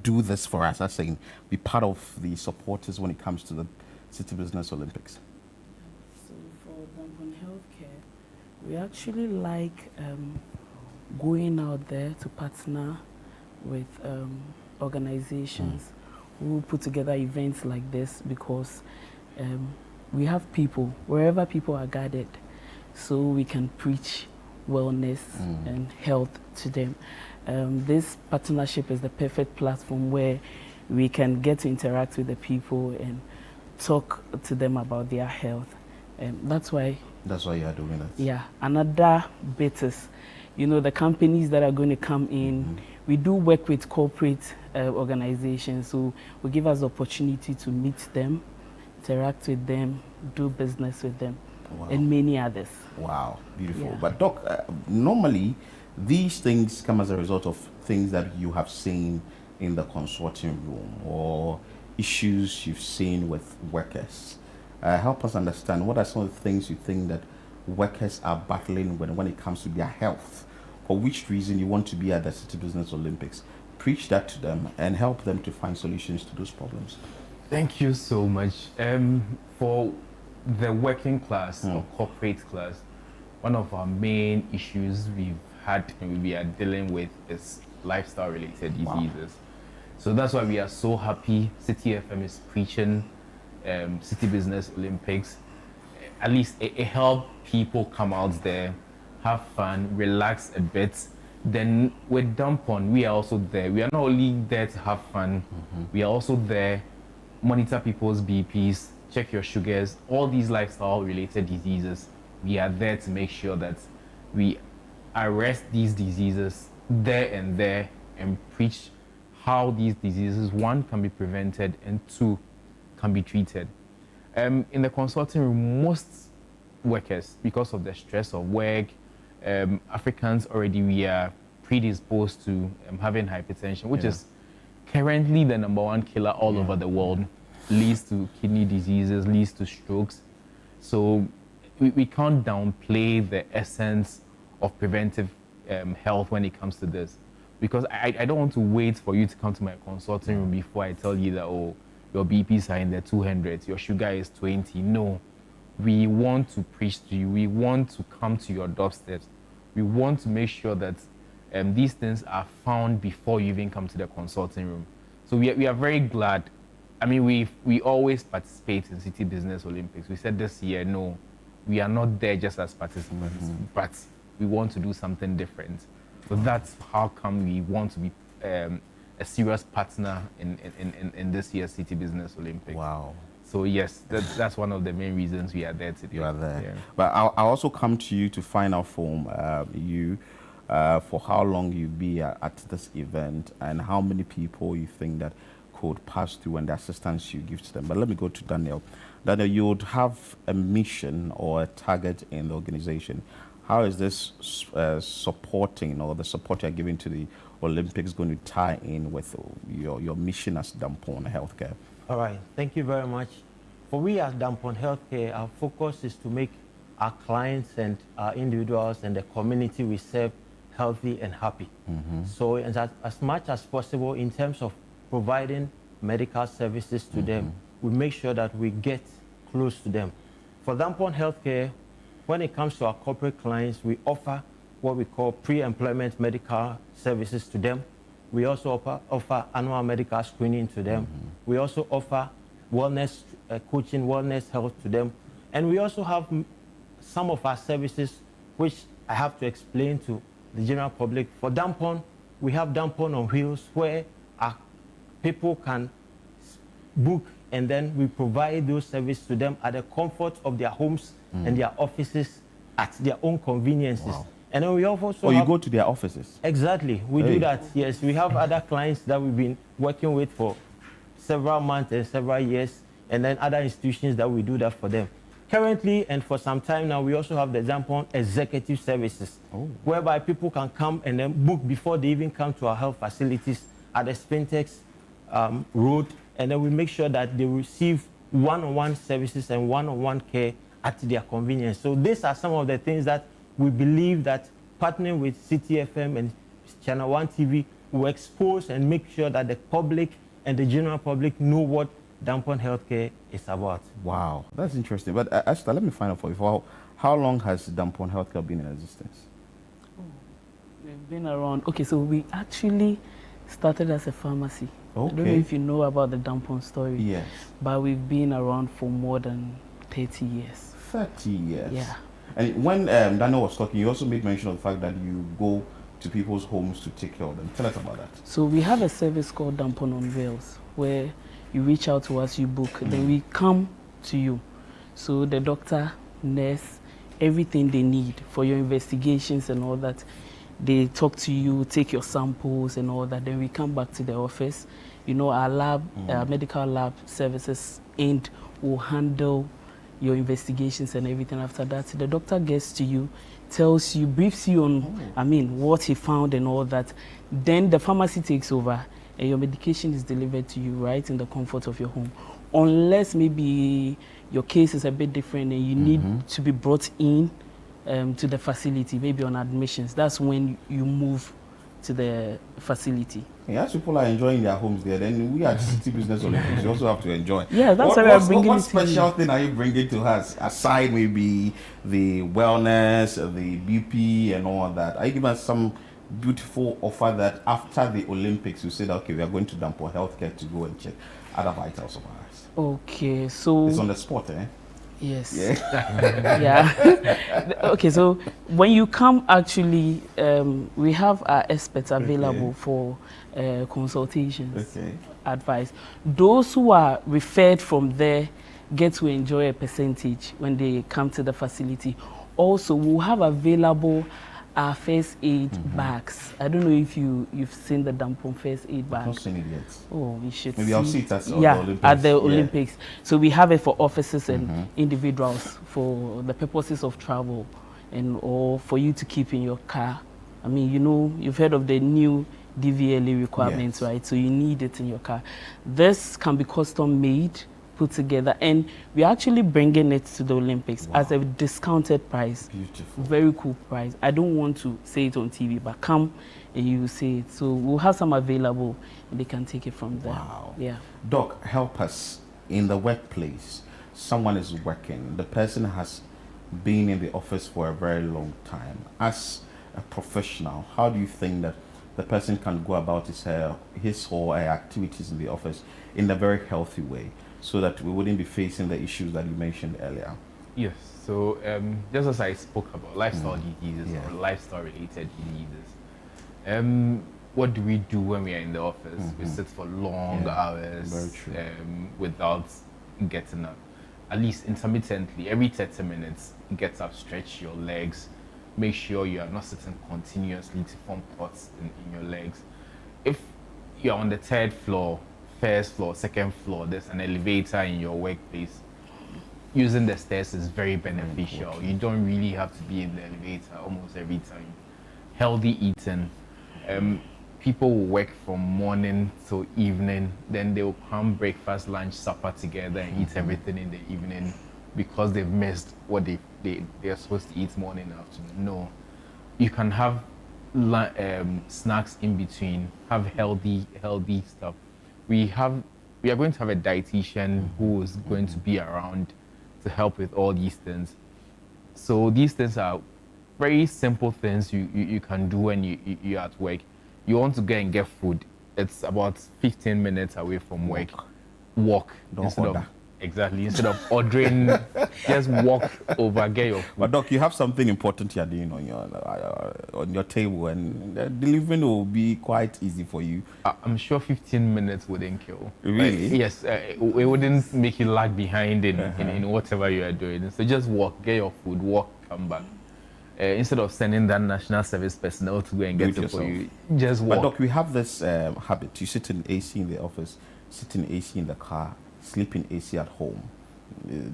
do this for us? I'm saying, be part of the supporters when it comes to the City Business Olympics. So for Dampon Healthcare, we actually like going out there to partner with organizations who put together events like this, because we have people, wherever people are gathered, so we can preach wellness and health to them. This partnership is the perfect platform where we can get to interact with the people and talk to them about their health. That's why you are doing that. Yeah. Another bit is, the companies that are going to come in, we do work with corporate organizations, so we give us the opportunity to meet them, interact with them, do business with them, and many others. Wow, beautiful. Yeah. But Doc, normally these things come as a result of things that you have seen in the consortium room or issues you've seen with workers. Help us understand, what are some of the things you think that workers are battling when it comes to their health? For which reason you want to be at the City Business Olympics? Preach that to them and help them to find solutions to those problems. Thank you so much. For the working class or corporate class, one of our main issues we've had and we are dealing with is lifestyle related diseases. So that's why we are so happy City FM is preaching City Business Olympics. At least it helps people come out there, have fun, relax a bit. Then with Dampon, we are also there. We are not only there to have fun, we are also there, monitor people's BPs, check your sugars, all these lifestyle related diseases. We are there to make sure that we arrest these diseases there and preach how these diseases, one, can be prevented, and two, can be treated. In the consulting room, most workers, because of the stress of work, Africans already, we are predisposed to having hypertension, which is currently the #1 killer all over the world, leads to kidney diseases, leads to strokes. So we can't downplay the essence of preventive health when it comes to this. Because I don't want to wait for you to come to my consulting room before I tell you that, oh, your BPs are in the 200s, your sugar is 20. No, we want to preach to you. We want to come to your doorsteps. We want to make sure that these things are found before you even come to the consulting room. So we are very glad. I mean, we always participate in City Business Olympics. We said this year, no, we are not there just as participants, but we want to do something different. So that's how come we want to be a serious partner in this year's City Business Olympics. Wow. So yes, that's one of the main reasons we are there today. You are there. Yeah. But I'll also come to you to find out from you for how long you be at this event and how many people you think that could pass through and the assistance you give to them. But let me go to Daniel. Daniel, you would have a mission or a target in the organization. How is this supporting, or the support you're giving to the Olympics going to tie in with your mission as Dampon Healthcare? All right, thank you very much. For we as Dampon Healthcare, our focus is to make our clients and our individuals and the community we serve healthy and happy. So as much as possible in terms of providing medical services to them, we make sure that we get close to them. For Dampon Healthcare, when it comes to our corporate clients, we offer what we call pre-employment medical services to them. We also offer annual medical screening to them. We also offer wellness coaching, wellness health to them. And we also have some of our services which I have to explain to the general public. For Dampon, we have Dampon on Wheels, where our people can book, and then we provide those services to them at the comfort of their homes and their offices at their own conveniences. Wow. And then we also you go to their offices? Exactly. We do that, yes. We have other clients that we've been working with for several months and several years, and then other institutions that we do that for them. Currently, and for some time now, we also have the Dampon Executive Services, whereby people can come and then book before they even come to our health facilities at the Spintex Road, and then we make sure that they receive one-on-one services and one-on-one care at their convenience. So these are some of the things that we believe that partnering with City FM and Channel 1 TV will expose and make sure that the public and the general public know what Dampon Healthcare is about. Wow, that's interesting. But Esther, let me find out for you. How long has Dampon Healthcare been in existence? We've been around. Okay, so we actually started as a pharmacy. Okay. I don't know if you know about the Dampon story. Yes. But we've been around for more than 30 years. 30 years? Yeah. And when Daniel was talking, you also made mention of the fact that you go to people's homes to take care of them. Tell us about that. So we have a service called Dampon on Wheels, where you reach out to us, you book, then we come to you. So the doctor, nurse, everything they need for your investigations and all that, they talk to you, take your samples and all that, then we come back to the office. You know, our lab, medical lab services and will handle your investigations and everything. After that, the doctor gets to you, tells you, briefs you on, I mean, what he found and all that. Then the pharmacy takes over and your medication is delivered to you right in the comfort of your home. Unless maybe your case is a bit different and you need to be brought in to the facility, maybe on admissions. That's when you move to the facility. Yeah, as people are enjoying their homes there, then we at City Business Olympics, you also have to enjoy. Yeah, that's why we're bringing what it to you. special thing are you bringing to us, aside maybe the wellness, the BP and all that? Are you giving us some beautiful offer that after the Olympics, you said, okay, we are going to Dampon Healthcare to go and check other vitals of ours? Okay, so it's on the spot, eh? Yes. Yeah. Yeah. Okay, so when you come, actually, we have our experts available for consultations, advice. Those who are referred from there get to enjoy a percentage when they come to the facility. Also, we'll have available our first aid bags. I don't know if you've seen the Dampon first aid bag. I've not seen it yet. Oh, you should Maybe see. I'll see it at the Olympics. At the Olympics. So we have it for officers and individuals for the purposes of travel and or for you to keep in your car. I mean, you know, you've heard of the new DVLA requirements, right? So you need it in your car. This can be custom made, put together, and we're actually bringing it to the Olympics as a discounted price. Beautiful. Very cool price. I don't want to say it on TV, but come and you see it. So we'll have some available and they can take it from there. Wow. Yeah. Doc, help us. In the workplace, someone is working. The person has been in the office for a very long time. As a professional, how do you think that the person can go about his or her activities in the office in a very healthy way, so that we wouldn't be facing the issues that you mentioned earlier? Yes, so just as I spoke about lifestyle diseases or lifestyle-related diseases, what do we do when we are in the office? We sit for long hours without getting up. At least intermittently, every 30 minutes, get up, stretch your legs, make sure you are not sitting continuously to form clots in your legs. If you're on the third floor, first floor, second floor, there's an elevator in your workplace, using the stairs is very beneficial. You don't really have to be in the elevator almost every time. Healthy eating. People will work from morning till evening, then they'll come breakfast, lunch, supper together and eat everything in the evening because they've missed what they're supposed to eat morning and afternoon. No. You can have snacks in between, have healthy stuff. We are going to have a dietitian who is going to be around to help with all these things. So these things are very simple things you can do when you're at work. You want to go and get food. It's about 15 minutes away from work. Walk. Instead of ordering, just walk over, get your food. But Doc, you have something important you're doing on your table, and delivering will be quite easy for you. I'm sure 15 minutes wouldn't kill. Really? Yes, it wouldn't make you lag behind in whatever you are doing. So just walk, get your food, walk, come back. Instead of sending that national service personnel to go and get it for you, just walk. But Doc, we have this habit. You sit in AC in the office, sit in AC in the car, sleep in AC at home.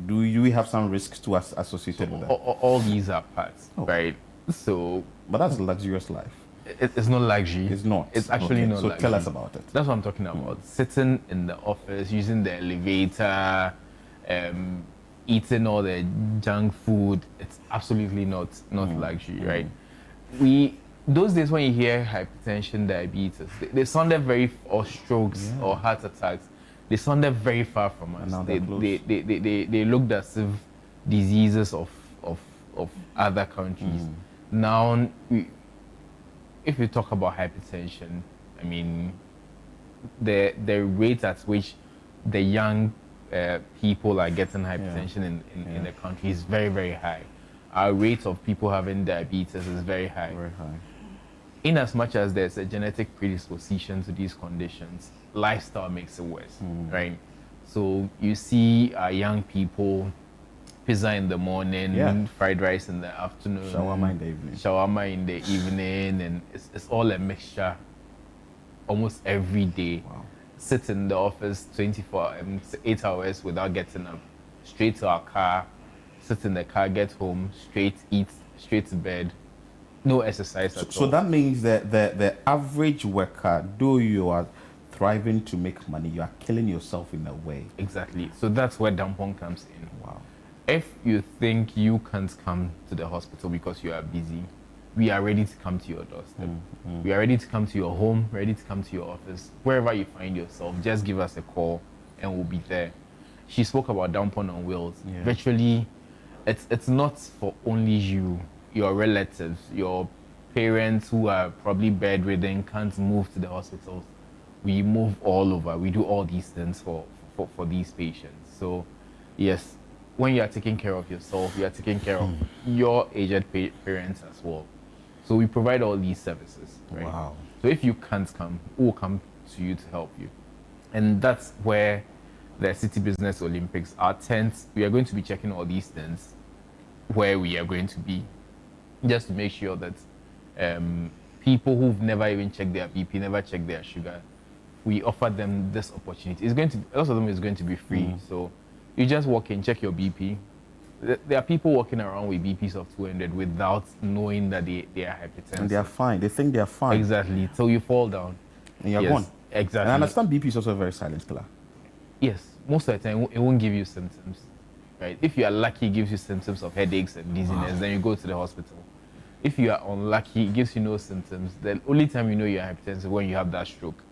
Do we have some risks to us associated with that? All these are parts, right? So, but that's a luxurious life. It's not luxury. It's not. It's actually not. So luxury. tell us about it. That's what I'm talking about. Sitting in the office, using the elevator, eating all the junk food. It's absolutely not luxury, right? Those days when you hear hypertension, diabetes, they sounded or strokes or heart attacks. They sounded very far from us. They looked as if diseases of other countries. Now, if you talk about hypertension, I mean, the rate at which the young people are getting hypertension in the country is very, very high. Our rate of people having diabetes is very high. Very high. In as much as there's a genetic predisposition to these conditions, lifestyle makes it worse, right? So you see young people, pizza in the morning, fried rice in the afternoon, shawarma in the evening, and it's all a mixture almost every day. Wow. Sit in the office 8 hours without getting up, straight to our car, sit in the car, get home, straight eat, straight to bed. No exercise at all. So that means that the average worker, though you are thriving to make money, you are killing yourself in a way. Exactly. So that's where Dampon comes in. Wow. If you think you can't come to the hospital because you are busy, we are ready to come to your doorstep. We are ready to come to your home, ready to come to your office. Wherever you find yourself, just give us a call and we'll be there. She spoke about Dampon on Wheels. Yeah. Virtually, it's not for only you, your relatives, your parents who are probably bedridden, can't move to the hospitals, we move all over. We do all these things for these patients. So, yes, when you are taking care of yourself, you are taking care of your aged parents as well. So we provide all these services. Right? Wow. So if you can't come, we'll come to you to help you. And that's where the City Business Olympics, our tents, we are going to be checking all these things where we are going to be, just to make sure that people who've never even checked their BP, never checked their sugar, we offer them this opportunity. It's going to, a lot of them is going to be free. So you just walk in, check your BP. There are people walking around with BPs of 200 without knowing that they are hypertensive. And they are fine. They think they are fine. Exactly. So you fall down. And you're gone. Exactly. And I understand BP is also a very silent killer. Yes. Most of the time, it won't give you symptoms. Right? If you are lucky, it gives you symptoms of headaches and dizziness, then you go to the hospital. If you are unlucky, it gives you no symptoms. The only time you know you're hypertensive when you have that stroke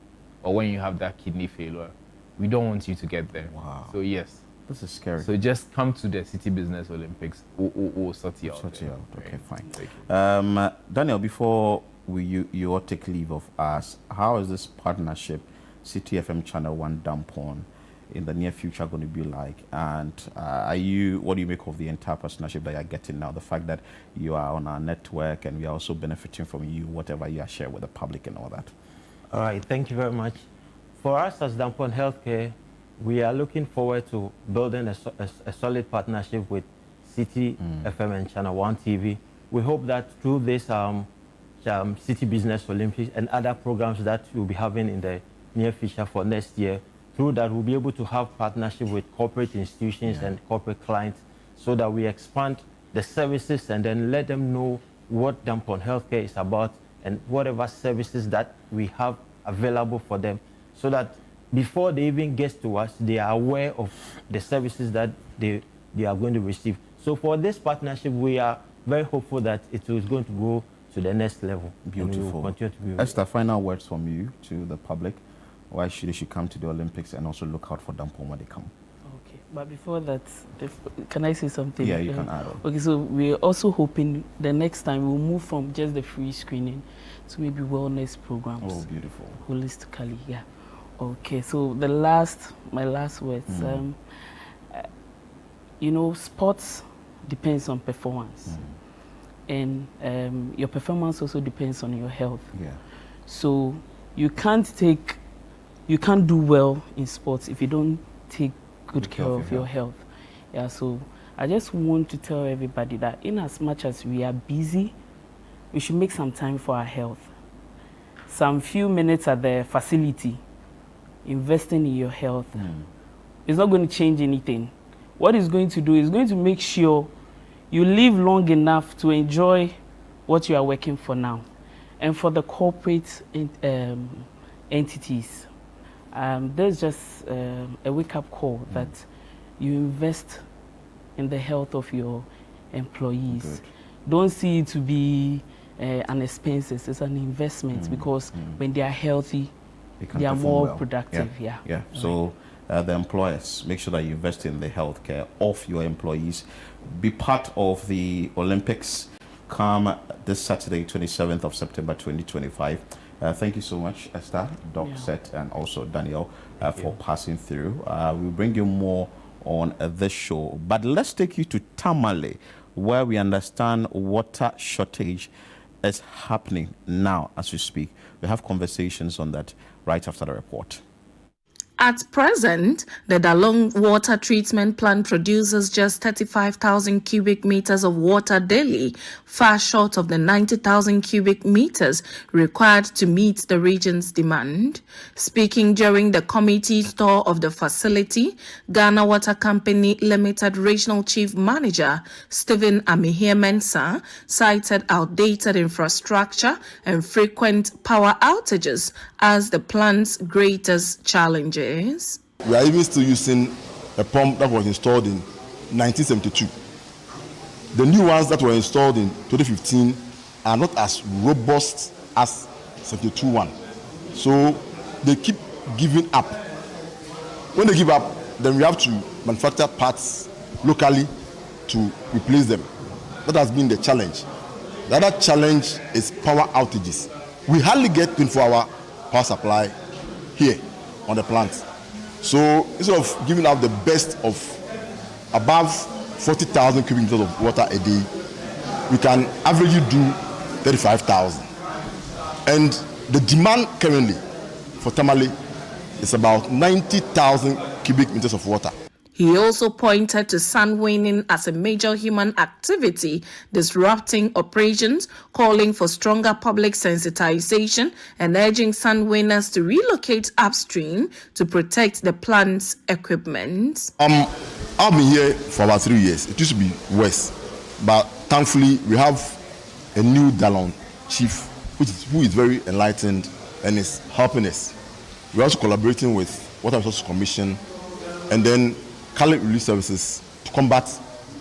or when you have that kidney failure. We don't want you to get there. Wow. So yes. This is scary. So just come to the City Business Olympics. We'll sort you out. Sort you out. Okay, fine. Thank you. Daniel, before you all take leave of us, how is this partnership, City FM Channel 1 Dampon, in the near future going to be like? And what do you make of the entire partnership that you're getting now? The fact that you are on our network and we are also benefiting from you, whatever you are sharing with the public and all that. All right, thank you very much. For us as Dampon Healthcare, we are looking forward to building a solid partnership with City FM and Channel 1 TV. We hope that through this City Business Olympics and other programs that we'll be having in the near future for next year, through that we'll be able to have partnership with corporate institutions and corporate clients so that we expand the services and then let them know what Dampon Healthcare is about and whatever services that we have available for them, so that before they even get to us, they are aware of the services that they are going to receive. So for this partnership, we are very hopeful that it is going to go to the next level. Beautiful. And we will continue to be Esther, final words from you to the public. Why should they come to the Olympics and also look out for Dampon when they come? Okay, but before that, can I say something? Yeah, you can add on. Okay, so we're also hoping the next time we'll move from just the free screening to maybe wellness programs. Oh, beautiful. Holistically, yeah. Okay, so my last words. You know, sports depends on performance, and your performance also depends on your health. Yeah. So you can't do well in sports if you don't take good care of your health. Yeah. So I just want to tell everybody that in as much as we are busy, we should make some time for our health. Some few minutes at the facility, investing in your health, it's not going to change anything. What it's going to do is going to make sure you live long enough to enjoy what you are working for now. And for the corporate entities, there's just a wake-up call that you invest in the health of your employees. Good. Don't see it to be an expense, it's an investment, because when they are healthy, they are more productive. Yeah. So the employers, make sure that you invest in the healthcare of your employees. Be part of the Olympics. Come this Saturday, 27th of September 2025. Thank you so much, Esther, Doc Set, and also Daniel for passing through. We'll bring you more on this show. But let's take you to Tamale, where we understand water shortage is happening now as we speak. We have conversations on that right after the report. At present, the Dalong water treatment plant produces just 35,000 cubic meters of water daily, far short of the 90,000 cubic meters required to meet the region's demand. Speaking during the committee's tour of the facility, Ghana Water Company Limited Regional Chief Manager Stephen Amihie-Mensah cited outdated infrastructure and frequent power outages as the plant's greatest challenges. We are even still using a pump that was installed in 1972. The new ones that were installed in 2015 are not as robust as 72 one. So they keep giving up. When they give up, then we have to manufacture parts locally to replace them. That has been the challenge. The other challenge is power outages. We hardly get 24-hour power supply here on the plant. So instead of giving out the best of above 40,000 cubic meters of water a day, we can averagely do 35,000. And the demand currently for Tamale is about 90,000 cubic meters of water. He also pointed to sand winning as a major human activity, disrupting operations, calling for stronger public sensitization, and urging sand winners to relocate upstream to protect the plant's equipment. I've been here for about 3 years. It used to be worse, but thankfully we have a new Dalong chief who is very enlightened and is helping us. We're also collaborating with Water Resources Commission and then Climate Relief Services to combat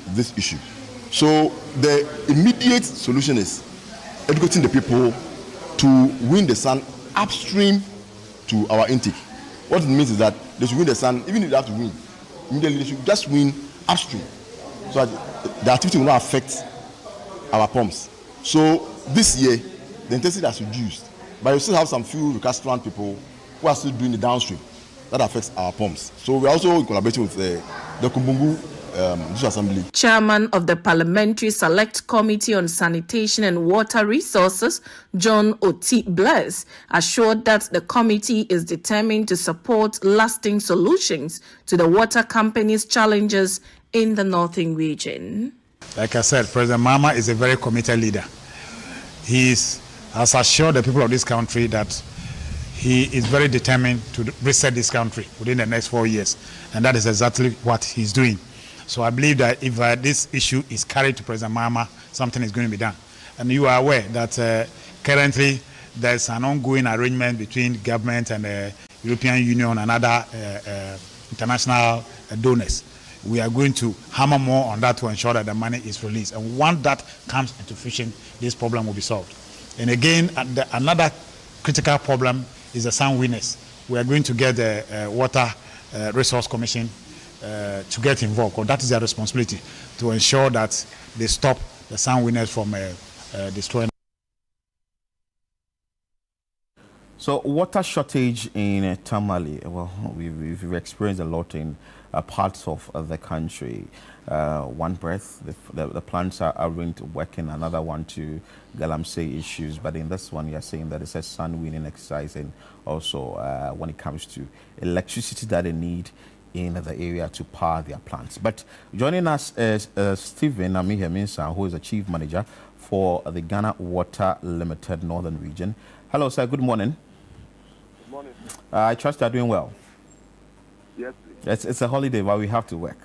this issue. So the immediate solution is educating the people to win the sand upstream to our intake. What it means is that they should win the sand, even if they have to win, immediately they should just win upstream, so that the activity will not affect our pumps. So this year, the intensity has reduced, but you still have some few recalcitrant people who are still doing the downstream. That affects our pumps. So we're also collaborating with the Kumbungu District Assembly. Chairman of the Parliamentary Select Committee on Sanitation and Water Resources, John Oti Bless, assured that the committee is determined to support lasting solutions to the water company's challenges in the northern region. Like I said, President Mahama is a very committed leader. He has assured the people of this country that he is very determined to reset this country within the next 4 years. And that is exactly what he's doing. So I believe that if this issue is carried to President Mahama, something is going to be done. And you are aware that currently there's an ongoing arrangement between government and the European Union and other international donors. We are going to hammer more on that to ensure that the money is released. And once that comes into fruition, this problem will be solved. And again, another critical problem is the sand winners. We are going to get the Water Resource Commission to get involved, because that is their responsibility to ensure that they stop the sand winners from destroying. So water shortage in Tamale, well, we've experienced a lot in parts of the country. One breath, the plants aren't working, another one to Galamsey issues, but in this one you're saying that it's a sun winning exercise, and also when it comes to electricity that they need in the area to power their plants. But joining us is Stephen Amiheminsa, who is the Chief Manager for the Ghana Water Limited Northern Region. Hello, sir. Good morning. Good morning. I trust you're doing well. Yes, please. It's a holiday, but we have to work.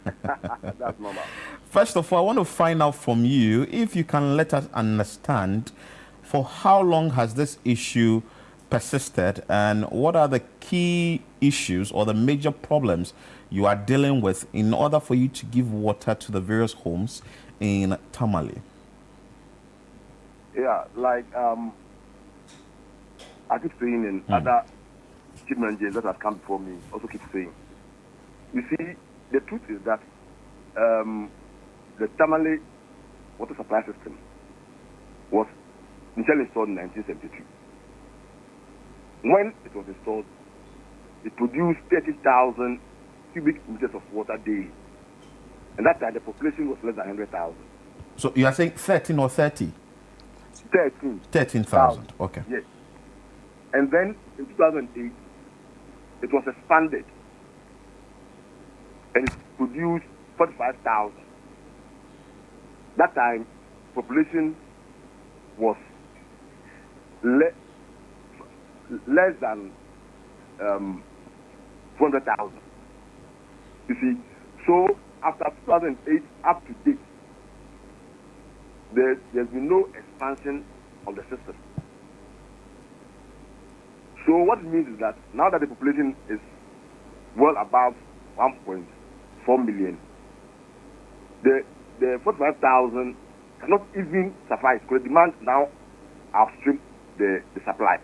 That's normal. First of all, I want to find out from you if you can let us understand for how long has this issue persisted, and what are the key issues or the major problems you are dealing with in order for you to give water to the various homes in Tamale? Yeah, like I keep saying, and other chief managers that have come before me also keep saying. You see, the truth is that the Tamale water supply system was initially installed in 1972. When it was installed, it produced 30,000 cubic meters of water daily. And that time the population was less than 100,000. So you are saying 13 or 30? 13. 13,000, okay. Yes. And then in 2008, it was expanded and it produced 45,000. That time, population was less than 200,000. You see, so after 2008 up to date, there's been no expansion of the system. So what it means is that now that the population is well above 1.4 million, the 45,000 cannot even suffice, because the demand now outstrips the supply.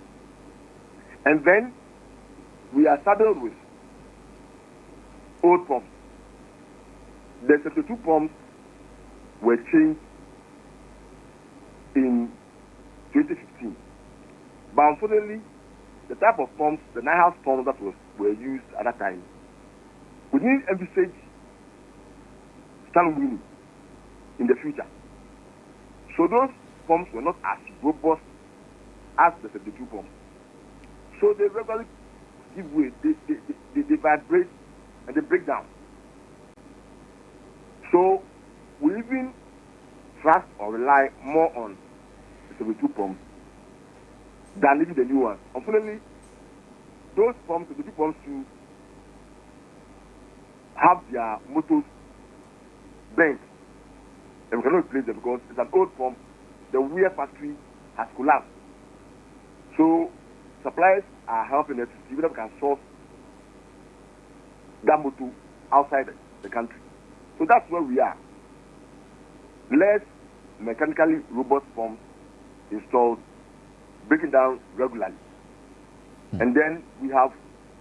And then we are saddled with old pumps. The 72 pumps were changed in 2015. But unfortunately, the type of pumps, the 9-house pumps that were used at that time, we didn't envisage stand winning in the future. So those pumps were not as robust as the 72 pumps. So they regularly give way, they vibrate and they break down. So we even trust or rely more on the 72 pumps than even the new ones. Unfortunately, those pumps, the 72 pumps too, have their motors bent. And we cannot replace them because it's an old pump. The wear factory has collapsed. So suppliers are helping us to see whether we can source that motor outside the country. So that's where we are. Less mechanically robust pumps installed, breaking down regularly. And then we have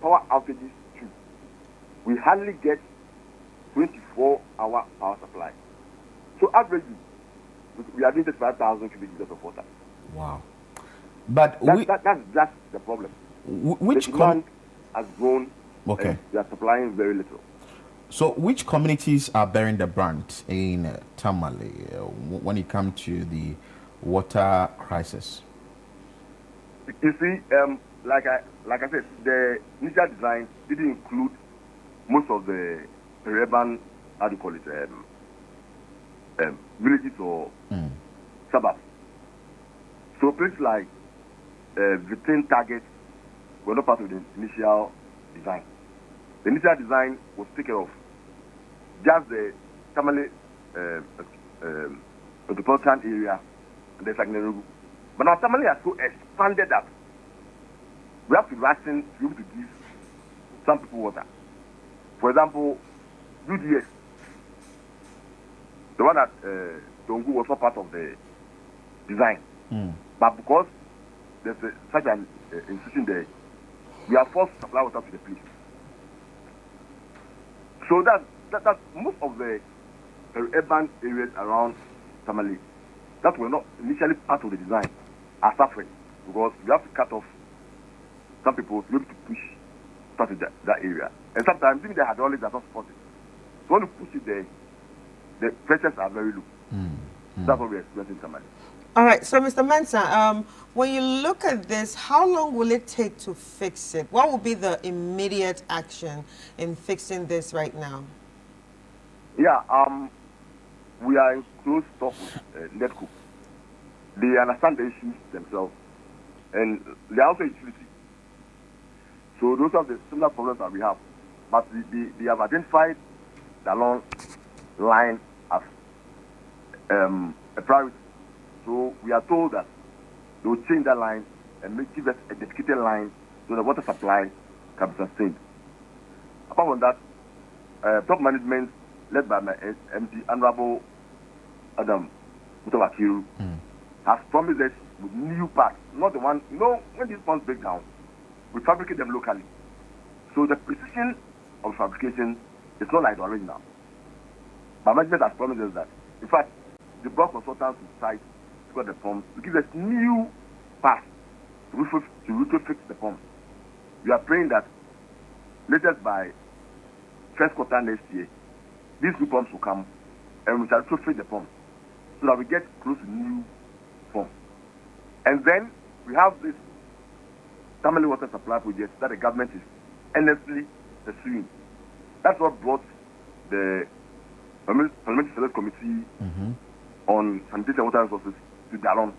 power outages too. We hardly get 24-hour power supply. So averagely, we are doing 35,000 cubic meters of water. Wow. But that's the problem. Which the demand has grown. Okay. And we are supplying very little. So which communities are bearing the brunt in Tamale when it comes to the water crisis? You see, like I said, the initial design didn't include most of the urban, how do you call it, villages or suburbs. So places like Vitin targets were not part of the initial design. The initial design was taken of just the Tamale metropolitan area and the Sagnerugu. But now Tamale has so expanded that we have to ration to be able to give some people water. For example, UDS, the one at Tongu was not part of the design. But because there's such an institution there, we are forced to supply water to the place. So that's most of the urban areas around Tamale that were not initially part of the design are suffering because we have to cut off some people to be able to push part of that area. And sometimes even the hydraulics are not supported. So when you push it there, the pressures are very low. That's what we're experiencing in Tamale. All right, so Mr. Mensah, when you look at this, how long will it take to fix it? What will be the immediate action in fixing this right now? Yeah, we are in close talk with NEDCO. They understand the issues themselves, and they are also utility. So those are the similar problems that we have. But they have identified the long line as a priority. So we are told that they will change that line and give us a dedicated line so the water supply can be sustained. Apart from that, top management led by my MD, Honorable Adam Mutawakiru, has promised us with new parts, not the one, when these pumps break down, we fabricate them locally. So the precision of fabrication is not like the original. But management has promised us that. In fact, the block consultants will site got the pumps to give us new parts to retrofit the pumps. We are praying that latest by first quarter next year, these new pumps will come and we shall retrofit the pumps so that we get close to new pumps. And then we have this Tamale water supply project that the government is endlessly pursuing. That's what brought the Parliamentary Select Committee on Sanitation and Water Resources to Jalon.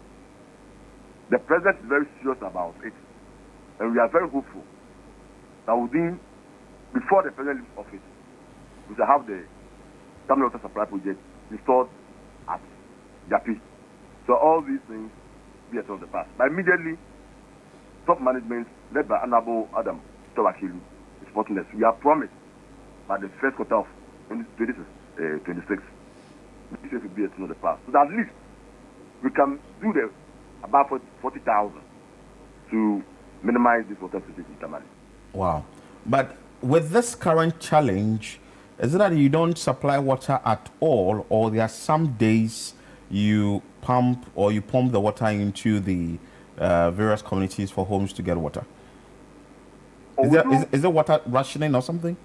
The president is very serious about it, and we are very hopeful that within, before the president leaves office, we shall have the Tamale water supply project installed at Japi. So all these things be a thing of the past. But immediately, top management led by Honorable Adam Mutawakiru is supporting us. We are promised by the first quarter of 2026, this will be a thing of the past. So that at least we can do the about 40,000 to minimize this water situation in Tamale. Wow. But with this current challenge, is it that you don't supply water at all, or there are some days you pump the water into the various communities for homes to get water? Is there water rationing or something?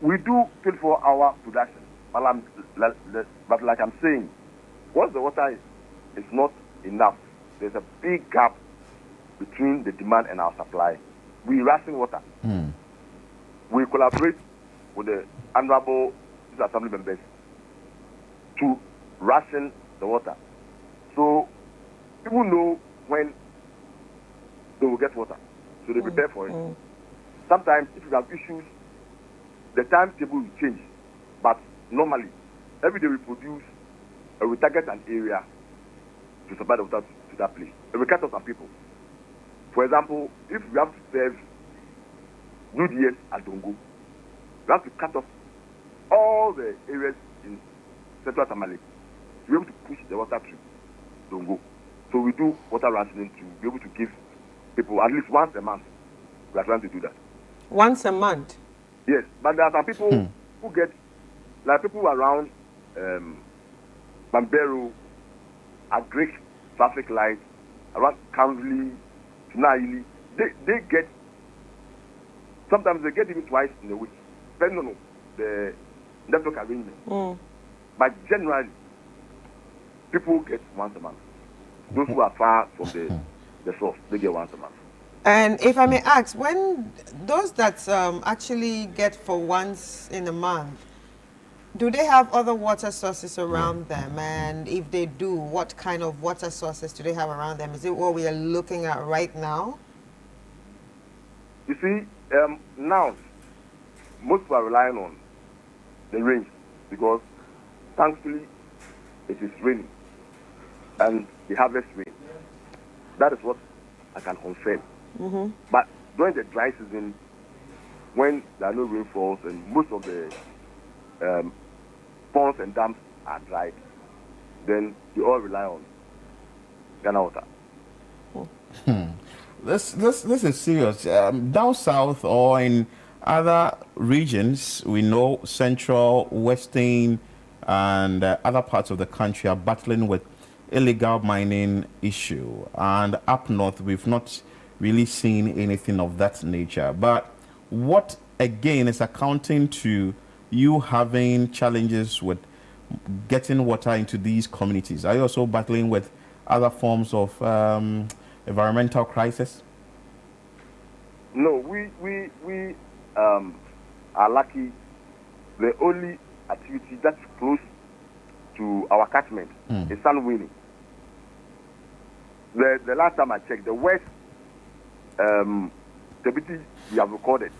We do 24-hour production, but like I'm saying, once the water is not enough, there's a big gap between the demand and our supply. We ration water. We collaborate with the honorable assembly members to ration the water. So people know when they will get water, so they prepare for it. Sometimes if you have issues, the timetable will change, but normally every day we produce, we target an area to supply the water to that place. And we cut off some people. For example, if we have to serve UDS at Dongo, we have to cut off all the areas in Central Tamale to be able to push the water to Dongo. So we do water rationing to be able to give people at least once a month. We are trying to do that. Once a month? Yes, but there are some people who get, like people around Bambero, at Greek traffic light, around Kansley, Naili, they get, sometimes they get even twice in a week, depending on the network arrangement. But generally, people get once a month. Those who are far from the source, they get once a month. And if I may ask, when those that actually get for once in a month, do they have other water sources around them? And if they do, what kind of water sources do they have around them? Is it what we are looking at right now? You see, now, most people are relying on the rain because thankfully it is raining and they harvest rain. That is what I can confirm. But during the dry season, when there are no rainfalls and most of the ponds and dams are dried, then we all rely on Ghana water. This is serious. Down south or in other regions, we know central, western, and other parts of the country are battling with illegal mining issue. And up north, we've not really seen anything of that nature. But what, again, is accounting to you having challenges with getting water into these communities? Are you also battling with other forms of environmental crisis? No, we are lucky. The only activity that's close to our catchment is sun winning. The last time I checked, the worst stability we have recorded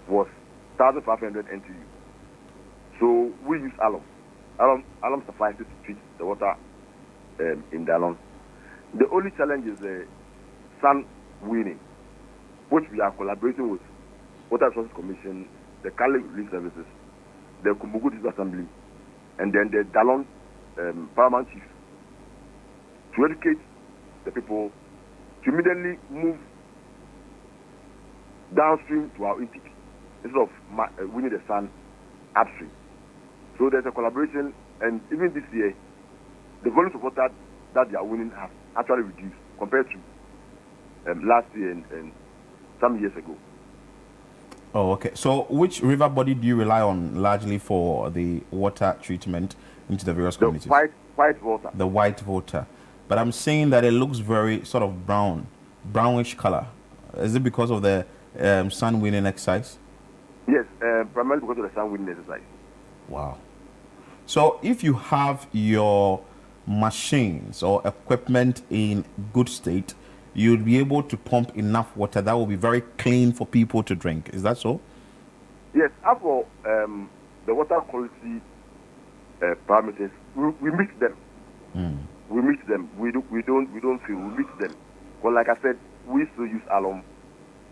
was 1,500 NTU. So we use alum. Alum suffices to treat the water in the alum. The only challenge is the sun winning, which we are collaborating with Water Resources Commission, the Kali Relief Services, the Kumbugu District Assembly, and then the Dalon Paramount Chief to educate the people to immediately move downstream to our intake instead of winning the sun upstream. So there's a collaboration, and even this year, the volumes of water that they are winning have actually reduced compared to last year and some years ago. Oh, okay. So which river body do you rely on largely for the water treatment into the various communities? The white water. The white water. But I'm saying that it looks very sort of brownish color. Is it because of the sun winning exercise? Yes, primarily because of the sun winning exercise. Wow. So if you have your machines or equipment in good state, you'll be able to pump enough water that will be very clean for people to drink. Is that so? Yes. As for the water quality parameters, we meet them. We meet them. We don't feel we meet them. But like I said, we still use alum,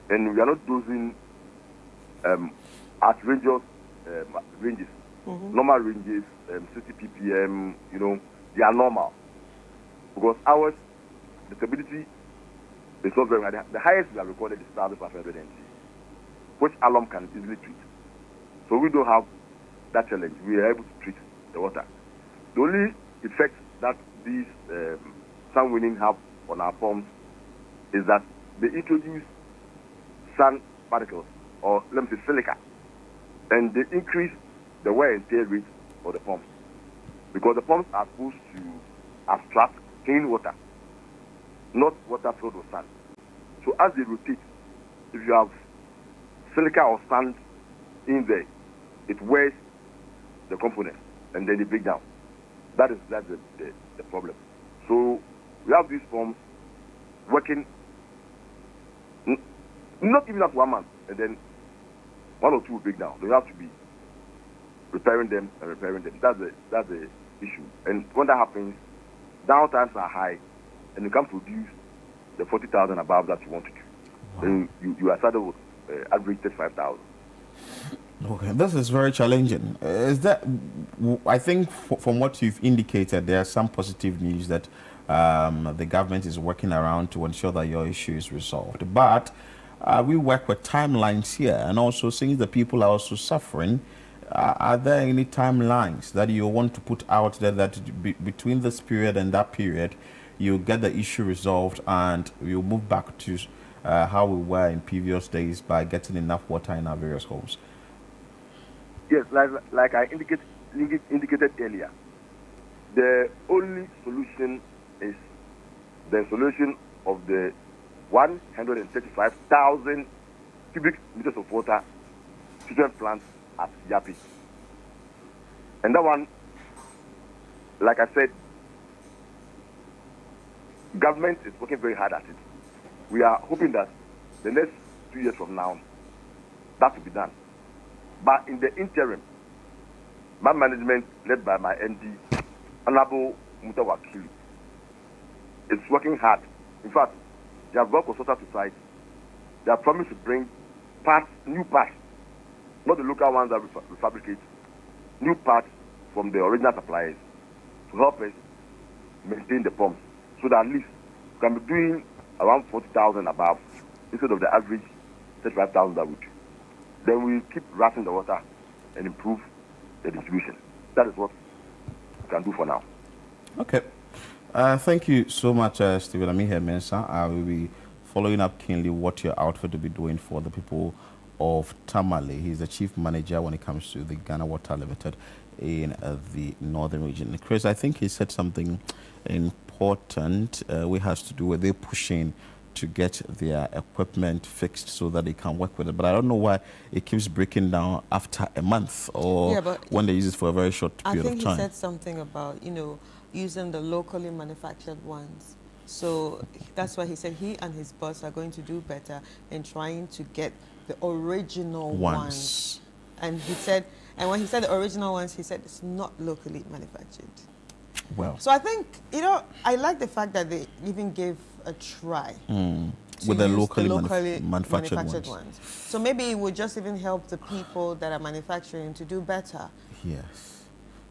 and we are not dosing outrageous ranges. Normal ranges, 60 ppm. You know, they are normal because ours, the stability is not very high. The highest we have recorded is 1,500 NT, which alum can easily treat. So we don't have that challenge. We are able to treat the water. The only effect that these sun winning have on our pumps is that they introduce sun particles, or let me say silica, and they increase the wear and tear rate for the pumps, because the pumps are supposed to abstract clean water, not water filled with sand. So as they rotate, if you have silica or sand in there, it wears the components and then they break down. That's the problem. So we have these pumps working not even up 1 month, and then 1 or 2 will break down. So you have to be repairing them and repairing them. That's the issue. And when that happens, downtimes are high, and you can't produce the 40,000 above that you want to do. Wow. Then you are saddled with average 35,000. Okay, this is very challenging. Is that? I think from what you've indicated, there are some positive news that the government is working around to ensure that your issue is resolved. But we work with timelines here, and also since the people are also suffering, are there any timelines that you want to put out there that between this period and that period, you get the issue resolved and you move back to how we were in previous days by getting enough water in our various homes? Yes, like I indicated earlier, the only solution is the installation of the 135,000 cubic meters of water treatment plants at Yapi. And that one, like I said, government is working very hard at it. We are hoping that the next 2 years from now, that will be done. But in the interim, my management, led by my MD, Honorable Mutawakili, is working hard. In fact, they have got consultants to site. They have promised to bring parts, new parts, not the local ones that we fabricate, new parts from the original suppliers to help us maintain the pumps, so that at least we can be doing around 40,000 above instead of the average 35,000 that we do. Then we keep rationing the water and improve the distribution. That is what we can do for now. Okay. Thank you so much, Stephen Amihe Mensah. I will be following up keenly what your outfit will be doing for the people of Tamale. He's the chief manager when it comes to the Ghana Water Limited in the northern region. Chris, I think he said something important. Which has to do with they pushing to get their equipment fixed so that they can work with it. But I don't know why it keeps breaking down after a month or when they use it for a very short period of time. I think he said something about, using the locally manufactured ones. So that's why he said he and his boss are going to do better in trying to get the original ones. And he said, and when he said the original ones, he said it's not locally manufactured. Well. So I think, I like the fact that they even gave a try with the locally manufactured ones. So maybe it would just even help the people that are manufacturing to do better. Yes.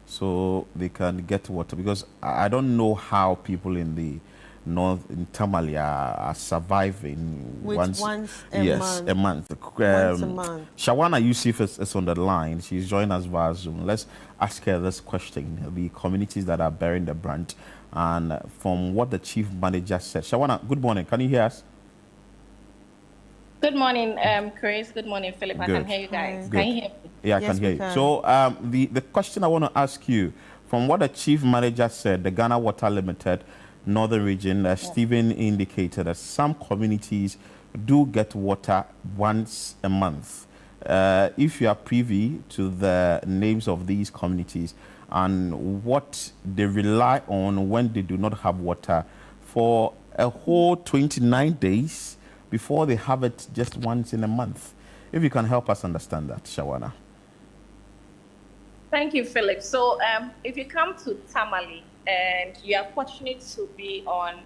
So they can get water, because I don't know how people in the north in Tamale are surviving once a month. Once a month. Shawana Yusuf is on the line. She's joining us via Zoom. Let's ask her this question: the communities that are bearing the brunt, and from what the chief manager said. Shawana, good morning. Can you hear us? Good morning, Chris. Good morning, Philip. I can hear you guys. Good. Can you hear me? Yeah, I can hear you. So the question I want to ask you, from what the chief manager said, the Ghana Water Limited northern region, Stephen indicated that some communities do get water once a month. If you are privy to the names of these communities and what they rely on when they do not have water for a whole 29 days before they have it just once in a month. If you can help us understand that, Shawana. Thank you, Philip. So if you come to Tamale and you are fortunate to be on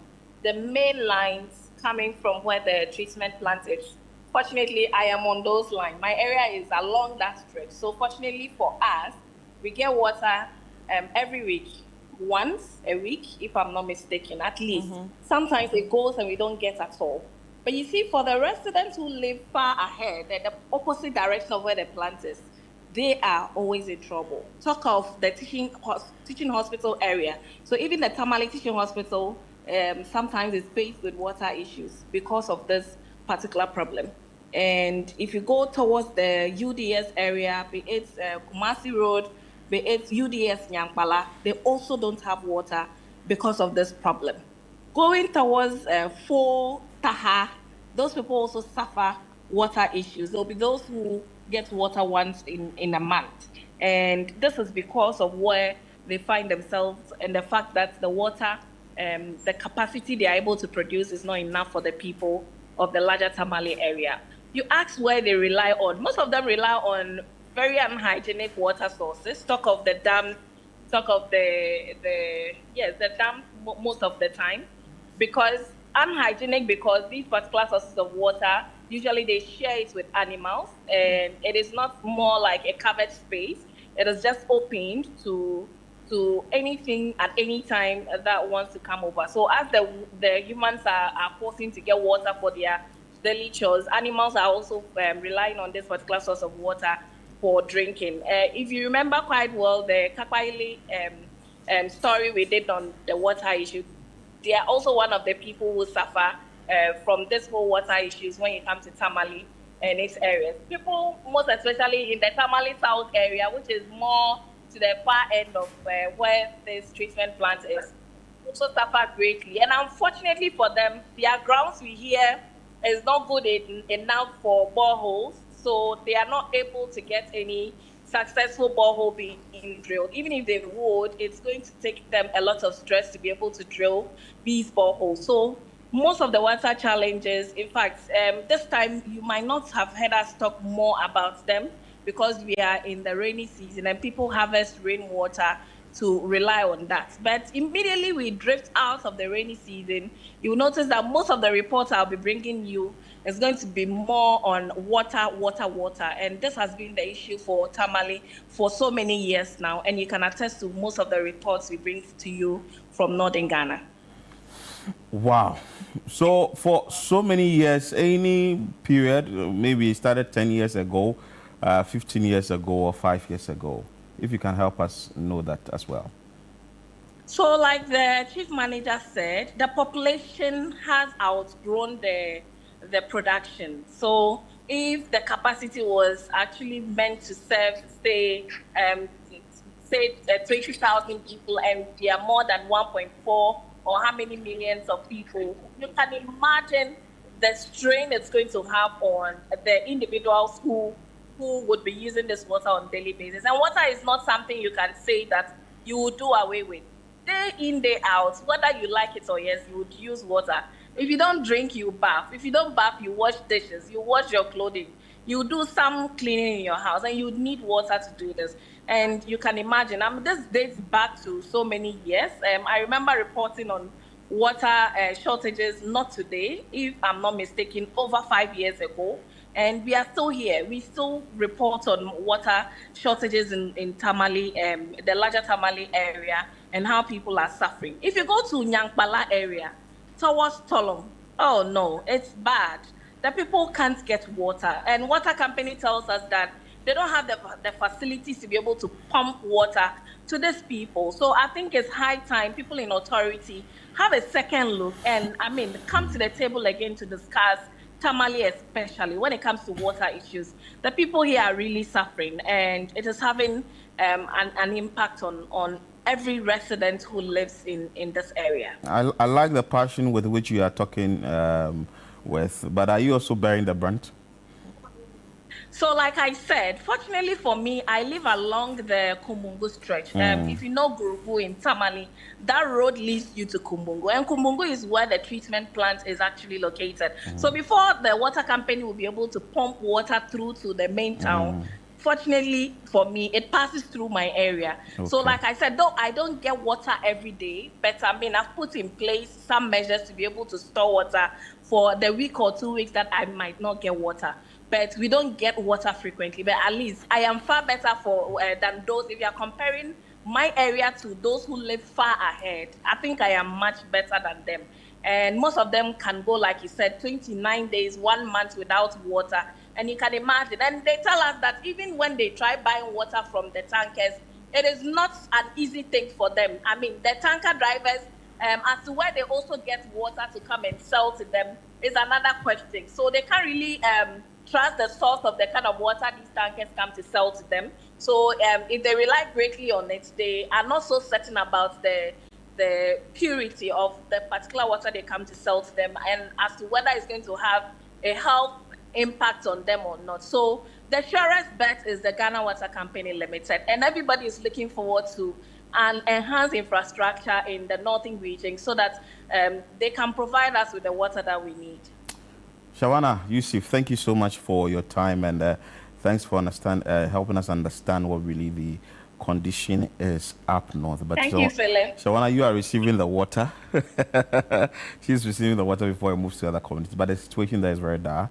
the main lines coming from where the treatment plant is, fortunately, I am on those lines. My area is along that stretch. So fortunately for us, we get water every week, once a week, if I'm not mistaken, at least. Sometimes it goes and we don't get at all. But you see, for the residents who live far ahead, at the opposite direction of where the plant is, they are always in trouble. Talk of the teaching hospital area. So even the Tamale Teaching Hospital sometimes is faced with water issues because of this particular problem. And if you go towards the UDS area, be it Kumasi Road, be it UDS Nyankpala, they also don't have water because of this problem. Going towards Fo Taha, those people also suffer water issues. There'll be those who get water once in a month. And this is because of where they find themselves and the fact that the water, the capacity they are able to produce is not enough for the people of the larger Tamale area. You ask where they rely on. Most of them rely on very unhygienic water sources. Talk of the dam, talk of the dam most of the time. Because unhygienic, because these particular sources of water, usually they share it with animals, and it is not more like a covered space. It is just opened to anything at any time that wants to come over. So as the humans are forcing to get water for their daily chores, animals are also relying on this particular source of water for drinking. If you remember quite well, the Kakwaili story we did on the water issue, they are also one of the people who suffer from this whole water issues when it comes to Tamale and its areas. People, most especially in the Tamale South area, which is more to the far end of where this treatment plant is, also suffer greatly. And unfortunately for them, their grounds we hear is not good enough for boreholes, so they are not able to get any successful borehole being drilled. Even if they would, it's going to take them a lot of stress to be able to drill these boreholes. So most of the water challenges, in fact, this time you might not have heard us talk more about them because we are in the rainy season and people harvest rainwater to rely on that. But immediately we drift out of the rainy season, you'll notice that most of the reports I'll be bringing you is going to be more on water. And this has been the issue for Tamale for so many years now. And you can attest to most of the reports we bring to you from Northern Ghana. Wow. So for so many years, any period, maybe it started 10 years ago, 15 years ago, or 5 years ago, if you can help us know that as well. So like the chief manager said, the population has outgrown the production. So if the capacity was actually meant to serve, say 20,000 people, and there are more than 1.4 or how many millions of people, you can imagine the strain it's going to have on the individuals who would be using this water on a daily basis. And water is not something you can say that you would do away with. Day in, day out, whether you like it or yes, you would use water. If you don't drink, you bath. If you don't bath, you wash dishes, you wash your clothing, you do some cleaning in your house, and you need water to do this. And you can imagine, this dates back to so many years. I remember reporting on water shortages, not today, if I'm not mistaken, over 5 years ago. And we are still here. We still report on water shortages in Tamale, the larger Tamale area, and how people are suffering. If you go to Nyankpala area, towards Tolong, oh no, it's bad. The people can't get water. And water company tells us that they don't have the facilities to be able to pump water to these people. So I think it's high time people in authority have a second look and, come to the table again to discuss Tamale, especially when it comes to water issues. The people here are really suffering, and it is having an impact on every resident who lives in this area. I like the passion with which you are talking but are you also bearing the brunt? So like I said, fortunately for me, I live along the Kumbungu stretch. If you know Gurugu in Tamale, that road leads you to Kumbungu. And Kumbungu is where the treatment plant is actually located. So before the water company will be able to pump water through to the main town, fortunately for me, it passes through my area. Okay. So like I said, though I don't get water every day, but I've put in place some measures to be able to store water for the week or 2 weeks that I might not get water. But we don't get water frequently. But at least I am far better than those. If you are comparing my area to those who live far ahead, I think I am much better than them. And most of them can go, like you said, 29 days, 1 month without water. And you can imagine, and they tell us that even when they try buying water from the tankers, it is not an easy thing for them. I mean, the tanker drivers, as to where they also get water to come and sell to them is another question. So they can't really trust the source of the kind of water these tankers come to sell to them. So if they rely greatly on it, they are not so certain about the purity of the particular water they come to sell to them, and as to whether it's going to have a health impact on them or not. So the surest bet is the Ghana Water Company Limited, and everybody is looking forward to an enhanced infrastructure in the northern region so that they can provide us with the water that we need. Shawana Yusuf, thank you so much for your time, and thanks for helping us understand what really the condition is up north. But Thank you, Philip. Shawana, you are receiving the water. She's receiving the water before it moves to other communities. But the situation there is very dire.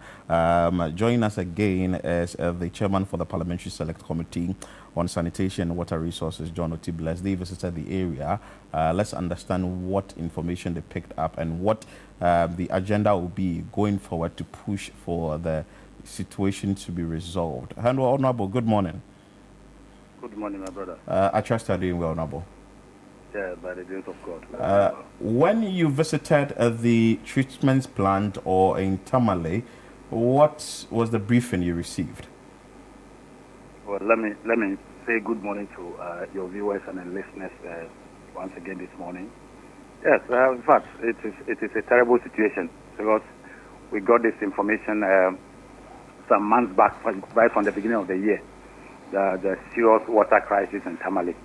Joining us again is the chairman for the Parliamentary Select Committee on Sanitation and Water Resources, John Otibles. They visited the area. Let's understand what information they picked up and what the agenda will be going forward to push for the situation to be resolved. Honorable, good morning. Good morning, my brother. I trust you're doing well, Honorable. Yeah, by the grace of God. When you visited the treatment plant or in Tamale, what was the briefing you received? Well, let me say good morning to your viewers and listeners once again this morning. Yes, in fact, it is a terrible situation because we got this information some months back, right from the beginning of the year. The serious water crisis in Tamale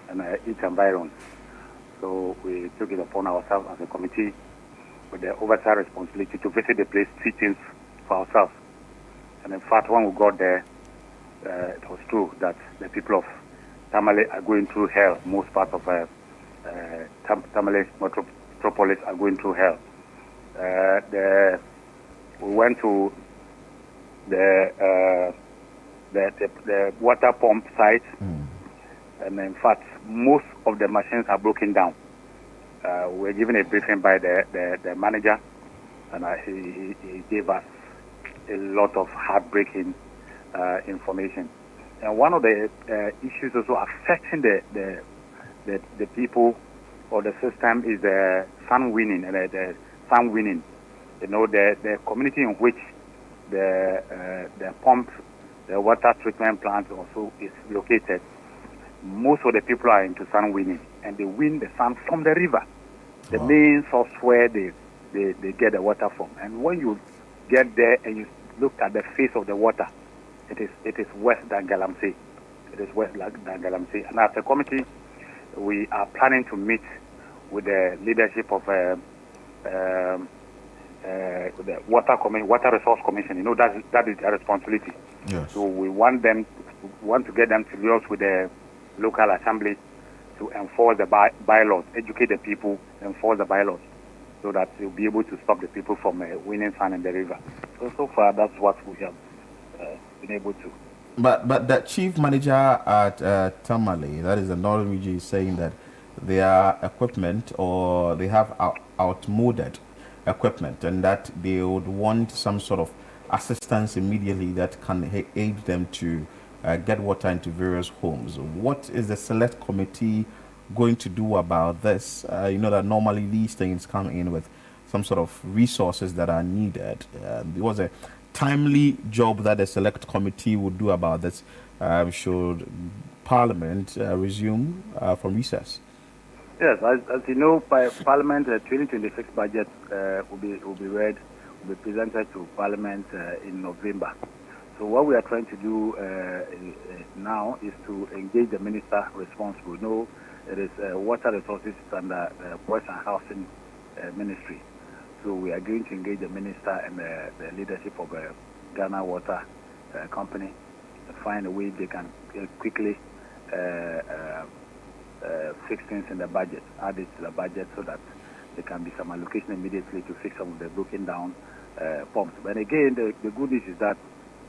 and its environs. So we took it upon ourselves as a committee with the oversight responsibility to visit the place, see things for ourselves. And in fact, when we got there, it was true that the people of Tamale are going through hell. Most parts of Tamale metropolis are going through hell. We went to the water pump site, and in fact, most of the machines are broken down. We were given a briefing by the manager, and he gave us a lot of heartbreaking information. And one of the issues also affecting the people or the system is the sun winning and the sun winning. You know, the community in which the pump, the water treatment plant also is located. Most of the people are into sun winning, and they win the sun from the river, the main source where they get the water from. And when you get there and you look at the face of the water, it is worse than Galamsey. It is worse than Galamsey. And as a committee, we are planning to meet with the leadership of the Water Resource Commission. You know, that is their responsibility. Yes. So we want to get them to liaise with the local assembly to enforce the bylaws, educate the people, enforce the bylaws, so that they'll be able to stop the people from winning sand in the river. So far, that's what we have been able to. But the chief manager at Tamale, that is the Northern Region, is saying that their equipment, or they have outmoded equipment, and that they would want some sort of assistance immediately that can aid them to get water into various homes. What is the select committee going to do about this? You know that normally these things come in with some sort of resources that are needed. It was a timely job that the select committee would do about this should Parliament resume from recess. Yes, as you know, by Parliament, the 2026 budget will be presented to Parliament in November. So what we are trying to do now is to engage the minister responsible. You know, it is water resources under the Works and Housing Ministry. So we are going to engage the minister and the leadership of Ghana Water Company to find a way they can quickly fix things in the budget, add it to the budget so that there can be some allocation immediately to fix some of the broken down pumps. But again, the good news is that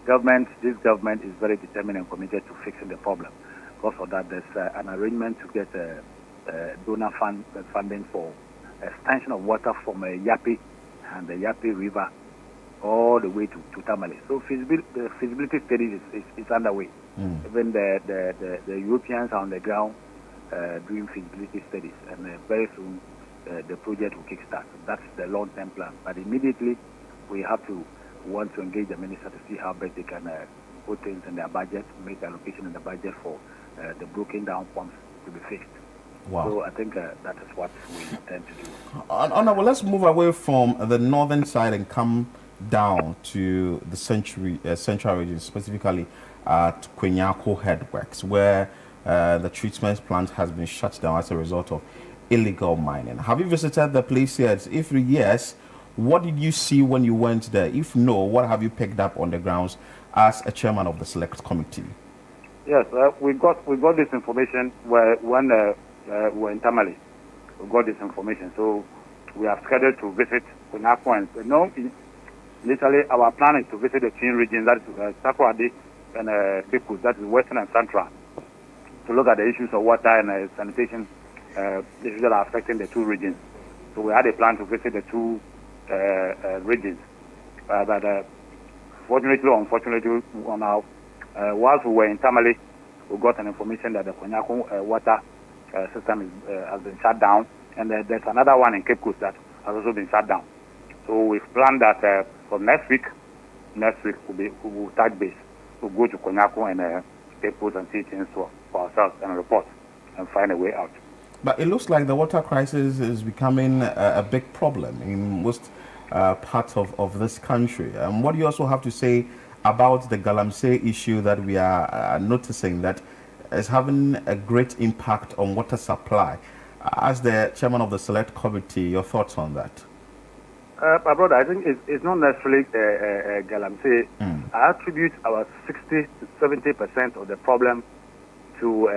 this government is very determined and committed to fixing the problem. Because of that, there's an arrangement to get donor funding for extension of water from Yapi and the Yapi River all the way to Tamale. So the feasibility study is underway. Even the Europeans are on the ground doing feasibility studies, and very soon the project will kickstart. That's the long-term plan. But immediately we want to engage the minister to see how best they can put things in their budget, make allocation in the budget for the broken down pumps to be fixed. Wow. So I think that is what we intend to do. Honorable, let's move away from the northern side and come down to the central region, specifically at Kwenyako Headworks, where the treatment plant has been shut down as a result of illegal mining. Have you visited the place yet? If yes, what did you see when you went there? If no, what have you picked up on the grounds as a chairman of the select committee? Yes, we got this information when we were in Tamale. We got this information, so we have scheduled to visit Kwenyako. And literally our plan is to visit the twin regions, that is Sakurade and Pipus, that is Western and Central, to look at the issues of water and sanitation issues that are affecting the two regions. So we had a plan to visit the two regions, but fortunately or unfortunately, whilst we were in Tamale, we got an information that the Kwenyako water system has been shut down, and there's another one in Cape Coast that has also been shut down. So we've planned that for next week we will touch base. We'll go to Kwenyako and Cape Coast and see things for ourselves and report and find a way out. But it looks like the water crisis is becoming a big problem in most parts of this country. What do you also have to say about the Galamsey issue that we are noticing that is having a great impact on water supply? As the chairman of the select committee, your thoughts on that? My brother, I think it's not necessarily Galamsey. I attribute our 60 to 70% of the problem to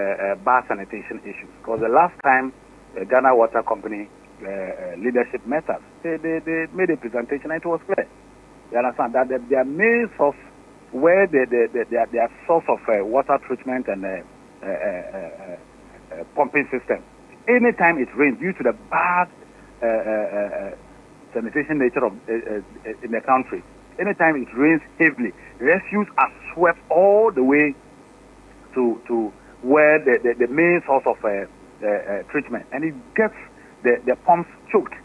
bad sanitation issues. Because the last time Ghana Water Company leadership met us, they made a presentation and it was clear. You understand that their main source, where their source of water treatment and pumping system, anytime it rains due to the bad sanitation nature of in the country, anytime it rains heavily, refuse are swept all the way to where the main source of treatment, and it gets the pumps choked.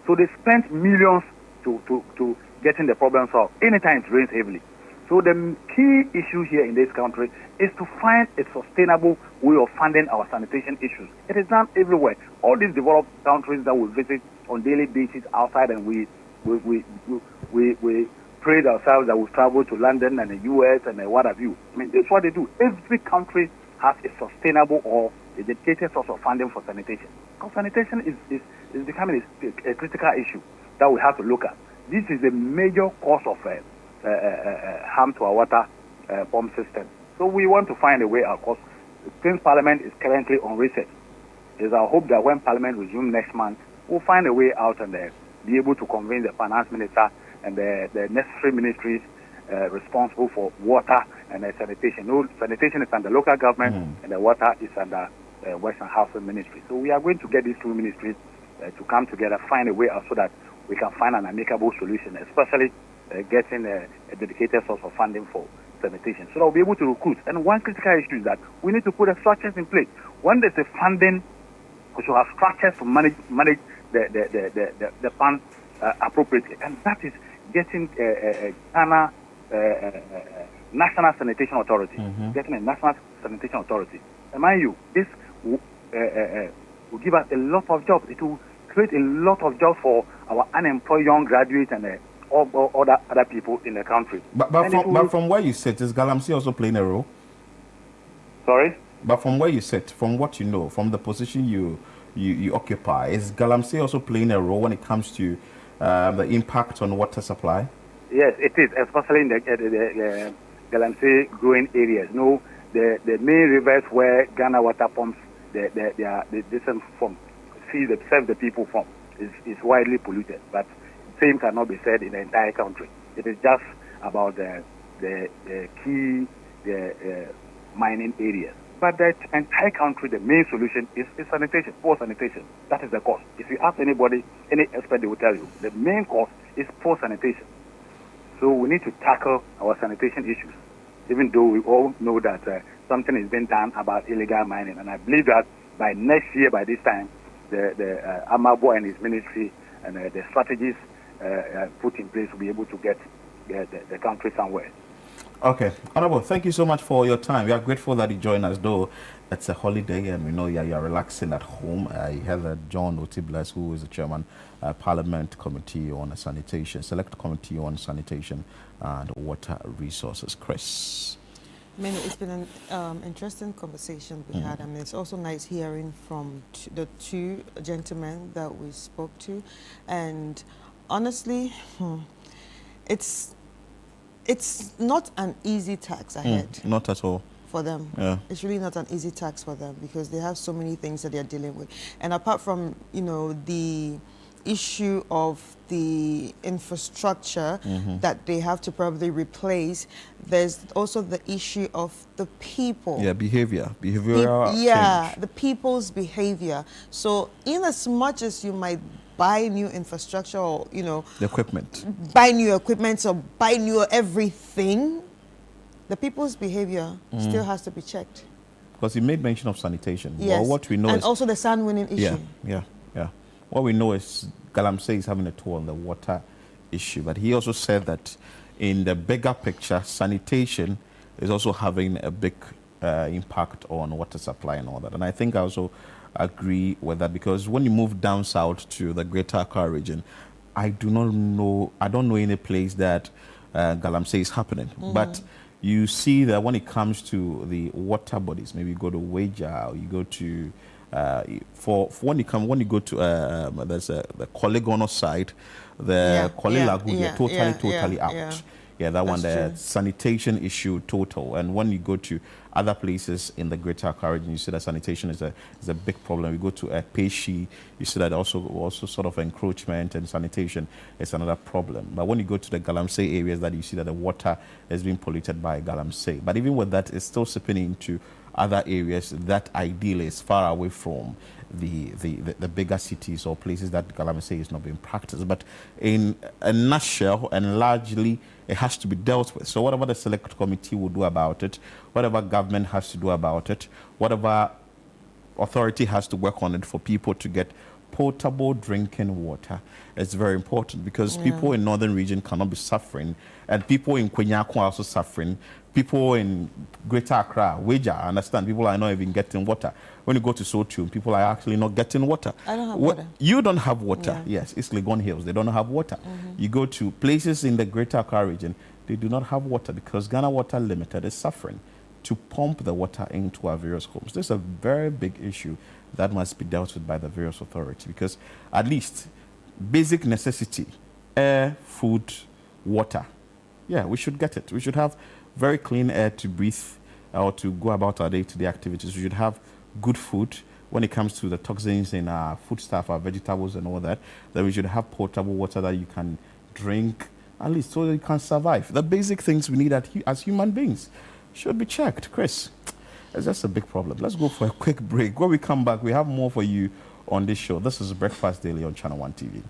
So they spent millions to getting the problem solved anytime it rains heavily. So the key issue here in this country is to find a sustainable way of funding our sanitation issues. It is done everywhere. All these developed countries that we visit on daily basis outside, and we praise ourselves that we travel to London and the US and what have you. I mean, that's what they do. Every country has a sustainable or a dedicated source of funding for sanitation. Because sanitation is becoming a critical issue that we have to look at. This is a major cause of harm to our water pump system. So we want to find a way out, because since Parliament is currently on recess, it's our hope that when Parliament resumes next month, we'll find a way out and be able to convince the Finance Minister and the necessary ministries responsible for water and sanitation. No, sanitation is under local government, and the water is under Western Housing Ministry. So we are going to get these two ministries to come together, find a way out so that we can find an amicable solution, especially getting a dedicated source of funding for sanitation, so that we'll be able to recruit. And one critical issue is that we need to put the structures in place. When there's a funding, we should have structures to manage the fund appropriately, and that is getting Ghana National Sanitation Authority, getting a National Sanitation Authority. And mind you, this will give us a lot of jobs. It will create a lot of jobs for our unemployed young graduates and all other people in the country. But from where you sit, is Galamsey also playing a role? Sorry? But from where you sit, from what you know, from the position you occupy, is Galamsey also playing a role when it comes to the impact on water supply? Yes, it is, especially in the Galamsey growing areas. No, the main rivers where Ghana water pumps serve the people from is widely polluted. But same cannot be said in the entire country. It is just about the key mining areas. But the entire country, the main solution is sanitation, poor sanitation. That is the cause. If you ask anybody, any expert, they will tell you the main cause is poor sanitation. So we need to tackle our sanitation issues, even though we all know that something is being done about illegal mining. And I believe that by next year, by this time, the Amabo and his ministry and the strategies put in place will be able to get the country somewhere. Okay, Honorable, thank you so much for your time. We are grateful that you joined us, though it's a holiday and we know you are relaxing at home. You have John Otibles, who is the chairman, Parliament Committee on Sanitation, Select Committee on Sanitation and Water Resources. Chris. I mean, it's been an interesting conversation we had. I mean, it's also nice hearing from the two gentlemen that we spoke to. And honestly, it's not an easy task ahead. Not at all. For them. Yeah. It's really not an easy task for them because they have so many things that they're dealing with. And apart from, the issue of the infrastructure that they have to probably replace, there's also the issue of the people. Yeah, behavioral change. The people's behavior. So in as much as you might buy new infrastructure or, the equipment. Buy new equipment or buy new everything, the people's behavior still has to be checked. Because you made mention of sanitation. Yes. Well, what we know and is also the sand winning issue. Yeah. What we know is Galamsey is having a toll on the water issue, but he also said that in the bigger picture, sanitation is also having a big impact on water supply and all that. And I think I also agree with that because when you move down south to the Greater Accra region, I don't know any place that Galamsey is happening. But you see that when it comes to the water bodies, maybe you go to Waja or you go to when you go to there's the Kolegono side, the Kole Lagoon, you're totally out. Yeah, that one, the sanitation issue total. And when you go to other places in the Greater Accra region, you see that sanitation is a big problem. You go to Peshi, you see that also sort of encroachment and sanitation is another problem. But when you go to the Galamsey areas, that you see that the water is being polluted by Galamsey. But even with that, it's still sipping into other areas that ideally is far away from the bigger cities or places that Galamsey is not being practiced. But in a nutshell and largely, it has to be dealt with. So whatever the select committee will do about it, whatever government has to do about it, whatever authority has to work on it for people to get potable drinking water, it's very important because people in northern region cannot be suffering, and people in Kwenyako are also suffering. People in Greater Accra, Waja, I understand people are not even getting water. When you go to Sotu, people are actually not getting water. I don't have water. You don't have water. Yes, it's Legon Hills. They don't have water. You go to places in the Greater Accra region, they do not have water because Ghana Water Limited is suffering to pump the water into our various homes. This is a very big issue that must be dealt with by the various authorities because at least basic necessity, air, food, water, we should get it. We should have very clean air to breathe or to go about our day-to-day activities. We should have good food when it comes to the toxins in our foodstuff, our vegetables and all that. Then we should have potable water that you can drink, at least so that you can survive. The basic things we need as human beings should be checked. Chris, it's just a big problem. Let's go for a quick break. When we come back, we have more for you on this show. This is Breakfast Daily on Channel One TV.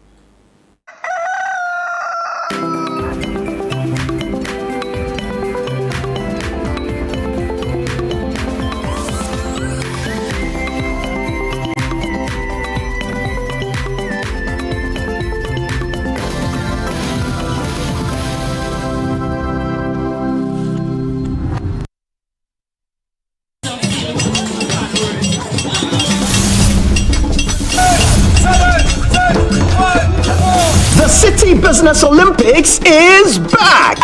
The City Business Olympics is back!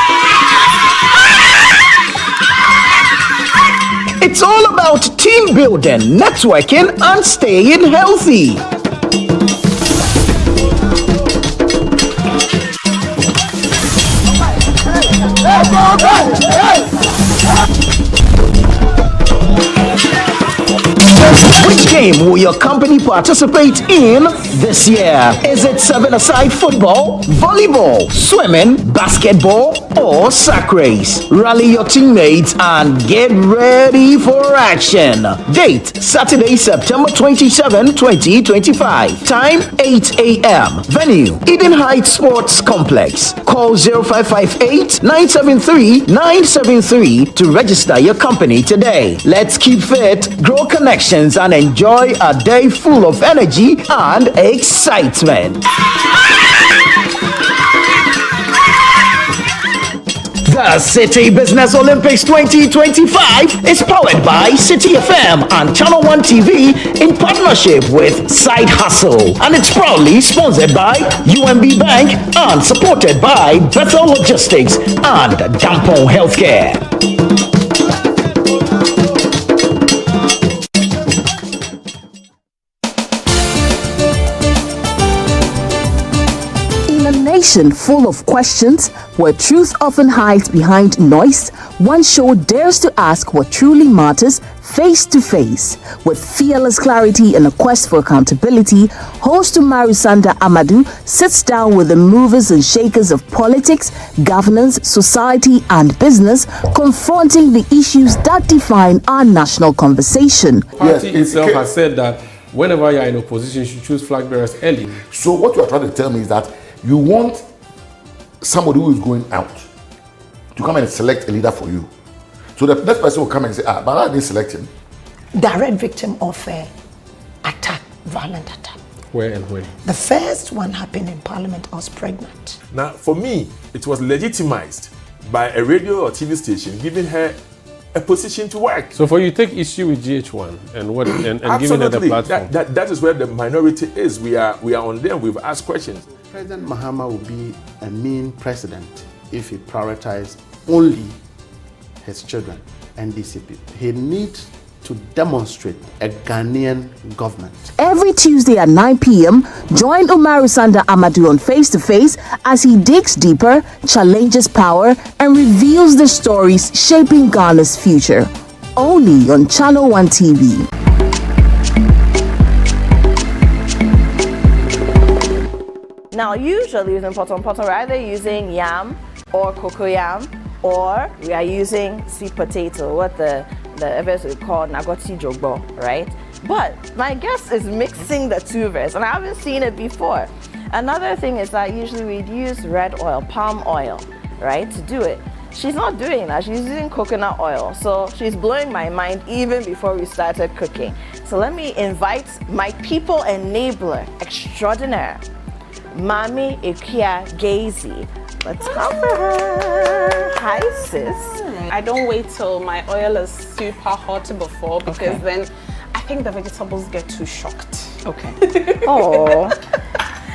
It's all about team building, networking, and staying healthy. Which game game will your company participate in this year? Is it 7-a-side football, volleyball, swimming, basketball, or sack race? Rally your teammates and get ready for action. Date Saturday, September 27, 2025. Time 8 a.m. Venue Eden Heights Sports Complex. Call 0558-973-973 to register your company today. Let's keep fit, grow connections, and enjoy a day full of energy and excitement. The City Business Olympics 2025 is powered by City FM and Channel One TV in partnership with Side Hustle, and it's proudly sponsored by UMB Bank and supported by Bethel Logistics and Dampon Healthcare. Nation full of questions, where truth often hides behind noise, one show dares to ask what truly matters face to face. With fearless clarity and a quest for accountability, host Umaru Amadou sits down with the movers and shakers of politics, governance, society, and business, confronting the issues that define our national conversation. The party itself has said that whenever you are in opposition, you should choose flag bearers early. So what you are trying to tell me is that you want somebody who is going out to come and select a leader for you. So the next person will come and say, but I didn't select him. Direct victim of attack, violent attack. Where and when? The first one happened in Parliament. I was pregnant. Now, for me, it was legitimized by a radio or TV station giving her a position to work. So for you, take issue with GH1 and what and giving her the platform. That is where the minority is. We are on them. We've asked questions. President Mahama will be a mean president if he prioritized only his children and these people. He needs to demonstrate a Ghanaian government. Every Tuesday at 9 p.m., join Umaru Amadou on Face to Face as he digs deeper, challenges power, and reveals the stories shaping Ghana's future. Only on Channel One TV. Now, usually using potom, we're either using yam or cocoyam, or we are using sweet potato, what the others would call nagoti jogbo, right? But my guest is mixing the two versions, and I haven't seen it before. Another thing is that usually we'd use red oil, palm oil, right, to do it. She's not doing that. She's using coconut oil. So she's blowing my mind even before we started cooking. So let me invite my people enabler extraordinaire, Mami Ikia Gazy. Let's come for her. Hi, sis. I don't wait till my oil is super hot before, because then I think the vegetables get too shocked. Okay. Oh.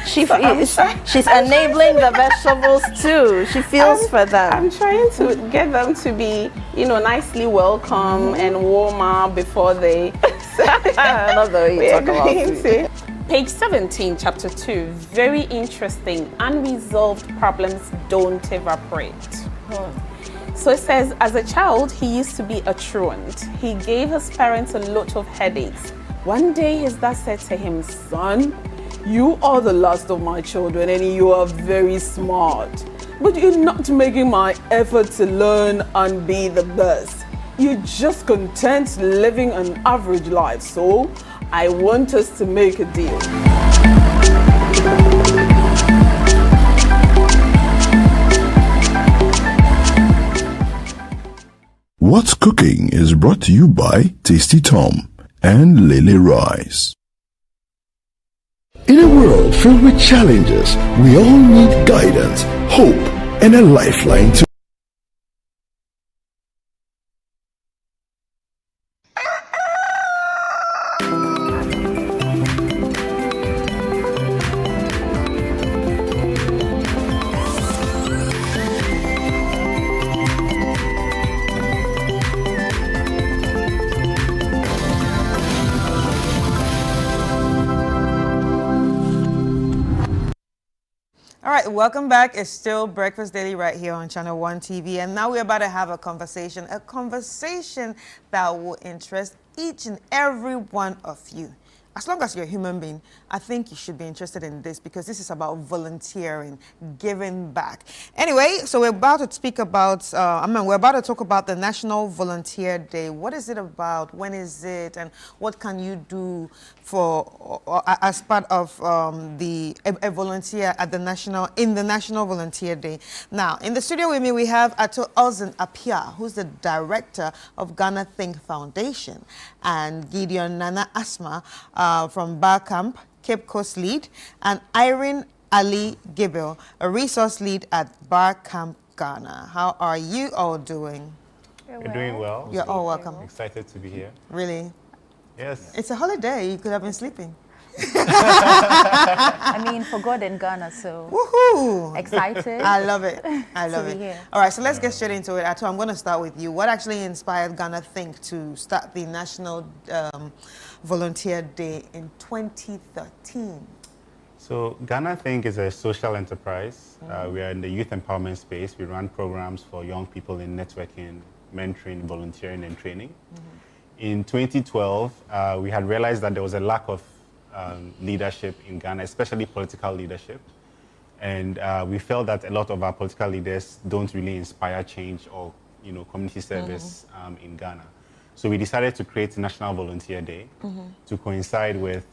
She's enabling the vegetables too. She feels for them. I'm trying to get them to be, nicely welcome and warmer before they. I love the way you talk about food. Page 17, chapter 2. Very interesting. Unresolved problems don't evaporate. So it says, as a child, he used to be a truant. He gave his parents a lot of headaches. One day his dad said to him, "Son, you are the last of my children and you are very smart. But you're not making my effort to learn and be the best. You're just content living an average life. So I want us to make a deal." What's Cooking is brought to you by Tasty Tom and Lily Rice. In a world filled with challenges, we all need guidance, hope, and a lifeline to All right, welcome back. It's still Breakfast Daily right here on Channel One TV. And now we're about to have a conversation that will interest each and every one of you, as long as you're a human being, I think you should be interested in this because this is about volunteering, giving back. Anyway, so we're about to speak about, we're about to talk about the National Volunteer Day. What is it about? When is it? And what can you do for, as part of a volunteer at the National Volunteer Day? Now, in the studio with me, we have Ato Ozin Apia, who's the director of Ghana Think Foundation, and Gideon Nana Asma from Bar Camp, Cape Coast lead, and Irene Ali Gibel, a resource lead at Bar Camp Ghana. How are you all doing? We're doing well. You're all welcome. Excited to be here. Really? Yes. It's a holiday. You could have been sleeping. I mean, for God in Ghana, so woohoo! Excited. I love it. I love it. Here. All right, so let's get straight into it. Ato, I'm going to start with you. What actually inspired Ghana Think to start the National Volunteer Day in 2013? So Ghana Think is a social enterprise. We are in the youth empowerment space. We run programs for young people in networking, mentoring, volunteering, and training. In 2012, we had realized that there was a lack of leadership in Ghana, especially political leadership. And we felt that a lot of our political leaders don't really inspire change or community service in Ghana. So we decided to create National Volunteer Day to coincide with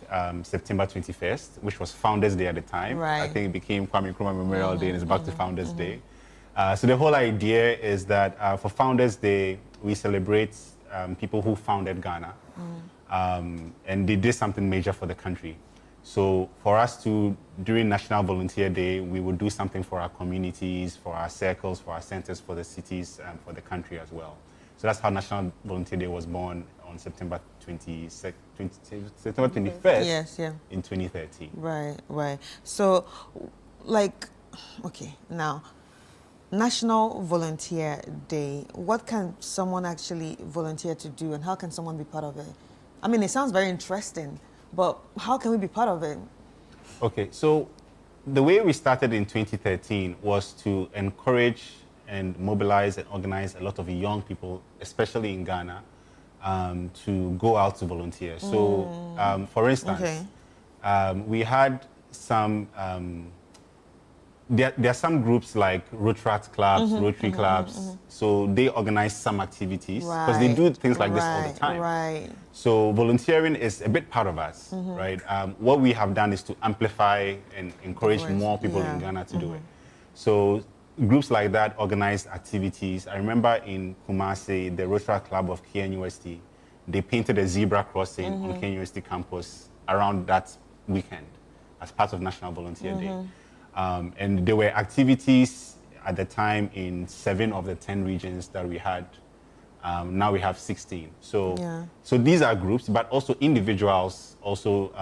September 21st, which was Founders Day at the time. Right. I think it became Kwame Nkrumah Memorial Day and it's back to Founders Day. So the whole idea is that for Founders Day, we celebrate people who founded Ghana. And they did something major for the country. So for us to, during National Volunteer Day, we would do something for our communities, for our circles, for our centers, for the cities, and for the country as well. So that's how National Volunteer Day was born on September 21st Yes, yeah. in 2013. Right, right. So, okay, now, National Volunteer Day, what can someone actually volunteer to do and how can someone be part of it? I mean, it sounds very interesting, but how can we be part of it? Okay, so the way we started in 2013 was to encourage and mobilize and organize a lot of young people, especially in Ghana, to go out to volunteer. So, for instance, we had some, there are some groups like Rotaract clubs, Rotary clubs, so they organize some activities because they do things like this all the time. Right. So volunteering is a big part of us, right? What we have done is to amplify and encourage more people in Ghana to do it. So groups like that organize activities. I remember in Kumasi, the Rotaract Club of KNUST, they painted a zebra crossing on KNUST campus around that weekend as part of National Volunteer Day. And there were activities at the time in 7 of the 10 regions that we had. Now we have 16. So, so these are groups, but also individuals also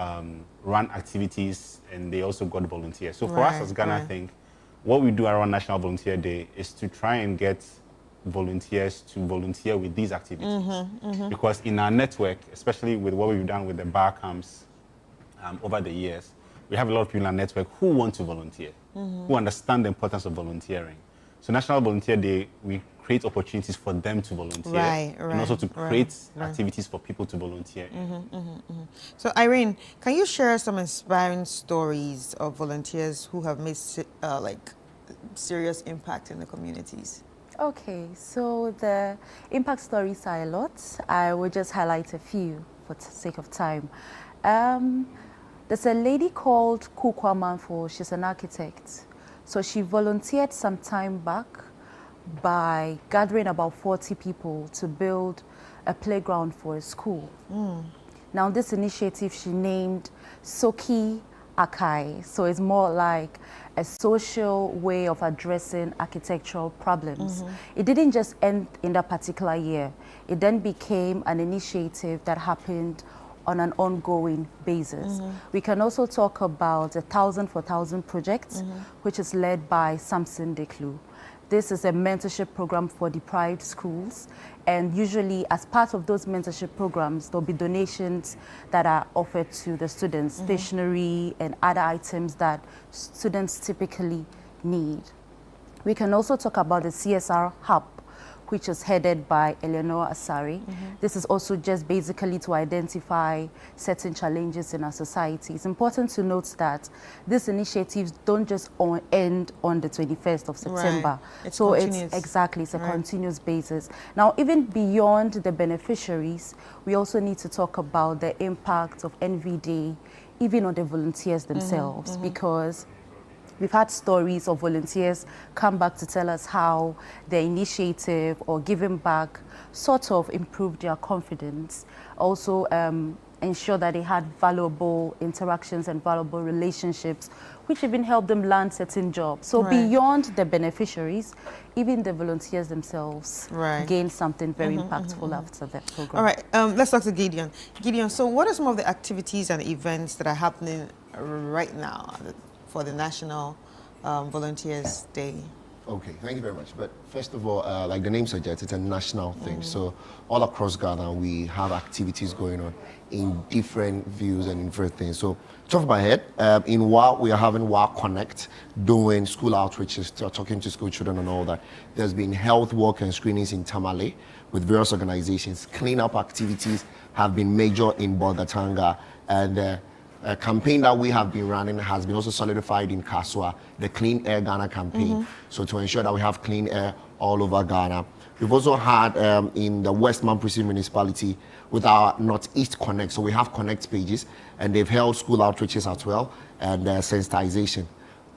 run activities and they also got volunteers. So for us as Ghana Think, what we do around National Volunteer Day is to try and get volunteers to volunteer with these activities. Because in our network, especially with what we've done with the bar camps over the years, we have a lot of people in our network who want to volunteer, who understand the importance of volunteering. So National Volunteer Day, we create opportunities for them to volunteer and also to create activities for people to volunteer. So Irene, can you share some inspiring stories of volunteers who have made serious impact in the communities? Okay, so the impact stories are a lot. I will just highlight a few for the sake of time. There's a lady called Kukwa Manfo. She's an architect. So she volunteered some time back by gathering about 40 people to build a playground for a school. Now this initiative she named Soki Akai. So it's more like a social way of addressing architectural problems. It didn't just end in that particular year. It then became an initiative that happened on an ongoing basis. We can also talk about the 1,000 for 1,000 project, which is led by Samson Deklu. This is a mentorship program for deprived schools, and usually as part of those mentorship programs, there'll be donations that are offered to the students, stationery and other items that students typically need. We can also talk about the CSR Hub, which is headed by Eleanor Asari. This is also just basically to identify certain challenges in our society. It's important to note that these initiatives don't just end on the 21st of September. Right. So continuous. it's a continuous basis. Now, even beyond the beneficiaries, we also need to talk about the impact of NVD even on the volunteers themselves, because we've had stories of volunteers come back to tell us how their initiative or giving back sort of improved their confidence. Also, ensure that they had valuable interactions and valuable relationships, which even helped them land certain jobs. So beyond the beneficiaries, even the volunteers themselves gain something very impactful after that program. All right, let's talk to Gideon. Gideon, so what are some of the activities and events that are happening right now for the National Volunteers Day? Okay, thank you very much. But first of all, like the name suggests, it's a national thing. So all across Ghana, we have activities going on in different views and in different things. So top of my head, in WA, we are having WA Connect, doing school outreaches, talking to school children and all that. There's been health walk and screenings in Tamale with various organizations. Cleanup activities have been major in Bolgatanga, and a campaign that we have been running has been also solidified in Kaswa, the Clean Air Ghana campaign. So to ensure that we have clean air all over Ghana. We've also had in the West Mamprisi municipality with our Northeast Connect. So we have Connect pages, and they've held school outreaches as well, and sensitization.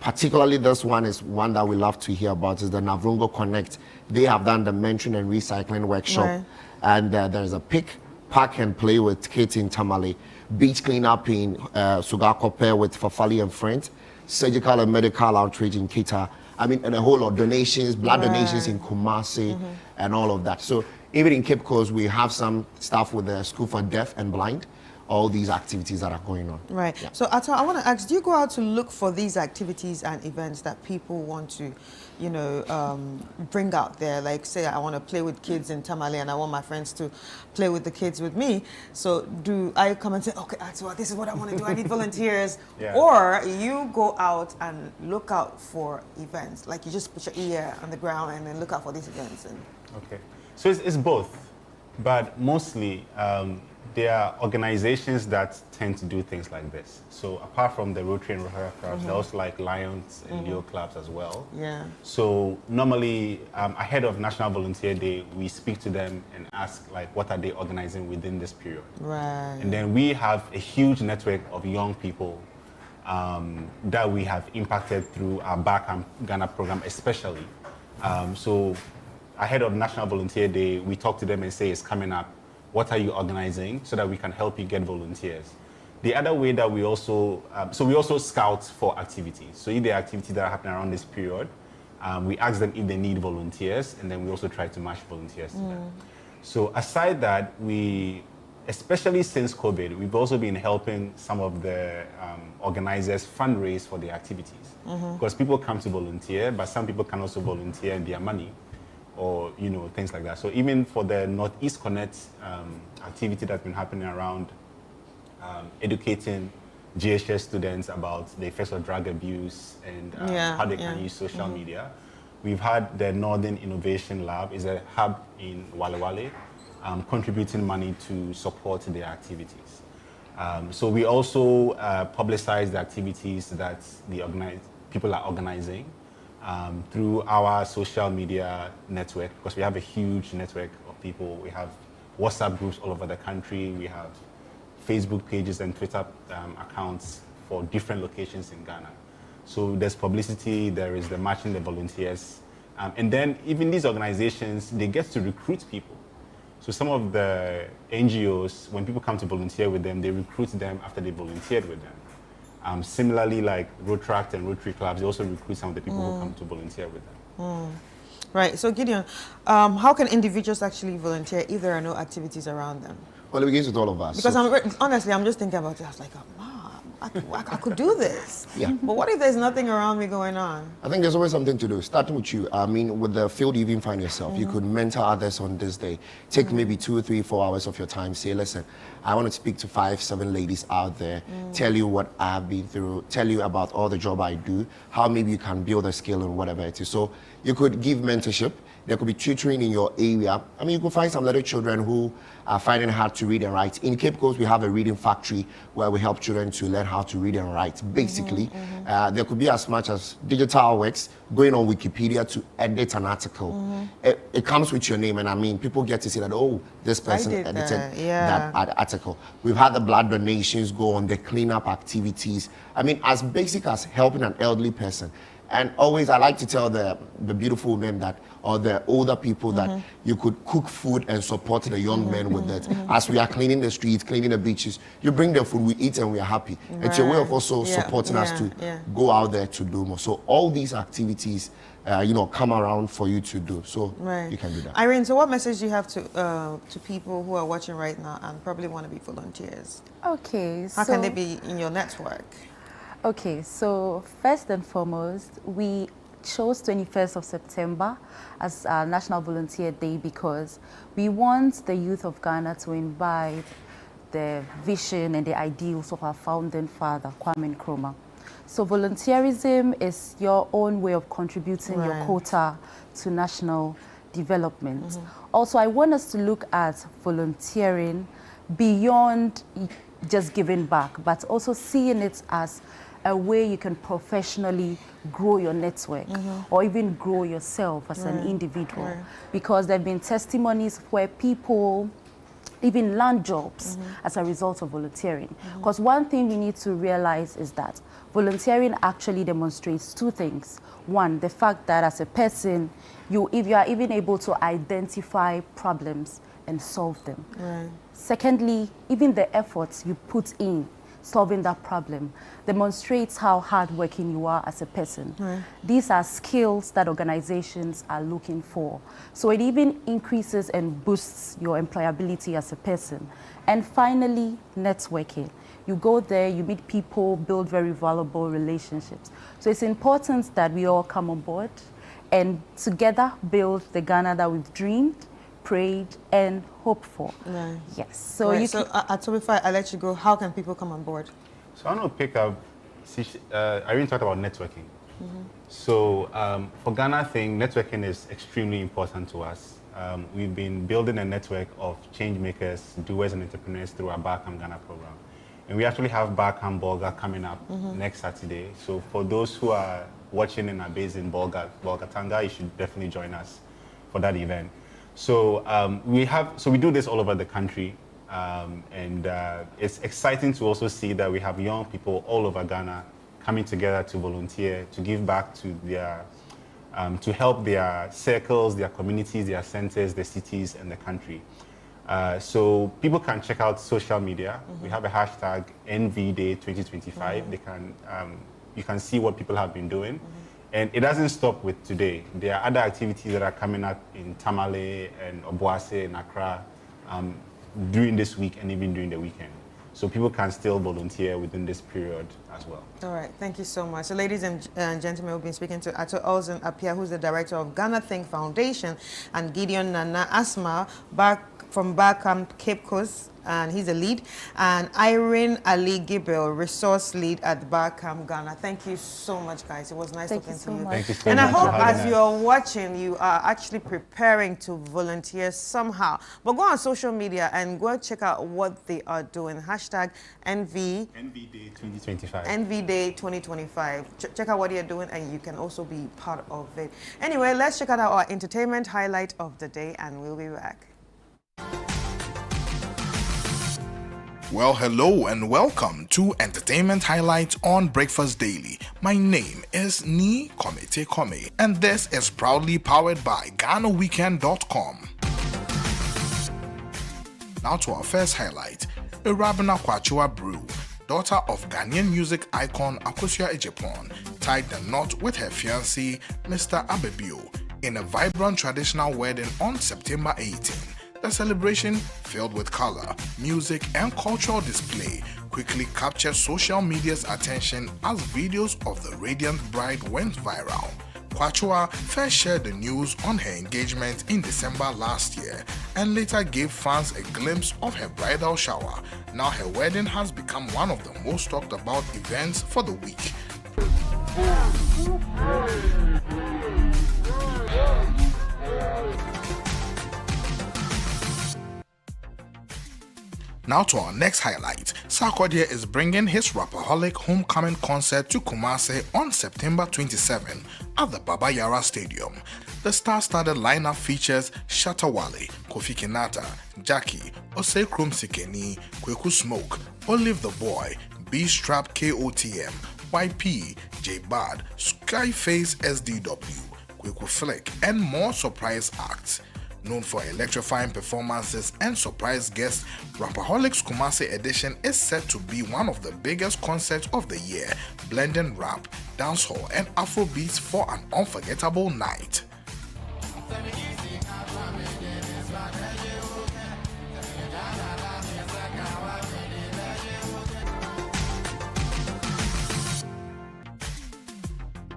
Particularly this one is one that we love to hear about, is the Navrungo Connect. They have done the mentoring and recycling workshop. And there's a pick, pack and play with kids in Tamale. Beach cleanup in Sugakope with Fafali and friends, surgical and medical outreach in Kita. I mean, and a whole lot of donations, blood donations in Kumasi, and all of that. So even in Cape Coast, we have some stuff with the School for Deaf and Blind, all these activities that are going on. Right. So Ato, I want to ask, do you go out to look for these activities and events that people want to, you know, bring out there? Like, say, I want to play with kids in Tamale and I want my friends to play with the kids with me. So do I come and say, okay, Ato, this is what I want to do, I need volunteers? Or you go out and look out for events, like you just put your ear on the ground and then look out for these events? And Okay. So it's both, but mostly there are organizations that tend to do things like this. So apart from the Rotary and Rotary clubs, there are also like Lions and Leo clubs as well. Yeah. So normally ahead of National Volunteer Day, we speak to them and ask like what are they organizing within this period. Right. And then we have a huge network of young people that we have impacted through our Back Ghana program especially. So ahead of National Volunteer Day, we talk to them and say it's coming up. What are you organizing so that we can help you get volunteers? The other way that we also, we also scout for activities. So if there are activities that are happening around this period, we ask them if they need volunteers, and then we also try to match volunteers to them. So aside that, especially since COVID, we've also been helping some of the organizers fundraise for their activities. Because people come to volunteer, but some people can also volunteer in their money, or things like that. So even for the Northeast Connect activity that's been happening around educating GHS students about the effects of drug abuse and how they can use social media, we've had the Northern Innovation Lab, is a hub in Wale Wale, contributing money to support their activities. So we also publicize the activities that people are organizing through our social media network, because we have a huge network of people. We have WhatsApp groups all over the country. We have Facebook pages and Twitter accounts for different locations in Ghana. So there's publicity, there is the matching the volunteers. And then even these organizations, they get to recruit people. So some of the NGOs, when people come to volunteer with them, they recruit them after they volunteered with them. Similarly, like Rotaract and Rotary clubs, they also recruit some of the people who come to volunteer with them. Right. So Gideon, how can individuals actually volunteer if there are no activities around them? Well, it begins with all of us. Because honestly, I'm just thinking about it. I was like, I could do this. Yeah. But what if there's nothing around me going on? I think there's always something to do. Starting with you. I mean, with the field you even find yourself, you could mentor others on this day. Take maybe 2, 3, 4 hours of your time. Say, listen, I want to speak to 5, 7 ladies out there. Tell you what I've been through. Tell you about all the job I do. How maybe you can build a skill and whatever it is. So you could give mentorship. There could be tutoring in your area. I mean, you could find some little children who are finding it hard to read and write. In Cape Coast, we have a reading factory where we help children to learn how to read and write, basically. There could be as much as digital works, going on Wikipedia to edit an article. It comes with your name, and I mean, people get to see that, oh, this person edited that article. We've had the blood donations go on, the cleanup activities. I mean, as basic as helping an elderly person. And always, I like to tell the beautiful women that, or the older people that you could cook food and support the young men with it. As we are cleaning the streets, cleaning the beaches, you bring the food, we eat, and we are happy. It's a way of also supporting us to go out there to do more. So all these activities, come around for you to do. So you can do that. Irene, so what message do you have to people who are watching right now and probably want to be volunteers? Okay. How can they be in your network? Okay, so first and foremost, we chose 21st of September as our National Volunteer Day because we want the youth of Ghana to imbibe the vision and the ideals of our founding father, Kwame Nkrumah. So volunteerism is your own way of contributing your quota to national development. Also, I want us to look at volunteering beyond just giving back, but also seeing it as a way you can professionally grow your network or even grow yourself as an individual. Because there have been testimonies where people even land jobs as a result of volunteering. Because one thing we need to realize is that volunteering actually demonstrates two things. One, the fact that as a person, if you are even able to identify problems and solve them. Secondly, even the efforts you put in solving that problem demonstrates how hardworking you are as a person. These are skills that organizations are looking for. So it even increases and boosts your employability as a person. And finally, networking. You go there, you meet people, build very valuable relationships. So it's important that we all come on board and together build the Ghana that we've dreamed, prayed, and hoped for. Yes. So before I let you go, how can people come on board? So I want to pick up, Irene talked about networking. So for Ghana thing, networking is extremely important to us. We've been building a network of change makers, doers, and entrepreneurs through our Barcamp Ghana program. And we actually have Barcamp Bolga coming up next Saturday. So for those who are watching and are based in Bolgatanga, you should definitely join us for that event. So we do this all over the country, and it's exciting to also see that we have young people all over Ghana coming together to volunteer, to give back to their, to help their circles, their communities, their centers, their cities, and the country. So people can check out social media. We have a hashtag NVDay 2025. They can, you can see what people have been doing. And it doesn't stop with today. There are other activities that are coming up in Tamale and Obuasi and Accra during this week and even during the weekend. So people can still volunteer within this period as well. All right, thank you so much. So ladies and gentlemen, we've been speaking to Ato Olsen Apia, who's the director of Ghana Think Foundation, and Gideon Nana Asma, from Barcamp Cape Coast, and he's a lead, and Irene Ali Gibril, resource lead at Barcamp Ghana. Thank you so much, guys. It was nice talking to you. Thank you so and much. I hope as you're watching, you are actually preparing to volunteer somehow. But go on social media and go check out what they are doing. Hashtag NVDay 2025. NVDay 2025. Check out what you're doing, and you can also be part of it. Anyway, let's check out our entertainment highlight of the day, and we'll be back. Well, hello and welcome to Entertainment Highlights on Breakfast Daily. My name is Ni Komete Kome, and this is proudly powered by GhanaWeekend.com. Now to our first highlight. Irabena Kwachua Brew, daughter of Ghanaian music icon Akosua Ejepon, tied the knot with her fiancé, Mr. Abebio, in a vibrant traditional wedding on September 18. The celebration, filled with color, music, and cultural display, quickly captured social media's attention as videos of the radiant bride went viral. Kwachua first shared the news on her engagement in December last year and later gave fans a glimpse of her bridal shower. Now her wedding has become one of the most talked about events for the week. Now to our next highlight. Sarkodie is bringing his Rapaholic homecoming concert to Kumasi on September 27 at the Baba Yara Stadium. The star-studded lineup features Shatta Wale, Kofi Kinata, Jackie, Osei Krom Sikeni, Kweku Smoke, Olive the Boy, B-Strap KOTM, YP, J-Bad, Skyface SDW, Kweku Flick, and more surprise acts. Known for electrifying performances and surprise guests, Rapaholics Kumasi edition is set to be one of the biggest concerts of the year, blending rap, dancehall, and Afrobeats for an unforgettable night.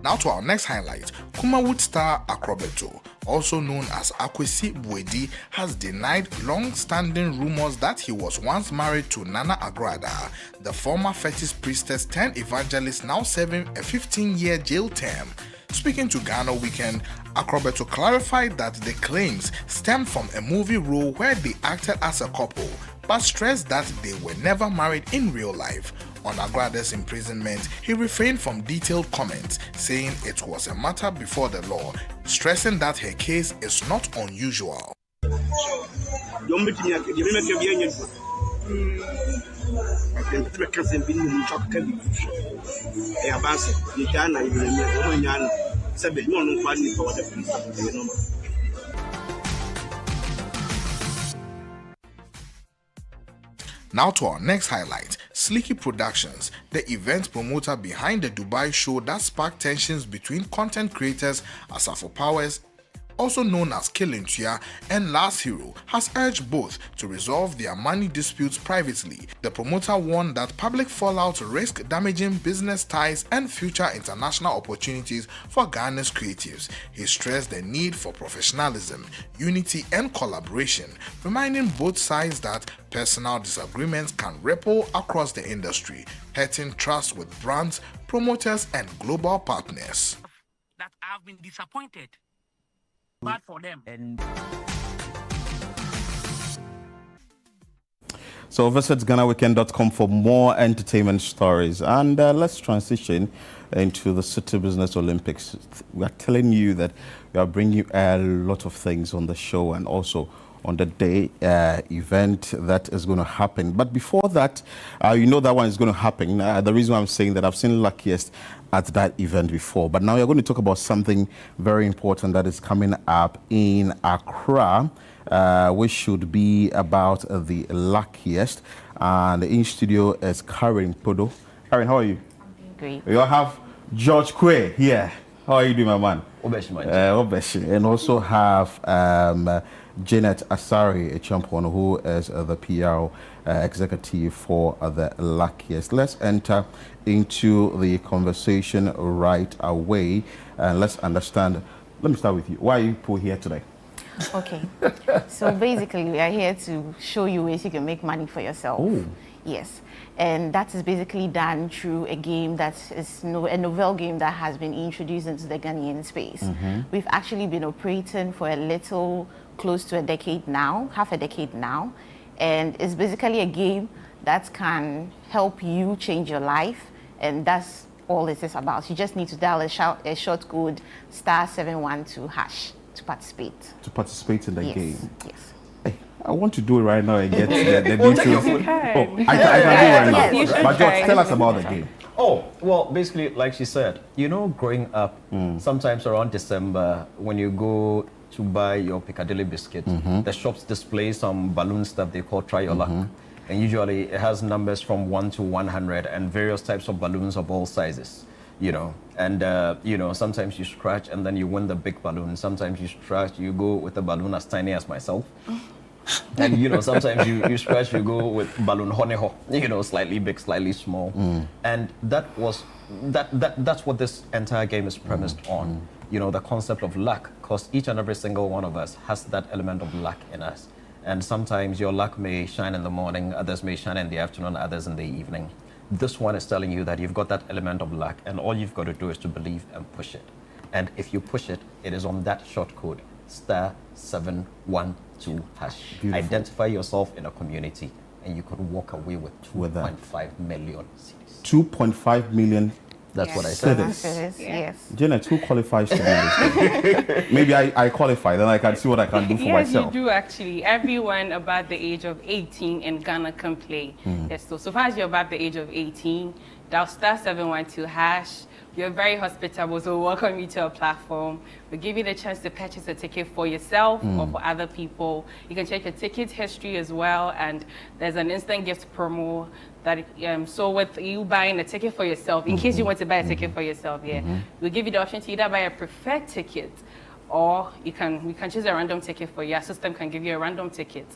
Now to our next highlight. Kumawood star Akrobeto, also known as Akwesi Bwedi, has denied long-standing rumors that he was once married to Nana Agrada, the former fetish priestess turned evangelist now serving a 15-year jail term. Speaking to Ghana Weekend, Akrobeto clarified that the claims stemmed from a movie role where they acted as a couple, but stressed that they were never married in real life. On Agrada's imprisonment, he refrained from detailed comments, saying it was a matter before the law, stressing that her case is not unusual. Now to our next highlight, Sleeky Productions, the event promoter behind the Dubai show that sparked tensions between content creators Asafo Powers, also known as Kilintia, and Last Hero, has urged both to resolve their money disputes privately. The promoter warned that public fallout risk damaging business ties and future international opportunities for Ghana's creatives. He stressed the need for professionalism, unity, and collaboration, reminding both sides that personal disagreements can ripple across the industry, hurting trust with brands, promoters, and global partners. That I've been disappointed. Bad for them. So visit GhanaWeekend.com for more entertainment stories. And let's transition into the City Business Olympics. We are telling you that we are bringing you a lot of things on the show and also on the day event that is going to happen. But before that, you know that one is going to happen. The reason why I'm saying that, I've seen Luckiest at that event before. But now we're going to talk about something very important that is coming up in Accra, which should be about the Luckiest. And in studio is Karen Podo. Karen, how are you? I'm doing great. We all have George Kwe here. How are you doing, my man? Obeshi. And also have Janet Asari, a champion who is the PR executive for the Luckiest. Let's enter into the conversation right away and let's understand. Let me start with you. Why are you put here today? Okay. So basically, we are here to show you ways you can make money for yourself. Oh. Yes. And that is basically done through a game that is a novel game that has been introduced into the Ghanaian space. We've actually been operating for a little close to a decade now, half a decade now. And it's basically a game that can help you change your life. And that's all it is about. You just need to dial a short code *712# to participate. To participate in the game? Yes. Hey, I want to do it right now and get the Well, details. you can. Oh, I can do it right Yes, now. But George, tell us about the game. Oh, well, basically, like she said, you know, growing up, sometimes around December, when you go to buy your Piccadilly biscuit, the shops display some balloon stuff they call Try Your Luck. And usually it has numbers from 1 to 100 and various types of balloons of all sizes, you know. And, you know, sometimes you scratch and then you win the big balloon. Sometimes you scratch, you go with a balloon as tiny as myself. And, you know, sometimes you scratch, you go with balloon honeho, you know, slightly big, slightly small. And that's what this entire game is premised on. You know, the concept of luck, because each and every single one of us has that element of luck in us. And sometimes your luck may shine in the morning, others may shine in the afternoon, others in the evening. This one is telling you that you've got that element of luck, and all you've got to do is to believe and push it. And if you push it, it is on that short code, *712#. Beautiful. Identify yourself in a community. and you could walk away with 2.5 million cedis. 2.5 million. That's what I said. Yes. Janet, who qualifies to do this? Maybe I qualify, then I can see what I can do for myself. Yes, you do actually. Everyone above the age of 18 in Ghana can play. Yes, so far as you're above the age of 18, dial *712#. You're very hospitable, so we welcome you to our platform. We give you the chance to purchase a ticket for yourself or for other people. You can check your ticket history as well, and there's an instant gift promo that so with you buying a ticket for yourself, in case you want to buy a ticket for yourself, we'll give you the option to either buy a preferred ticket, or we can choose a random ticket for you. Our system can give you a random ticket.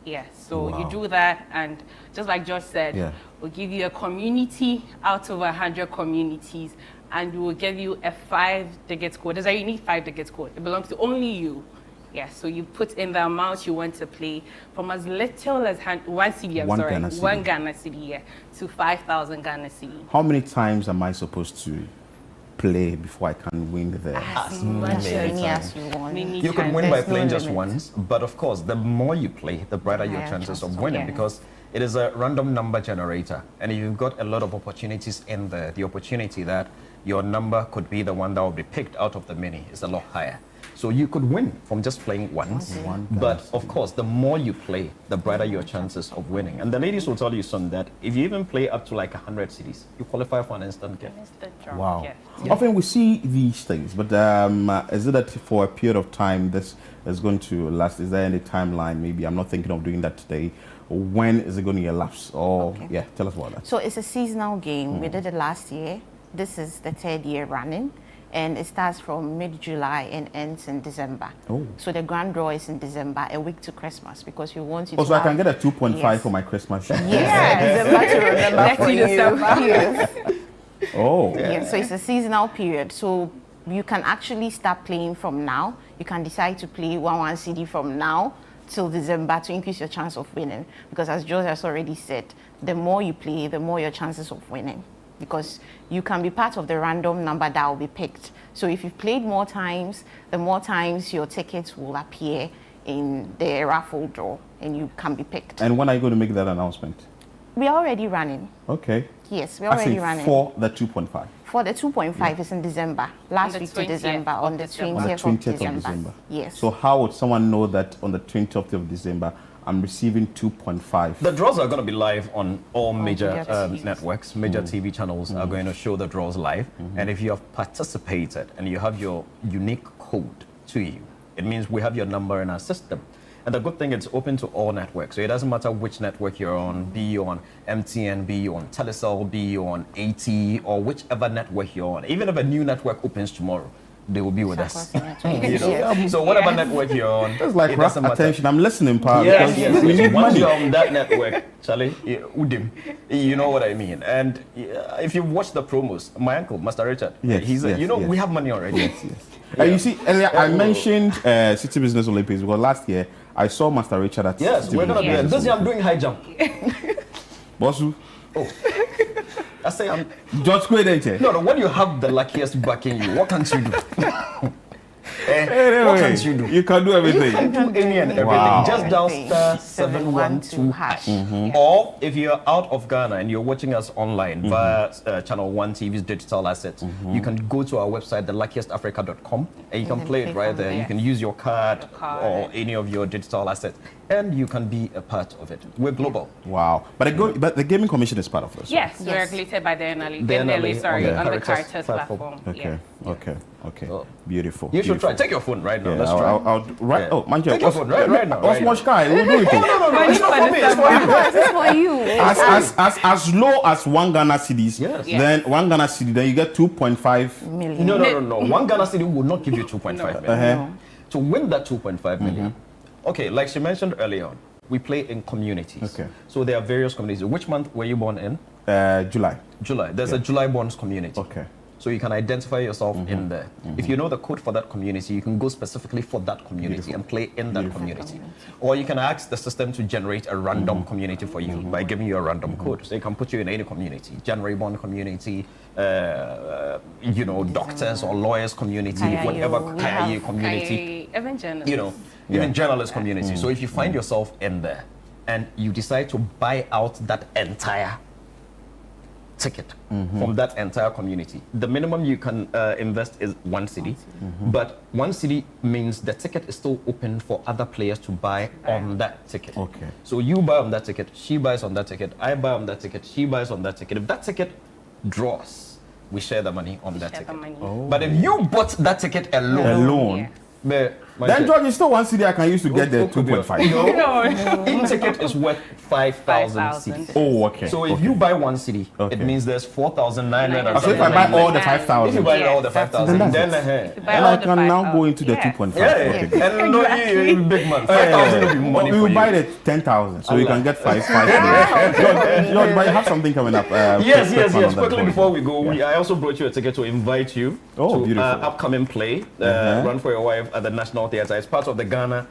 Yeah, so you do that, and just like Josh said, we'll give you a community out of 100 communities, and we will give you a 5-digit code. There's a unique 5-digit code. It belongs to only you. Yeah, so you put in the amount you want to play from as little as 1 CD, one Ghana CD, to 5,000 Ghana CD. How many times am I supposed to play before I can win there? As many as you want. You can win by playing just once, but of course, the more you play, the brighter your chances of winning, because it is a random number generator, and you've got a lot of opportunities in there. The opportunity that your number could be the one that will be picked out of the many is a lot higher. So you could win from just playing once, but of course, the more you play, the brighter your chances of winning. And the ladies will tell you, son, that if you even play up to like 100 CDs, you qualify for an instant gift. Wow. Often we see these things, but is it that for a period of time this is going to last? Is there any timeline? Maybe I'm not thinking of doing that today. When is it going to elapse? Or yeah, tell us about that. So it's a seasonal game. We did it last year. This is the 3rd year running. And it starts from mid-July and ends in December. So the grand draw is in December, a week to Christmas, because we want you to so I can get a 2.5 for my Christmas. December to remember for you. Yes. Yeah, so it's a seasonal period. So you can actually start playing from now. You can decide to play 1 CD from now till December to increase your chance of winning. Because as Joseph has already said, the more you play, the more your chances of winning. Because you can be part of the random number that will be picked. So if you've played more times, the more times your tickets will appear in the raffle draw and you can be picked. And when are you going to make that announcement? We are already running. Okay. Yes, we're already running. For the 2.5? For the 2.5 is in December. Last week to December, on the 20th of December. Yes. So how would someone know that on the 20th of December, I'm receiving 2.5. The draws are going to be live on all major networks. Major TV channels are going to show the draws live. And if you have participated and you have your unique code to you, it means we have your number in our system. And the good thing, it's open to all networks. So it doesn't matter which network you're on, be you on MTN, be you on Telecel, be you on AT, or whichever network you're on. Even if a new network opens tomorrow, they will be with us. You know? So whatever network you're on, it's like rough attention. I'm listening, pal. Yes. We need Once money. you're on that network, Charlie, you know what I mean. And if you watch the promos, my uncle, Master Richard, we have money already. You see, earlier I mentioned City Business Olympics because last year I saw Master Richard at Yes, we're going to be there. This year I'm doing high jump. Bossu? I say I'm... George Square. No, when you have the luckiest backing you, what can't you do? Anyway, what can't you do? You can do everything. You can do any and everything. Wow. Just dial *712#. Or if you're out of Ghana and you're watching us online via Channel 1 TV's digital assets, you can go to our website, theluckiestafrica.com, and you can play it right there. You can use your card or any of your digital assets, and you can be a part of it. We're global. Wow. But the Gaming Commission is part of us. Yes, we're regulated by the NLA. On the Caritas platform. Okay. Beautiful. You should try. Take your phone right now. Let's try. I'll Manche, take your phone right now. What's much guy? We'll do it. No, it's not for me. It's for you. It's for you. As low as 1 Ghana cedis, then 1 Ghana cedi, then you get 2.5 million. No. 1 Ghana cedi will not give you 2.5 million. To win that 2.5 million, okay, like she mentioned earlier on, we play in communities. Okay. So there are various communities. Which month were you born in? July. July. There's a July Bonds community. Okay. So you can identify yourself in there. If you know the code for that community, you can go specifically for that community and play in that community. Or you can ask the system to generate a random community for you by giving you a random code. So it can put you in any community, January Bond community, doctors or lawyers community, whatever KIA community, even journalists. even journalist community. So if you find yourself in there, and you decide to buy out that entire ticket from that entire community. The minimum you can invest is 1 cedi, but 1 cedi means the ticket is still open for other players to buy on that ticket. Okay. So you buy on that ticket, she buys on that ticket, I buy on that ticket, she buys on that ticket. If that ticket draws, we share the money on that ticket. But if you bought that ticket alone, then George, it's still 1 cedi I can use to get the 2.5. No, each ticket is worth 5,000 cedis. Oh, okay. So if you buy 1 cedi, it means there's 4,900. So if I buy all the 5,000, if you buy all the 5,000, then I can now go into the 2.5. And no, you big man. 5,000 will be money we for will you. buy the 10,000, so you can get 5. George, but you have something coming up. Yes. Quickly before we go, I also brought you a ticket to invite you to upcoming play, Run for Your Wife at the National Theatre. It's part of the Ghana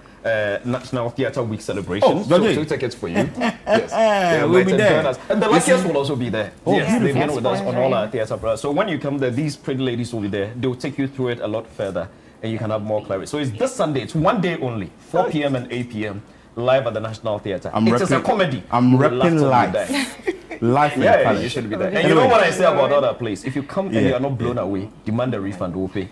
National Theatre Week celebration. So 2 tickets for you. Yes. We'll be there. And the luckiest will also be there. Oh, yes, they've been beautiful. with us on all our theatre products. So when you come there, these pretty ladies will be there. They'll take you through it a lot further, and you can have more clarity. So it's this Sunday. It's 1 day only, 4 p.m. and 8 p.m. live at the National Theatre. It is a comedy. I'm You will love repping to be live. there. Live in the Yeah, palace. you should be there. And Anyway. you know what I say about other place? If you come and Yeah. you are not blown away, demand a refund, we'll pay.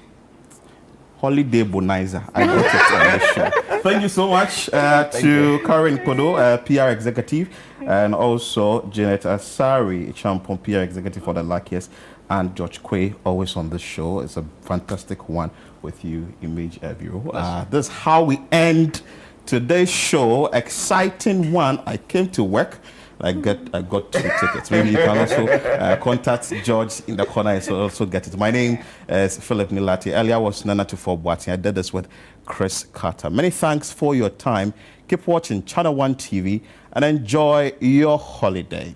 Holiday Bonanza. I got it on the show. Thank you so much to Karen Kodo, PR executive, and also Janet Asari, Champon PR executive for the Luckiest, and George Quay, always on the show. It's a fantastic one with you, Image Bureau. This is how we end today's show. Exciting one. I came to work. I got 2 tickets. Maybe you can also contact George in the corner and also get it. My name is Philip Nilati. Earlier was Nana Tufo-Boateng. I did this with Chris Carter. Many thanks for your time. Keep watching Channel One TV and enjoy your holiday.